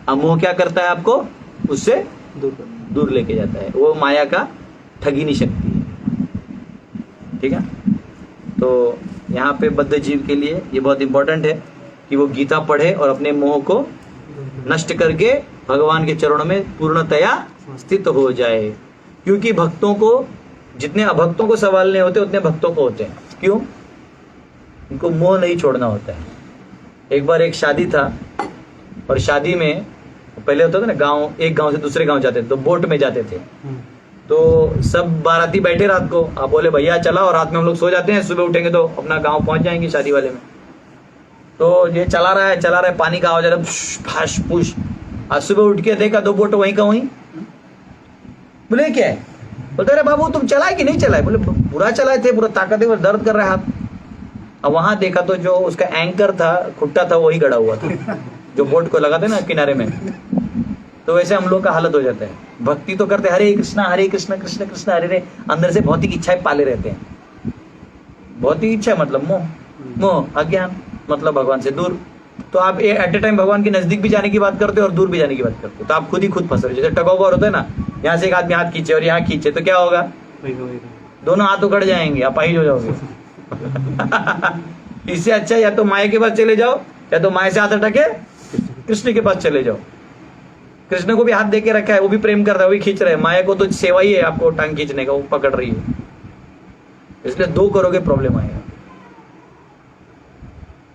अब मोह क्या करता है? आपको उससे दूर लेके जाता है। वो माया का ठगिनी शक्ति है। ठीक है, तो यहाँ पे बद्ध जीव के लिए ये बहुत इंपॉर्टेंट है कि वो गीता पढ़े और अपने मोह को नष्ट करके भगवान के चरणों में पूर्णतया स्थित हो जाए। क्योंकि भक्तों को, जितने अभक्तों को सवाल नहीं होते उतने भक्तों को होते हैं। क्यों? उनको मोह नहीं छोड़ना होता है। एक बार एक शादी था और शादी में पहले होता था ना, गांव, एक गांव से दूसरे गांव जाते थे तो बोट में जाते थे। तो सब बाराती बैठे रात को, आप बोले भैया चला, और रात में हम लोग सो जाते हैं, सुबह उठेंगे तो अपना गांव पहुंच जाएंगे शादी वाले में। तो ये चला रहा है, पानी का आवाज आ रहा है, फाश पुश। आज सुबह उठ के देखा दो बोट वहीं का वहीं। बोले क्या है? बोलते अरे बाबू तुम चलाए कि नहीं चलाए? बोले पूरा चलाए थे, पूरा ताकतवर, दर्द कर रहा है हाथ। अब वहां देखा तो जो उसका एंकर था, खुट्टा था, वही गड़ा हुआ था जो बोट को लगाते ना किनारे में। तो वैसे हम लोग का हालत हो जाता है। भक्ति तो करते हरे कृष्ण कृष्ण कृष्ण हरे हरे, अंदर से भौतिक इच्छाएं पाले रहते हैं। भौतिक इच्छा मतलब मोह, अज्ञान, मतलब भगवान से दूर। तो आप एट ए टाइम भगवान के नजदीक भी जाने की बात करते हो और दूर भी जाने की बात करते हो, तो आप खुद ही खुद फंस रहे हो। जैसे टग ऑफ वॉर होता है ना, यहाँ से एक आदमी हाथ खींचे और यहाँ खींचे तो क्या होगा? दोनों हाथ उखड़ जाएंगे, आप अपाहिज हो जाओगे। इससे अच्छा या तो माया के पास चले जाओ, या तो माया से हाथ हटा के कृष्ण के पास चले जाओ। कृष्ण को भी हाथ दे के रखा है, वो भी प्रेम कर रहा है, वो भी खींच रहा है। माया को तो सेवा ही है आपको टांग खींचने का, वो पकड़ रही है। इसलिए दो करोगे प्रॉब्लम आएगा।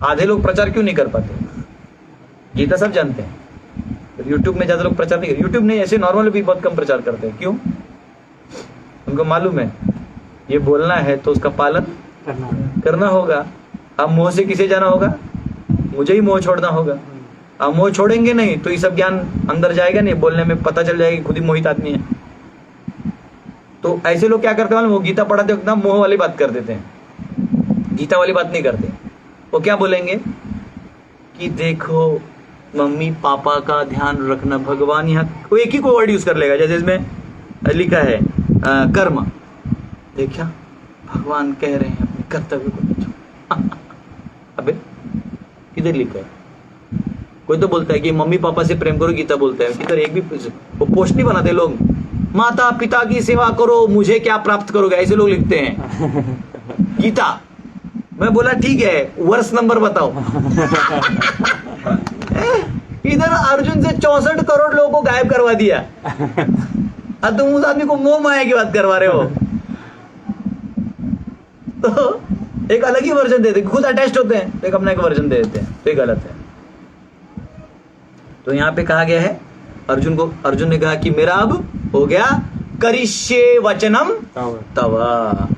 आधे लोग प्रचार क्यों नहीं कर पाते? गीता सब जानते हैं, तो यूट्यूब में ज्यादा लोग प्रचार नहीं करते। यूट्यूब नहीं, ऐसे नॉर्मल भी बहुत कम प्रचार करते हैं। क्यों? उनको मालूम है ये बोलना है तो उसका पालन करना होगा। अब मोह से किसे जाना होगा? मुझे ही मोह छोड़ना होगा। अब मोह छोड़ेंगे नहीं तो ये सब ज्ञान अंदर जाएगा नहीं, बोलने में पता चल जाएगा खुद ही मोहित आदमी है। तो ऐसे लोग क्या करते हैं? वो गीता पढ़ाते वक्त ना मोह वाली बात कर देते हैं, गीता वाली बात नहीं करते। वो क्या बोलेंगे कि देखो मम्मी पापा का ध्यान रखना, भगवान यहाँ, वो एक ही को वर्ड यूज कर लेगा। जैसे इसमें लिखा है कर्म, देखा भगवान कह रहे हैं अपने कर्तव्य को। अबे किधर लिखा है? कोई तो बोलता है कि मम्मी पापा से प्रेम करो, गीता बोलता है किधर? एक भी वो पोस्ट नहीं बनाते लोग, माता पिता की सेवा करो मुझे क्या प्राप्त करोगे, ऐसे लोग लिखते हैं गीता। मैं बोला ठीक है, वर्ष नंबर बताओ। इधर अर्जुन से 64 करोड़ लोगों को गायब करवा दिया, अब तुम उस आदमी को मोह माया की बात करवा रहे हो। तो एक अलग ही वर्जन देते, खुद अटैच्ड होते हैं, तो एक अपना एक वर्जन दे देते हैं, तो ये गलत है। तो यहाँ पे कहा गया है अर्जुन ने कहा कि मेरा अब हो गया, करिष्ये वचनम तव,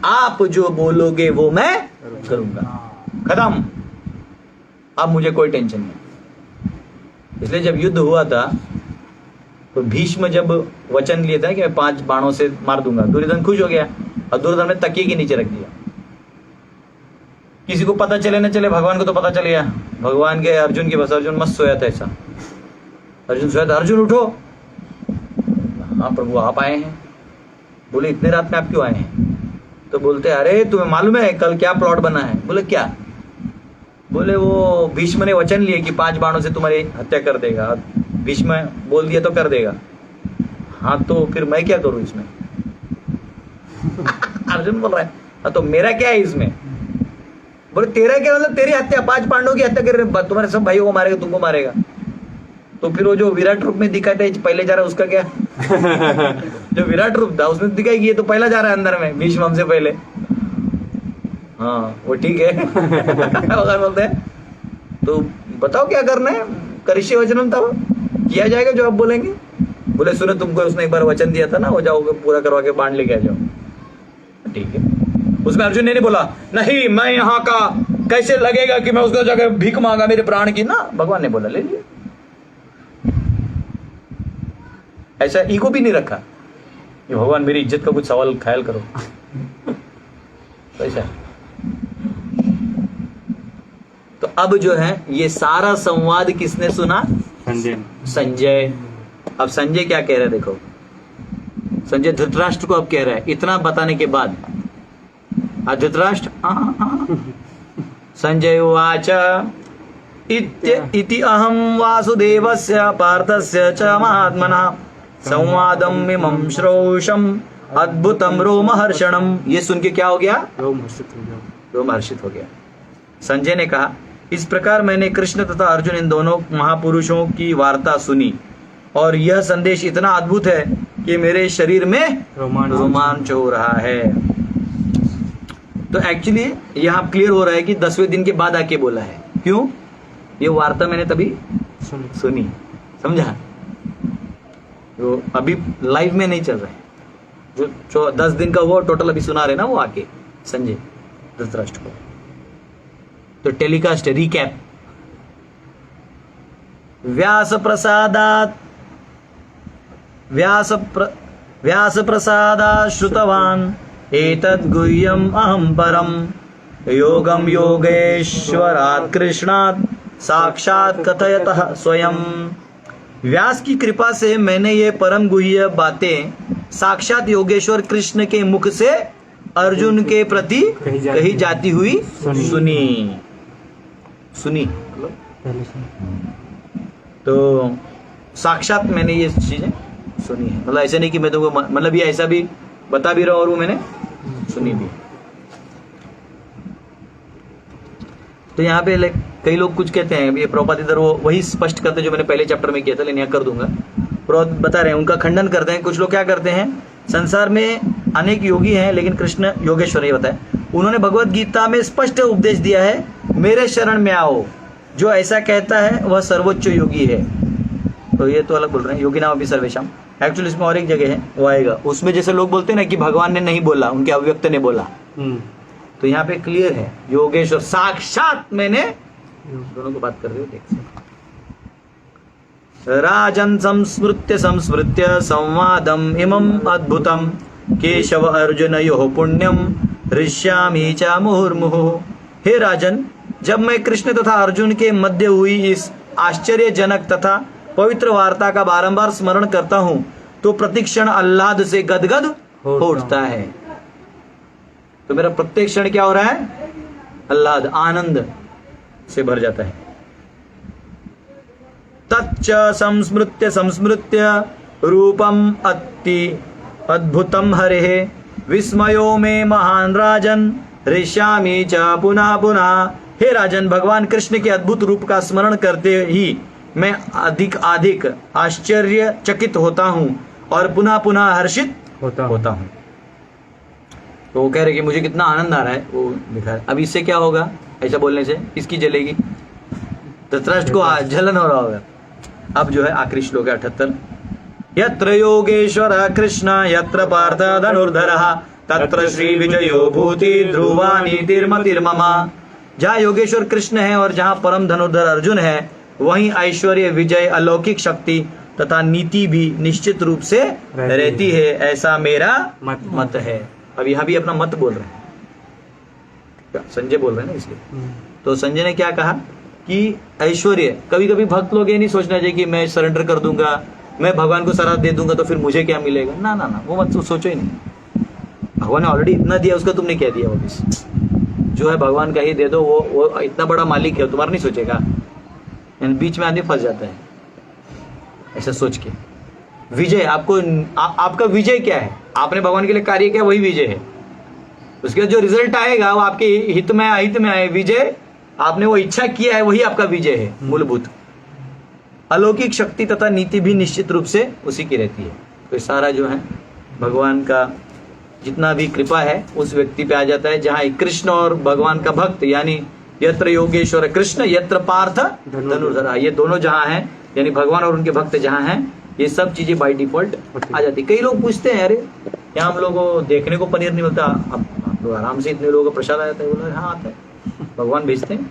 आप जो बोलोगे वो मैं करूंगा, खत्म, अब मुझे कोई टेंशन नहीं। इसलिए जब युद्ध हुआ था तो भीष्म जब वचन लिए था कि मैं 5 बाणों से मार दूंगा, दुर्योधन खुश हो गया और दुर्योधन ने तकिए के नीचे रख दिया। किसी को पता चले न चले, भगवान को तो पता चल गया। भगवान के अर्जुन के बस, अर्जुन मस्त सोया था ऐसा, अर्जुन सोया था, अर्जुन उठो। हाँ प्रभु आप आए हैं। बोले इतने रात में आप क्यों आए हैं? तो बोलते अरे तुम्हें मालूम है कल क्या प्लॉट बना है? बोले क्या? बोले वो भीष्म ने वचन लिए कि 5 बाणों से तुम्हारी हत्या कर देगा। भीष्म बोल दिया तो कर देगा। हाँ तो फिर मैं क्या करूं इसमें? अर्जुन बोल रहा है हाँ तो मेरा क्या है इसमें? बोले तेरा क्या मतलब? तेरी हत्या, 5 पांडवों की हत्या कर रहे, तुम्हारे सब भाइयों को मारेगा, तुमको मारेगा। तो फिर वो जो विराट रूप में दिखा था पहले जा रहा है उसका क्या? जो विराट रूप था उसमें दिखाएगी, ये तो पहला जा रहा है अंदर में, भीष्म हमसे पहले। हाँ वो ठीक है। भगवान बोलते हैं तो बताओ क्या करना है, करिष्ये वचनम तव, किया जाएगा जो आप बोलेंगे। बोले सुनो तुमको उसने एक बार वचन दिया था ना, वो जाओगे पूरा करवा के बांध लेके आ जाओ। ठीक है। उसमें अर्जुन ने नहीं बोला नहीं मैं यहाँ का कैसे लगेगा कि मैं उसको जगह भीख मांगा मेरे प्राण की ना, भगवान ने बोला ले लिया। ऐसा ईगो भी नहीं रखा कि भगवान मेरी इज्जत का कुछ सवाल ख्याल करो। ऐसा तो अब जो है ये सारा संवाद किसने सुना? संजय। अब संजय क्या कह रहे हैं देखो, संजय धृतराष्ट्र को अब कह रहा है इतना बताने के बाद। धृतराष्ट्र संजय उवाच इति अहं वासुदेवस्य पार्थस्य च महात्मना संवादम इमं श्रौषम अद्भुतम रोमहर्षणम। ये सुन के क्या हो गया? तो मैं हर्षित हो गया। संजय ने कहा, इस प्रकार मैंने कृष्ण तथा अर्जुन इन दोनों महापुरुषों की वार्ता सुनी और यह संदेश इतना अद्भुत है कि मेरे शरीर में रोमांच हो रहा है। तो एक्चुअली यहाँ क्लियर हो रहा है कि 10वें दिन के बाद आके बोला है। क्यों? ये वार्ता मैंने तभी सुनी, समझा? तो अभी लाइव में नहीं चल रहा है, जो 10 दिन का हुआ टोटल अभी सुना रहे ना वो आके संजय धृतराष्ट्र को। तो टेलीकास्ट रिकैप, व्यास प्रसादात् श्रुतवान् एतद् गुह्यम् अहं परम् योगम योगेश्वरात् कृष्णात् साक्षात् कथयतः स्वयं। व्यास की कृपा से मैंने ये परम गुह्य बातें साक्षात योगेश्वर कृष्ण के मुख से अर्जुन के प्रति कही जाती हुई सुनी। तो साक्षात मैंने ये चीजें सुनी है, मतलब ऐसा नहीं कि मैं तुमको, मतलब ये ऐसा भी बता भी रहा और वो मैंने सुनी भी। तो यहाँ पे कई लोग कुछ कहते हैं, ये प्रभुपाद इधर वो वही स्पष्ट करते हैं जो मैंने पहले चैप्टर में किया था, लेकिन यहाँ कर दूंगा। प्रभुपाद बता रहे हैं, उनका खंडन करते हैं। कुछ लोग क्या करते हैं, संसार में अनेक योगी हैं लेकिन कृष्ण योगेश्वर, ये बताए उन्होंने भगवत गीता में स्पष्ट उपदेश दिया है, मेरे शरण में आओ। जो ऐसा कहता है वह सर्वोच्च योगी है। तो ये तो अलग बोल रहे हैं, योगी नाम अभी सर्वेशम। एक्चुअली इसमें और एक जगह है, वो आएगा उसमें। जैसे लोग बोलते हैं ना कि भगवान ने नहीं बोला, उनके अव्यक्त ने बोला, तो यहाँ पे क्लियर है योगेश्वर साक्षात मैंने दोनों को बात कर रहे हो। देख, राजन संस्मृत्य संवादम इमं अद्भुतम केशव अर्जुनयोः पुण्यम हृष्यामि च मुहुर्मुहुः। हे राजन, जब मैं कृष्ण तथा अर्जुन के मध्य हुई इस आश्चर्यजनक तथा पवित्र वार्ता का बारंबार स्मरण करता हूँ तो प्रतिक्षण आह्लाद से गदगद हो उठता है। तो मेरा प्रत्येक क्षण क्या हो रहा है, आह्लाद, आनंद से भर जाता है। तच्च संस्मृत्य रूपम अति अद्भुतम हरेः विस्मयो में महान राजन हृष्यामि च पुनः पुनः। हे राजन, भगवान कृष्ण के अद्भुत रूप का स्मरण करते ही मैं अधिक आश्चर्यचकित होता हूँ और पुनः पुनः हर्षित होता हूँ। तो वो कह रहे कि मुझे कितना आनंद आ रहा है, वो लिखा है। अब इससे क्या होगा, ऐसा बोलने से किसकी जलेगी, धृतराष्ट्र को जलन हो रहा होगा। अब जो है आखिरी श्लोक है 78, यत्र योगेश्वर कृष्ण यत्र पार्थ धनुर्धरः तत्र श्री विजयो भूति ध्रुवा नीतिर्मतिर्मम। जहाँ योगेश्वर कृष्ण है और जहाँ परम धनुर्धर अर्जुन है, वहीं ऐश्वर्य, विजय, अलौकिक शक्ति तथा नीति भी निश्चित रूप से रहती है, ऐसा मेरा मत है। अब यहाँ भी अपना मत बोल रहे हैं, संजय बोल रहे हैं ना इसलिए। तो संजय ने क्या कहा कि ऐश्वर्य, कभी कभी भक्त लोग ये नहीं सोचना चाहिए कि मैं सरेंडर कर दूंगा, मैं भगवान को सारा दे दूंगा तो फिर मुझे क्या मिलेगा। ना ना ना, वो मत सोचो ही नहीं। भगवान ने ऑलरेडी इतना दिया, उसका तुमने क्या दिया वापिस? जो है भगवान का ही दे दो, वो इतना बड़ा मालिक है, तुम्हारा नहीं सोचेगा। बीच में आदमी फंस जाता है ऐसा सोच के। विजय, आपको आपका विजय क्या है, आपने भगवान के लिए कार्य किया, वही विजय है। उसके बाद जो रिजल्ट आएगा वो आपके हित में आए। विजय आपने वो इच्छा किया है, वही आपका विजय है मूलभूत। अलौकिक शक्ति तथा नीति भी निश्चित रूप से उसी की रहती है। तो सारा जो है भगवान का जितना भी कृपा है उस व्यक्ति पे आ जाता है, जहाँ कृष्ण और भगवान का भक्त, यानी यत्र योगेश्वर कृष्ण यत्र पार्थ धनुर्धर, ये दोनों जहाँ हैं, यानी भगवान और उनके भक्त जहाँ हैं, ये सब चीजें बाय डिफॉल्ट आ जाती। कई लोग पूछते हैं, अरे यहाँ हम लोगों को देखने को पनीर नहीं मिलता, अब तो आराम से इतने लोगों का प्रसाद आ जाता है। बोला हाँ आता है, भगवान भेजते हैं।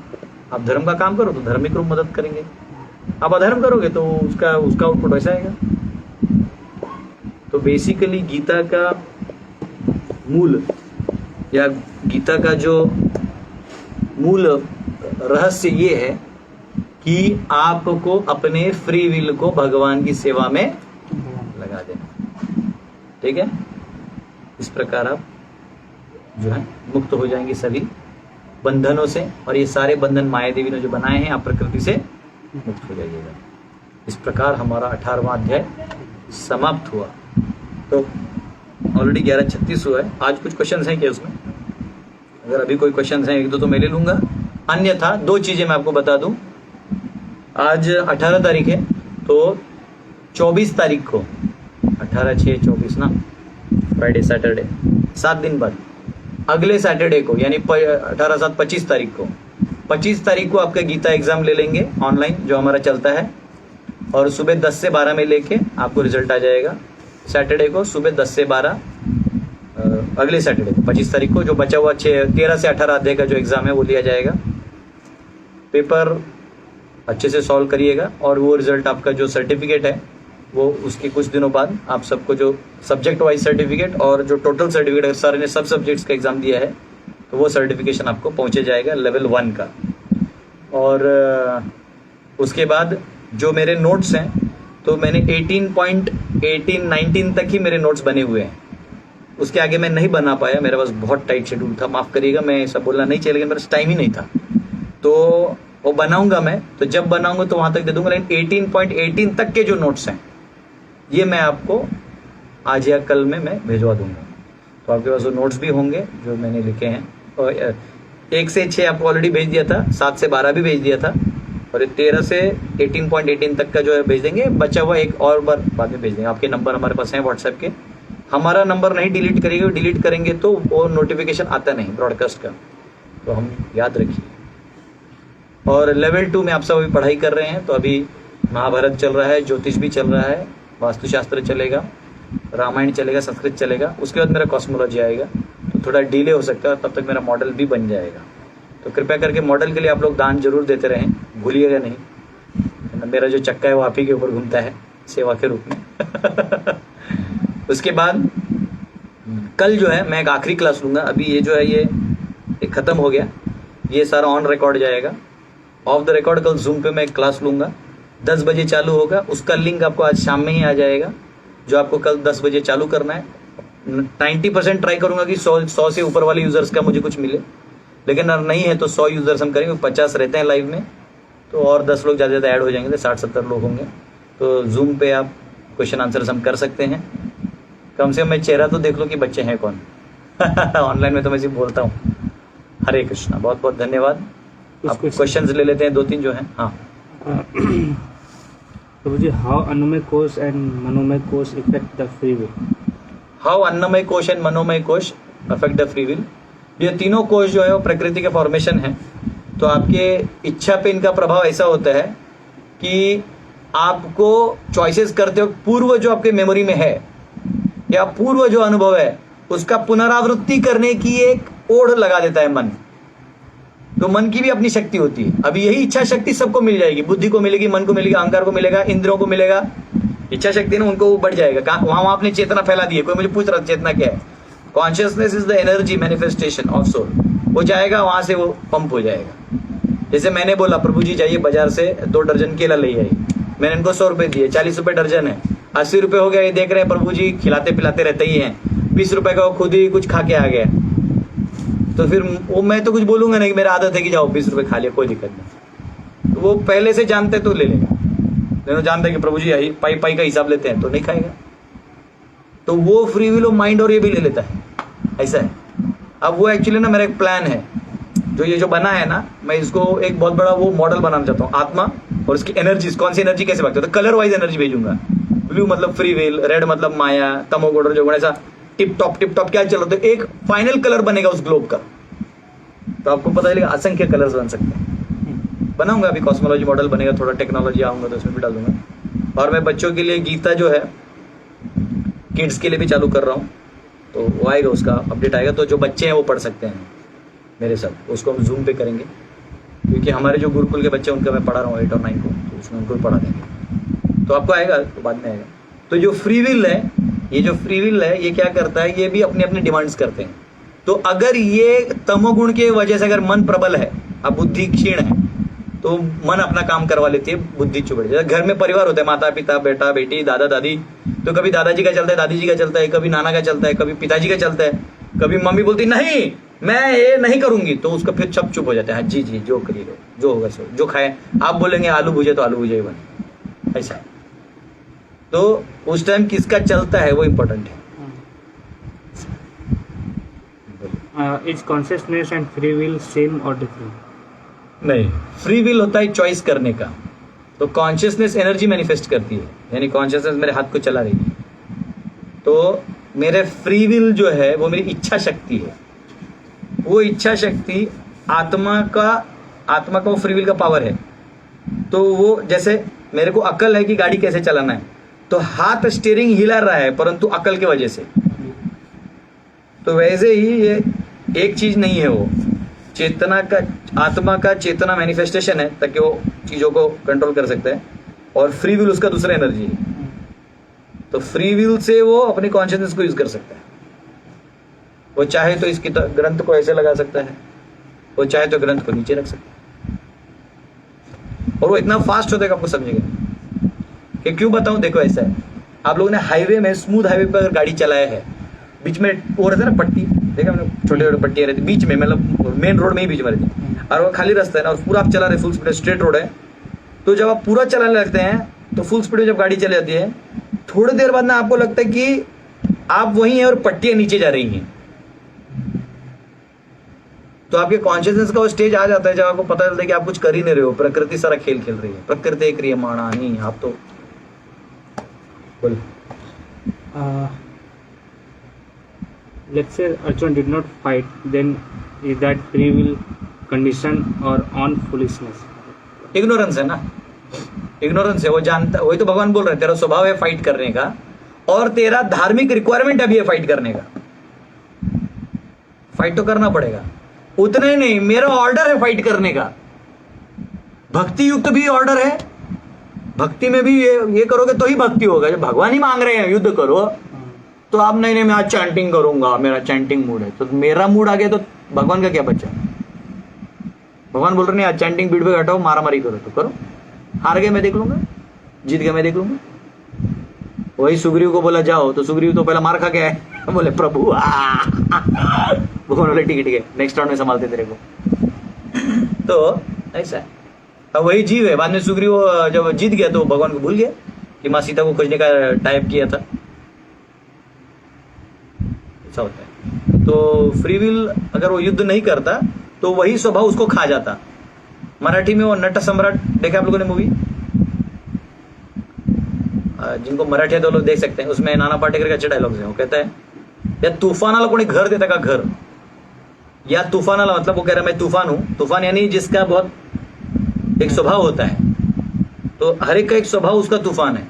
आप धर्म का काम करो तो धार्मिक रूप मदद करेंगे, आप अधर्म करोगे तो उसका आउटपुट वैसा आएगा। तो बेसिकली गीता का मूल या गीता का जो मूल रहस्य ये है कि आपको अपने फ्री विल को भगवान की सेवा में लगा देना। ठीक है, इस प्रकार आप जो है मुक्त हो जाएंगे सभी बंधनों से, और ये सारे बंधन माया देवी ने जो बनाए हैं आप प्रकृति से मुक्त हो जाइएगा। इस प्रकार हमारा 18वां अध्याय समाप्त हुआ। तो ऑलरेडी 11:36 हुआ है। आज कुछ क्वेश्चंस हैं क्या उसमें? अगर अभी कोई क्वेश्चन हैं एक दो तो मैं ले लूंगा, अन्यथा दो चीजें मैं आपको बता दूं। आज 18 तारीख है, तो 24 तारीख को 18/6/24 ना, फ्राइडे सैटरडे 7 दिन बाद अगले सैटरडे को यानी 18/7/25 तारीख को 25 तारीख को आपका गीता एग्जाम ले लेंगे ऑनलाइन जो हमारा चलता है, और सुबह 10 से 12 में लेके आपको रिजल्ट आ जाएगा। सैटरडे को सुबह 10 से 12 अगले सैटरडे को 25 तारीख को जो बचा हुआ 13 से 18 अध्याय का जो एग्जाम है वो लिया जाएगा। पेपर अच्छे से सॉल्व करिएगा और वो रिजल्ट आपका जो सर्टिफिकेट है वो उसके कुछ दिनों बाद आप सबको जो सब्जेक्ट वाइज सर्टिफिकेट और जो टोटल सर्टिफिकेट है, सर ने सब सब्जेक्ट्स का एग्जाम दिया है तो वो सर्टिफिकेशन आपको पहुंचे जाएगा लेवल 1 का। और उसके बाद जो मेरे नोट्स हैं तो मैंने 18.18-19 तक ही मेरे नोट्स बने हुए हैं, उसके आगे मैं नहीं बना पाया, मेरे पास बहुत टाइट शेड्यूल था, माफ़ करिएगा, मैं ऐसा बोलना नहीं चाहिए लेकिन मेरे पास टाइम ही नहीं था। तो वो बनाऊंगा मैं, तो जब बनाऊंगा तो वहाँ तक दे दूंगा, लेकिन 18.18 तक के जो नोट्स हैं ये मैं आपको आज या कल में मैं भिजवा दूंगा। तो आपके पास वो नोट्स भी होंगे जो मैंने लिखे हैं, और 1 से 6 आपको ऑलरेडी भेज दिया था, 7 से 12 भी भेज दिया था, और ये 13 से 18.18 तक का जो है भेज देंगे, बचा हुआ एक और बार बाद में भेज देंगे। आपके नंबर हमारे पास हैं व्हाट्सएप के, हमारा नंबर नहीं डिलीट करेंगे, डिलीट करेंगे तो वो नोटिफिकेशन आता नहीं ब्रॉडकास्ट का, तो हम याद रखिए। और लेवल 2 में आप सब अभी पढ़ाई कर रहे हैं, तो अभी महाभारत चल रहा है, ज्योतिष भी चल रहा है, वास्तुशास्त्र चलेगा, रामायण चलेगा, संस्कृत चलेगा, उसके बाद मेरा कॉस्मोलॉजी आएगा, तो थोड़ा डिले हो सकता है, तब तक मेरा मॉडल भी बन जाएगा। तो कृपया करके मॉडल के लिए आप लोग दान जरूर देते रहें, भूलिएगा नहीं। मेरा जो चक्का है वो आप ही के ऊपर घूमता है सेवा के रूप में। उसके बाद कल जो है मैं एक आखिरी क्लास लूँगा, अभी ये जो है ये ख़त्म हो गया, ये सारा ऑन रिकॉर्ड जाएगा, ऑफ द रिकॉर्ड कल जूम पे मैं एक क्लास लूँगा, 10 बजे चालू होगा, उसका लिंक आपको आज शाम में ही आ जाएगा, जो आपको कल 10 बजे चालू करना है। 90% ट्राई करूँगा कि 100 से ऊपर वाले यूज़र्स का मुझे कुछ मिले, लेकिन अगर नहीं है तो 100 यूज़र्स हम करेंगे, 50 रहते हैं लाइव में, तो और 10 लोग ज़्यादा ऐड हो जाएंगे, तो 60-70 लोग होंगे, तो जूम पे आप क्वेश्चन आंसर्स हम कर सकते हैं। कम से कम मैं चेहरा तो देख लो कि बच्चे हैं कौन। ऑनलाइन में तो मैं सिर्फ बोलता हूँ। हरे कृष्णा, बहुत बहुत धन्यवाद। आप क्वेश्चंस ले लेते हैं 2-3 जो हैं। हाँ तो मुझे हाउ अन्नमय कोश एंड मनोमय कोश effect the free will. How अन्नमय कोश एंड मनोमय कोश अफेक्ट द फ्री विल। ये तीनों कोश जो है वो प्रकृति के फॉर्मेशन है, तो आपके इच्छा पे इनका प्रभाव ऐसा होता है कि आपको चॉइसेस करते हो, पूर्व जो आपके मेमोरी में है या पूर्व जो अनुभव है उसका पुनरावृत्ति करने की एक ओढ़ लगा देता है मन। तो मन की भी अपनी शक्ति होती है। अभी यही इच्छा शक्ति सबको मिल जाएगी, बुद्धि को मिलेगी, मन को मिलेगी, अहंकार को मिलेगा, इंद्रियों को मिलेगा, इच्छा शक्ति ना उनको बढ़ जाएगा। वहां आपने चेतना फैला दी है। कोई मुझे पूछ रहा चेतना क्या है? Consciousness is the energy manifestation of soul. वो जाएगा वहां से, वो पंप हो जाएगा। जैसे मैंने बोला प्रभु जी जाइए बाजार से 2 दर्जन केला ले आई, मैंने इनको 100 रुपए दिए, 40 रुपए दर्जन है, 80 रुपए हो गया। ये देख रहे हैं प्रभु जी खिलाते पिलाते रहते ही हैं, 20 रुपए का वो खुद ही कुछ खा के आ गया, तो फिर वो मैं तो कुछ बोलूंगा नहीं कि मेरा आदत है कि जाओ 20 रुपए खा लिया, कोई दिक्कत नहीं। तो वो पहले से जानते तो ले लेगा, लेकिन जानते कि प्रभु जी यही पाई पाई का हिसाब लेते हैं तो नहीं खाएगा। तो वो फ्री विल ऑफ माइंड और ये भी ले लेता है, ऐसा है। अब वो एक्चुअली ना मेरा एक प्लान है, जो ये जो बना है ना, मैं इसको एक बहुत बड़ा वो मॉडल बनाना चाहता हूँ, आत्मा और उसकी एनर्जीज, कौन सी एनर्जी कैसे भागती है। तो कलर वाइज एनर्जी भेजूंगा। ब्लू मतलब फ्री विल, रेड मतलब माया, तमोगुण जो ऐसा टिप टॉप क्या चल रहा, तो एक फाइनल कलर बनेगा उस ग्लोब का। तो आपको पता चलेगा असंख्य कलर्स बन सकते हैं। बनाऊंगा, अभी कॉस्मोलॉजी मॉडल बनेगा, थोड़ा टेक्नोलॉजी आऊंगा तो उसमें भी डाल दूंगा। और मैं बच्चों के लिए गीता जो है किड्स के लिए भी चालू कर रहा हूँ, तो वो आएगा, उसका अपडेट आएगा, तो जो बच्चे हैं वो पढ़ सकते हैं मेरे साथ। उसको हम जूम पे करेंगे, क्योंकि हमारे जो गुरुकुल के बच्चे उनका मैं पढ़ा रहा हूँ 8 और 9 को, तो उसमें उनको भी पढ़ा देंगे। तो आपको आएगा, तो बाद में आएगा। तो जो फ्री विल है, ये जो फ्री विल है, ये क्या करता है, ये भी अपनी अपनी डिमांड्स करते हैं। तो अगर ये तमोगुण के वजह से अगर मन प्रबल है, अब बुद्धि क्षीण है, तो मन अपना काम करवा लेती है, बुद्धि चुपड़ जाती है। घर में परिवार होता है, माता पिता, बेटा बेटी, दादा दादी, तो कभी दादाजी का चलता है, दादी जी का चलता है, कभी नाना का चलता है, कभी पिताजी का चलता है, कभी मम्मी बोलती नहीं मैं ये नहीं करूंगी, तो उसका फिर सब चुप हो जाता है। हाँ जी जी जो करिए, जो होगा सो, जो खाए। आप बोलेंगे आलू भुजे तो आलू भुजे ही बने, ऐसा। तो उस टाइम किसका चलता है वो इम्पोर्टेंट है। बोलिए। Is consciousness and free will same और डिफरेंट? नहीं, फ्री विल होता है चॉइस करने का, तो कॉन्शियसनेस एनर्जी मैनिफेस्ट करती है, यानी कॉन्शियसनेस मेरे हाथ को चला रही है, तो मेरे फ्री विल जो है वो मेरी इच्छा शक्ति है। वो इच्छा शक्ति आत्मा का वो फ्री विल का पावर है। तो वो जैसे मेरे को अकल है कि गाड़ी कैसे चलाना है, तो हाथ स्टीयरिंग हिला रहा है परंतु अकल के वजह से। तो वैसे ही ये एक चीज नहीं है, वो चेतना का, आत्मा का चेतना मैनिफेस्टेशन है ताकि वो चीजों को कंट्रोल कर सकता है, और फ्री विल उसका दूसरा एनर्जी है। तो फ्री विल से वो अपनी कॉन्शियसनेस को यूज कर सकता है। वो चाहे तो इसकी ग्रंथ को ऐसे लगा सकता है, वो चाहे तो ग्रंथ को नीचे रख सकता है, और वो इतना फास्ट होता है कि आपको समझेगा। कि क्यों बताऊं, देखो ऐसा है, आप लोगों ने हाईवे में, स्मूथ हाईवे पर अगर गाड़ी चलाया है, बीच में वो रहता है ना पट्टी, देखा मैंने, छोटे छोटे पट्टियां रहती बीच में, मतलब मेन रोड में ही बीच में रहती, और वो खाली रास्ता है ना, और पूरा आप चला रहे फुल स्पीड, स्ट्रेट रोड है, तो जब आप पूरा चलाने लगते हैं तो फुल स्पीड में जब गाड़ी चली जाती है, थोड़ी देर बाद ना आपको लगता है कि आप वहीं हैं और पट्टियां नीचे जा रही हैं। तो आपके कॉन्शियसनेस का वो स्टेज आ जाता है जब आपको पता चलता है कि आप कुछ कर ही नहीं रहे हो, प्रकृति सारा खेल खेल रही है, प्रकृति एक रही माना नहीं, आप तो बोल। Let's say Arjun did not fight, then is that free will condition or on foolishness? Ignorance है ना, इग्नोरेंस है, वो जानता, वही तो भगवान बोल रहे हैं, तेरा स्वभाव है फाइट करने का, और तेरा धार्मिक रिक्वायरमेंट अभी है फाइट करने का। फाइट तो करना पड़ेगा, उतना ही नहीं, मेरा ऑर्डर है फाइट करने का। भक्ति युक्त भी ऑर्डर है, भक्ति में भी ये करोगे तो ही भक्ति होगा। जब भगवान ही मांग रहे हैं युद्ध करो, तो आप नहीं मैं आज चैंटिंग करूंगा, मेरा चैंटिंग मूड है, तो मेरा मूड आ गया तो भगवान का क्या बच्चा। भगवान बोल रहे नहीं आज चैंटिंग बीट पे हटाओ, मारा मारी करो, तो करो, हार गए मैं देख लूंगा, जीत गए मैं देख लूंगा। वही सुग्रीव को बोला जाओ, तो सुग्रीव तो पहला मार खा के आए, बोले प्रभु भगवान बोले ठीक है नेक्स्ट राउंड में संभालते तेरे को। तो ऐसा है, अब वही जीव है। बाद में सुग्रीव जब जीत गया तो भगवान को भूल गया कि माँ सीता को खोजने का टाइप किया था। ऐसा होता है। तो फ्री विल अगर वो युद्ध नहीं करता तो वही स्वभाव उसको खा जाता। मराठी में वो नट सम्राट देखा आप लोगों ने मूवी, जिनको मराठी है तो लोग देख सकते हैं, उसमें नाना पाटेकर का अच्छे डायलॉग्स है। वो कहता है या तूफानाला कोणी घर देता का घर, या तूफानाला मतलब वो कह रहा है मैं तूफान हूं। तूफान यानी जिसका बहुत एक स्वभाव होता है, तो हर एक का एक स्वभाव उसका तूफान है।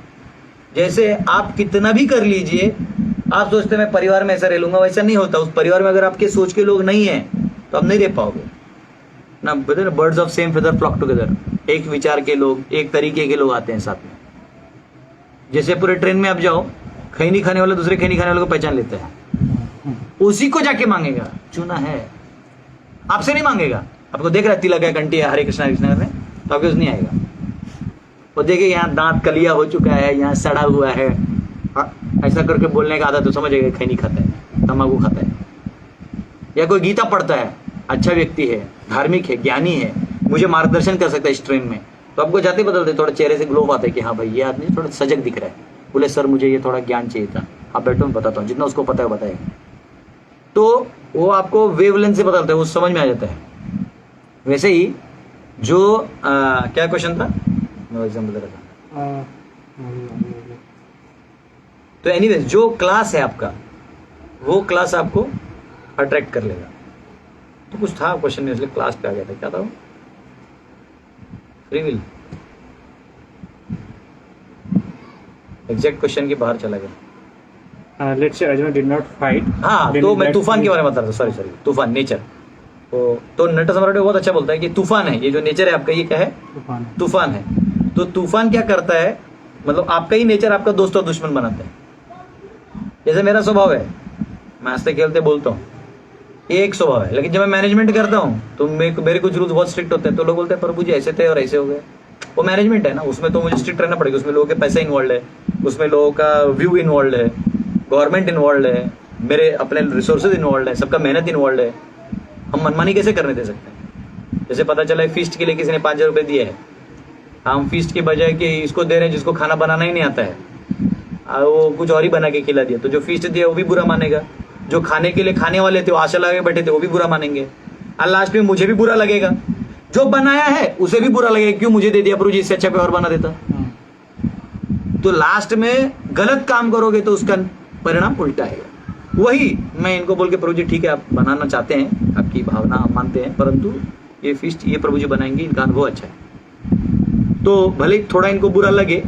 जैसे आप कितना भी कर लीजिए, आप सोचते मैं परिवार में ऐसा रह लूंगा, वैसा नहीं होता। उस परिवार में अगर आपके सोच के लोग नहीं है तो आप नहीं रह पाओगे ना। Birds of same feather flock together, एक विचार के लोग, एक तरीके के लोग आते हैं साथ में। जैसे पूरे ट्रेन में आप जाओ, खैनी खाने वाला दूसरे खैनी खाने वाले को पहचान लेता है, उसी को जाके मांगेगा, चुना है, आपसे नहीं मांगेगा। आपको देख रहा है तिलक है, घंटी है, हरे कृष्णा में, तो आपके उस नहीं आएगा। वो देखे यहाँ दांत कलिया हो चुका है, यहाँ सड़ा हुआ है, ऐसा करके बोलने का आदत तो समझेगा खैनी खाता है, तम्बाकू खाता है। या कोई गीता पढ़ता है, अच्छा व्यक्ति है, धार्मिक है, ज्ञानी है, मुझे मार्गदर्शन कर सकता है इस ट्रेन में, तो आपको जाते बदलते थोड़ा चेहरे से ग्लो आता है कि हाँ भाई ये आदमी थोड़ा सजग दिख रहा है। बोले सर मुझे ये थोड़ा ज्ञान चाहिए था, आप बैठो मैं बताता हूँ, जितना उसको पता है बताएगा। तो वो आपको वेवलेंथ से बदलता है, वो समझ में आ जाता है। वैसे ही जो क्या क्वेश्चन था, मैं एग्जाम्पल दे रहा था। तो एनीवेज जो क्लास है आपका, वो क्लास आपको अट्रैक्ट कर लेगा। तो कुछ था क्वेश्चन में, इसलिए क्लास पे आ गया था। क्या था वो? Free will. एग्जैक्ट क्वेश्चन के बाहर चला गया। Let's say Arjun did not fight. हाँ, तो मैं तूफान के बारे में बता रहा था, सॉरी तूफान, नेचर। तो नट सम्राट बहुत अच्छा बोलता है कि तूफान है, ये जो नेचर है आपका, ये क्या है? तूफान है। तो तूफान क्या करता है, मतलब आपका ही नेचर आपका दोस्त और दुश्मन बनाता है। जैसे मेरा स्वभाव है, मैं हंसते खेलते बोलता हूँ, ये एक स्वभाव है। लेकिन जब मैं मैनेजमेंट करता हूँ तो मेरे कुछ रूल्स बहुत स्ट्रिक्ट होते हैं, तो लोग बोलते हैं प्रभु जी ऐसे थे और ऐसे हो गए। वो मैनेजमेंट है ना, उसमें तो मुझे स्ट्रिक्ट रहना पड़ेगा। उसमें लोगों के पैसा इन्वॉल्व है, उसमें लोगों का व्यू इन्वॉल्व है, गवर्नमेंट इन्वॉल्व है, मेरे अपने रिसोर्सेज इन्वॉल्व है, सबका मेहनत इन्वॉल्व है। हम मनमानी कैसे करने दे सकते हैं? जैसे पता चला फीस्ट के लिए किसी ने 5,000 रुपये दिए हैं, हम फीस्ट के बजाय कि इसको दे रहे हैं जिसको खाना बनाना ही नहीं आता है, वो कुछ और ही बना के खिला दिया, तो जो फीस्ट दिया वो भी बुरा मानेगा, जो खाने के लिए खाने वाले थे वो आशा लगा के बैठे थे वो भी बुरा मानेंगे, और लास्ट में मुझे भी बुरा लगेगा, जो बनाया है उसे भी बुरा लगेगा, क्यों मुझे दे दिया प्रभु जी, इससे अच्छा कोई और बना देता। तो लास्ट में गलत काम करोगे तो उसका परिणाम उल्टा आएगा। वही मैं इनको बोल के प्रभु जी ठीक है आप बनाना चाहते हैं, आपकी भावना हम मानते हैं, परंतु ये फिस्ट ये प्रभु जी बनाएंगे, इनका अनुभव अच्छा है। तो भले थोड़ा इनको बुरा लगे,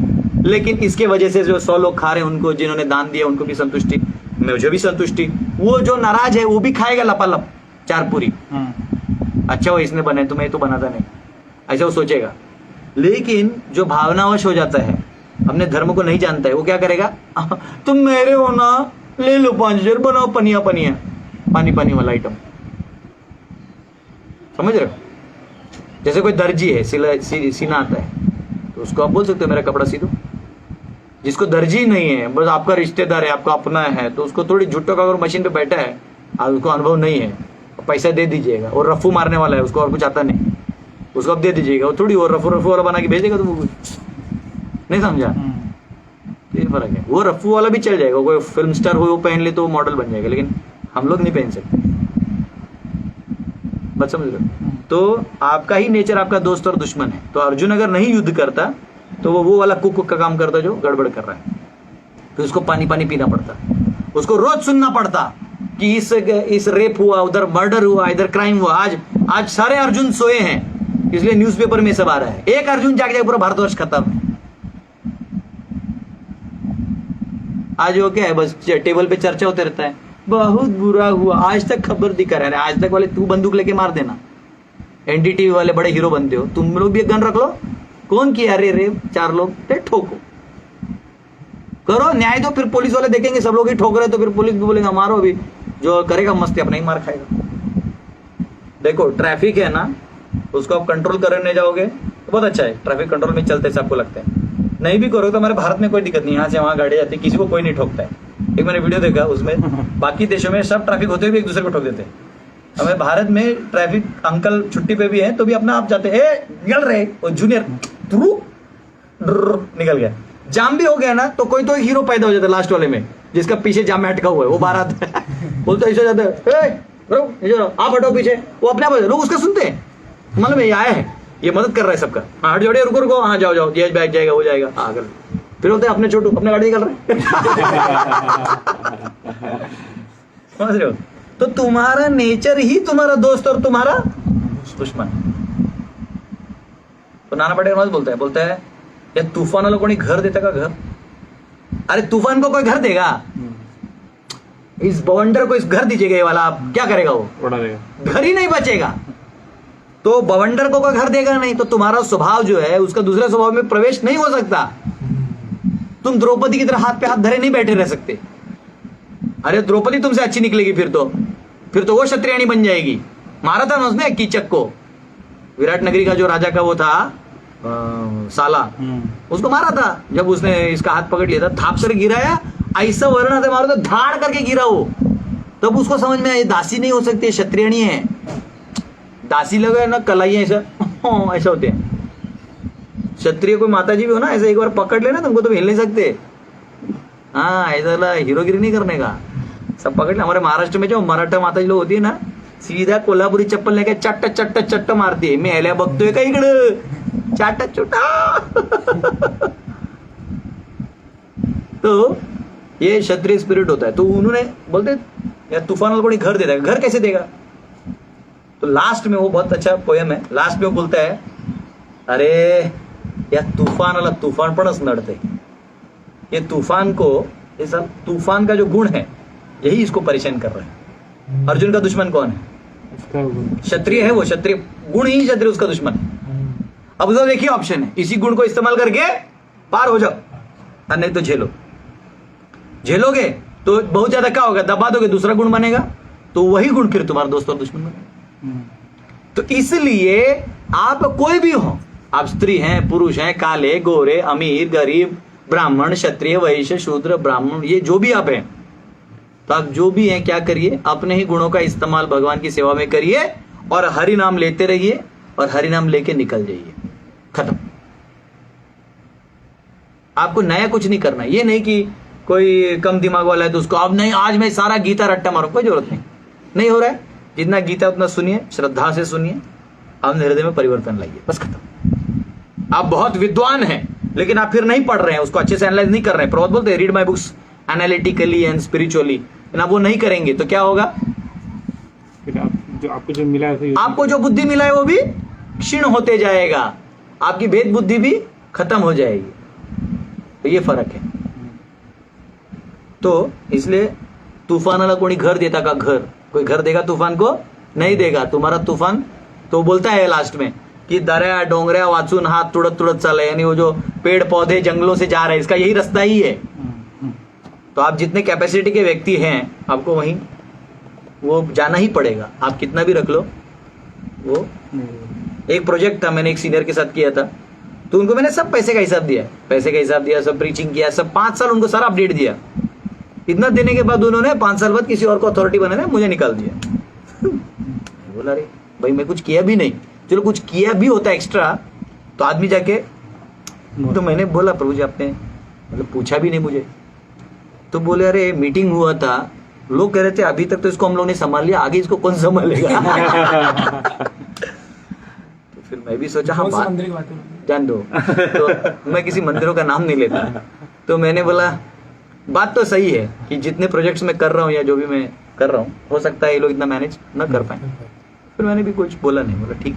लेकिन इसके वजह से जो 100 लोग खा रहे हैं उनको, जिन्होंने दान दिया उनको भी संतुष्टि, मुझे भी संतुष्टि, वो जो नाराज है वो भी खाएगा लपालप 4 पूरी, अच्छा वो इसने बनाए तो मैं तो बनाता नहीं, ऐसा वो सोचेगा। लेकिन जो भावनावश हो जाता है, अपने धर्म को नहीं जानता है, वो क्या करेगा, तुम मेरे हो ना, ले लो 5000 बनाओ पनिया पनिया, पानी पानी वाला आइटम, समझ रहे हो। जैसे कोई दर्जी है, सीना आता है, तो उसको आप बोल सकते हो मेरा कपड़ा सी दो। जिसको दर्जी नहीं है, बस आपका रिश्तेदार है, आपका अपना है, तो उसको थोड़ी झुट्टो का अगर मशीन पे बैठा है और उसको अनुभव नहीं है, पैसा दे दीजिएगा। और रफू मारने वाला है, उसको और कुछ आता नहीं, उसको अब दे दीजिएगा, वो थोड़ी वो रफू वाला बना के भेज देगा तुमको, नहीं समझा। ये फर्क है, वो रफू वाला भी चल जाएगा, कोई फिल्म स्टार हो वो पहन ले तो वो मॉडल बन जाएगा, लेकिन हम लोग नहीं पहन सकते, बात समझ रहे हो। तो आपका ही नेचर आपका दोस्त और दुश्मन है। तो अर्जुन अगर नहीं युद्ध करता तो वो वाला कुक का काम करता जो गड़बड़ कर रहा है, तो उसको पानी पानी पीना पड़ता, उसको रोज सुनना पड़ता कि इस रेप हुआ, उधर मर्डर हुआ, इधर क्राइम हुआ। आज सारे अर्जुन सोए हैं, इसलिए न्यूज़पेपर में सब आ रहा है, एक अर्जुन जाके पूरा भारतवर्ष खत्म है। आज वो क्या है, बस टेबल पे चर्चा होते रहता है, बहुत बुरा हुआ, आज तक खबर दिखा रहा है। आज तक वाले तू बंदूक लेके मार देना, एनडीटीवी वाले बड़े हीरो बनते हो, तुम लोग भी एक गन रख लो, कौन किया अरे रे 4 लोग ते ठोको, करो न्याय दो, फिर पुलिस वाले देखेंगे सब लोग ही ठोक रहे तो फिर पुलिस भी बोलेगा मारो, अभी जो करेगा मस्ती अपना ही मार खाएगा। देखो ट्रैफिक है ना, उसको आप कंट्रोल करने जाओगे तो बहुत अच्छा है, ट्रैफिक कंट्रोल में चलते से आपको लगता है। नहीं भी करोगे तो हमारे भारत में कोई दिक्कत नहीं, यहाँ से वहाँ गाड़ी जाती है, किसी को कोई नहीं ठोकता है। एक मैंने वीडियो देखा, उसमें बाकी देशों में सब ट्रैफिक होते हुए भी एक दूसरे को ठोक देते हैं, हमें भारत में ट्रैफिक अंकल छुट्टी पे भी है तो भी अपना आप जाते हैं, निकल रहे और जूनियर निकल गया। जाम भी हो गया ना तो कोई तो एक हीरो पैदा हो जाता है लास्ट वाले में, जिसका पीछे जाम में अटका हुआ है, वो बाहर आता है, बोलते ऐसे जाते हैं आप हटो पीछे, वो अपने आप लोग उसका सुनते हैं, मतलब ये आया है, ये मदद कर रहा है सबका, हाँ हट जोड़े, रुको रुको, हाँ जाओ ये बैग जाएगा, हो जाएगा, हाँ अगर फिर होते अपने छोटू अपने गाड़ी निकल रहे समझ रहे हो। तो तुम्हारा नेचर ही तुम्हारा दोस्त और तुम्हारा दुश्मन। तो नाना पटेल बोलता है या तूफान वाला कोई घर देता का घर, अरे तूफान को कोई घर देगा, इस बवंडर को इस घर दीजिएगा ये वाला, आप क्या करेगा, वो उड़ा देगा, घर ही नहीं बचेगा। तो बवंडर को कोई घर देगा नहीं, तो तुम्हारा स्वभाव जो है उसका दूसरे स्वभाव में प्रवेश नहीं हो सकता। तुम द्रौपदी की तरह हाथ पे हाथ धरे नहीं बैठे रह सकते। अरे द्रौपदी तुमसे अच्छी निकलेगी फिर तो वो क्षत्रियाणी बन जाएगी। मारा था ना उसने कीचक को, विराट नगरी का जो राजा का वो था साला, उसको मारा था। जब उसने इसका हाथ पकड़ लिया था, थाप कर गिराया, ऐसा वर्ण से मारो तो धाड़ करके गिरा वो, तब उसको समझ में आया दासी नहीं हो सकती, क्षत्रियाणी है। दासी लगे ना कलाई ऐसा ऐसा होते हैं। क्षत्रिय कोई माता जी भी हो ना, ऐसा एक बार पकड़ लेना तुमको तो हिल नहीं सकते। हाँ ऐसा हीरोगिरी नहीं करने का, सब पकड़ ले। हमारे महाराष्ट्र में जो मराठा माता जी लोग होती है ना, सीधा कोल्हापुरी चप्पल लेके चट्ट चट्ट चट्ट मारती है। मी ह्याला बघतोय का इकडं चाटा चुटा तो ये क्षत्रिय स्पिरिट होता है। तो उन्होंने बोलते यार तूफान वाला कोई घर देता है, घर कैसे देगा। तो लास्ट में वो बहुत अच्छा पोयम है, लास्ट में वो बोलता है अरे या तूफान वाला तूफान पणच नडते। ये तूफान को, ये सब तूफान का जो गुण है यही इसको परेशान कर रहा है। अर्जुन का दुश्मन कौन है, क्षत्रिय है। वो क्षत्रिय गुण ही क्षत्रिय उसका दुश्मन है। अब तो देखिए ऑप्शन है, इसी गुण को इस्तेमाल करके पार हो जाओ, और नहीं तो झेलोगे तो बहुत ज्यादा क्या होगा, दबा दोगे, दूसरा गुण बनेगा, तो वही गुण फिर तुम्हारा दोस्त और दुश्मन बनेगा। तो इसलिए आप कोई भी हो, आप स्त्री हैं, पुरुष हैं, काले गोरे, अमीर गरीब, ब्राह्मण क्षत्रिय वैश्य शूद्र ब्राह्मण, ये जो भी आप हैं, तो आप जो भी हैं क्या करिए, अपने ही गुणों का इस्तेमाल भगवान की सेवा में करिए और हरि नाम लेते रहिए और हरि नाम लेके निकल जाइए, खत्म। आपको नया कुछ नहीं करना। ये नहीं कि कोई कम दिमाग वाला है तो उसको अब नहीं, आज मैं सारा गीता रट्टा मारूं, कोई जरूरत नहीं हो रहा है। जितना गीता उतना सुनिए, श्रद्धा से सुनिए, अपने हृदय में परिवर्तन लाइए, बस खत्म। आप बहुत विद्वान हैं लेकिन आप फिर नहीं पढ़ रहे हैं, उसको अच्छे से एनालाइज नहीं कर रहे हैं। प्रभुपाद बोलते हैं read my books analytically and spiritually, लेकिन आप वो नहीं करेंगे तो क्या होगा? फिर आपको जो मिला है आपको जो बुद्धि मिला है वो भी क्षीण होते जाएगा, आपकी भेद बुद्धि भी खत्म हो जाएगी। तो ये फर्क है। तो इसलिए तूफानाला कोणी घर देता का? घर कोई घर देगा तूफान को? नहीं देगा। तुम्हारा तूफान तो बोलता है लास्ट में कि दर्या डोंगऱ्या वाचून हाथ तुड़त तुड़त चला, यानी वो जो पेड़ पौधे जंगलों से जा रहे हैं, इसका यही रास्ता ही है। तो आप जितने कैपेसिटी के व्यक्ति हैं आपको वहीं वो जाना ही पड़ेगा, आप कितना भी रख लो। वो एक प्रोजेक्ट था, मैंने एक सीनियर के साथ किया था, तो उनको मैंने सब पैसे का हिसाब दिया, सब प्रीचिंग किया, सब 5 साल उनको सारा अपडेट दिया। इतना देने के बाद उन्होंने 5 साल बाद किसी और को अथॉरिटी बनाने मुझे निकाल दिया। बोला अरे भाई मैं कुछ किया भी नहीं, चलो कुछ किया भी होता एक्स्ट्रा तो आदमी जाके, तो मैंने बोला प्रभु जी आपने मतलब पूछा भी नहीं मुझे। तो बोले अरे मीटिंग हुआ था, लोग कह रहे थे अभी तक तो इसको हम लोग ने संभाल लिया, आगे इसको कौन संभालेगा? तो फिर मैं भी सोचा हाँ बात मंदिर की बातें जान दो, तो मैं किसी मंदिरों का नाम नहीं लेता। तो मैंने बोला बात तो सही है कि जितने प्रोजेक्ट्स मैं कर रहा हूँ या जो भी मैं कर रहा हूँ, हो सकता है ये लोग इतना मैनेज न कर पाए। फिर मैंने भी कुछ बोला नहीं, बोला ठीक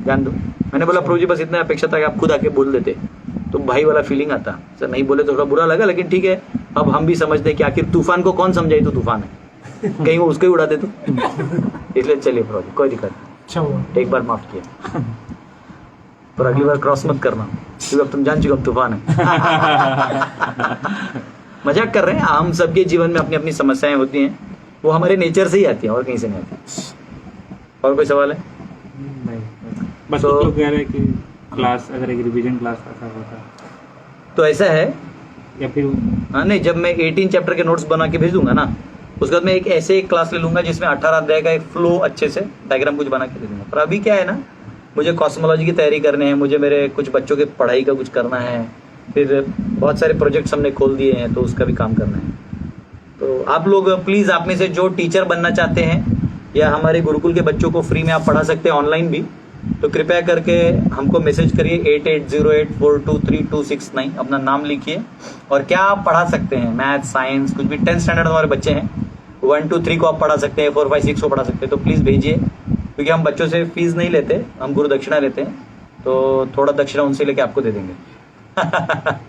जान दो। मैंने बोला प्रभु जी बस इतना अपेक्षा था कि आप खुद आके बोल देते तो भाई वाला फीलिंग आता। सर नहीं बोले तो थोड़ा बुरा लगा, लेकिन ठीक है अब हम भी समझते हैं कि आखिर तूफान को कौन समझाई तो तूफान है, कहीं वो उसको ही उड़ा दे तो। इसलिए चलिए प्रभु जी कोई दिक्कत नहीं, अच्छा हुआ। एक बार माफ किया, पर अगली बार क्रॉस मत करना क्योंकि अब तुम जान चुके अब तूफान है। मजाक कर रहे हैं। हम सबके जीवन में अपनी अपनी समस्याएं होती हैं, वो हमारे नेचर से ही आती हैं और कहीं से नहीं आती। और कोई सवाल है? नहीं, बस तो- कुछ लोग कह रहे हैं कि क्लास अगर एक रिवीजन क्लास ऐसा होता तो ऐसा है, या फिर हाँ नहीं, जब मैं 18 चैप्टर के नोट्स बना के भेजूंगा ना, उसके बाद मैं एक ऐसे एक क्लास ले लूंगा जिसमें 18 अध्याय का एक फ्लो अच्छे से डायग्राम कुछ बना के दे दूंगा। पर अभी क्या है ना, मुझे कॉस्मोलॉजी की तैयारी करनी है, मुझे मेरे कुछ बच्चों के पढ़ाई का कुछ करना है, फिर बहुत सारे प्रोजेक्ट्स हमने खोल दिए हैं तो उसका भी काम करना है। तो आप लोग प्लीज़, आप में से जो टीचर बनना चाहते हैं या हमारे गुरुकुल के बच्चों को फ्री में आप पढ़ा सकते हैं ऑनलाइन भी, तो कृपया करके हमको मैसेज करिए 8808423269, अपना नाम लिखिए और क्या आप पढ़ा सकते हैं, मैथ साइंस कुछ भी। 10th स्टैंडर्ड हमारे बच्चे हैं, 1 2 3 को आप पढ़ा सकते हैं, 4 5 6 को पढ़ा सकते हैं, तो प्लीज़ भेजिए। क्योंकि हम बच्चों से फीस नहीं लेते, हम गुरु दक्षिणा लेते हैं, तो थोड़ा दक्षिणा उनसे लेके आपको दे देंगे।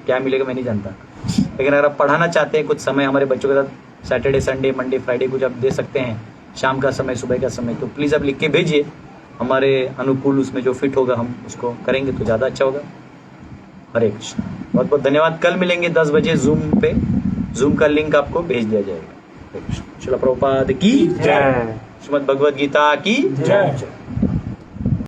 क्या मिलेगा मैं नहीं जानता, लेकिन अगर आप पढ़ाना चाहते हैं कुछ समय हमारे बच्चों के साथ, सैटरडे संडे मंडे फ्राइडे कुछ आप दे सकते हैं, शाम का समय सुबह का समय, तो प्लीज़ आप लिख के भेजिए। हमारे अनुकूल उसमें जो फिट होगा हम उसको करेंगे तो ज़्यादा अच्छा होगा। हरे कृष्ण, बहुत बहुत धन्यवाद। कल मिलेंगे 10 बजे जूम पे, जूम का लिंक आपको भेज दिया जाएगा। हरे कृष्ण। श्रील प्रभुपाद की जय। श्रीमद् भगवद गीता की जय।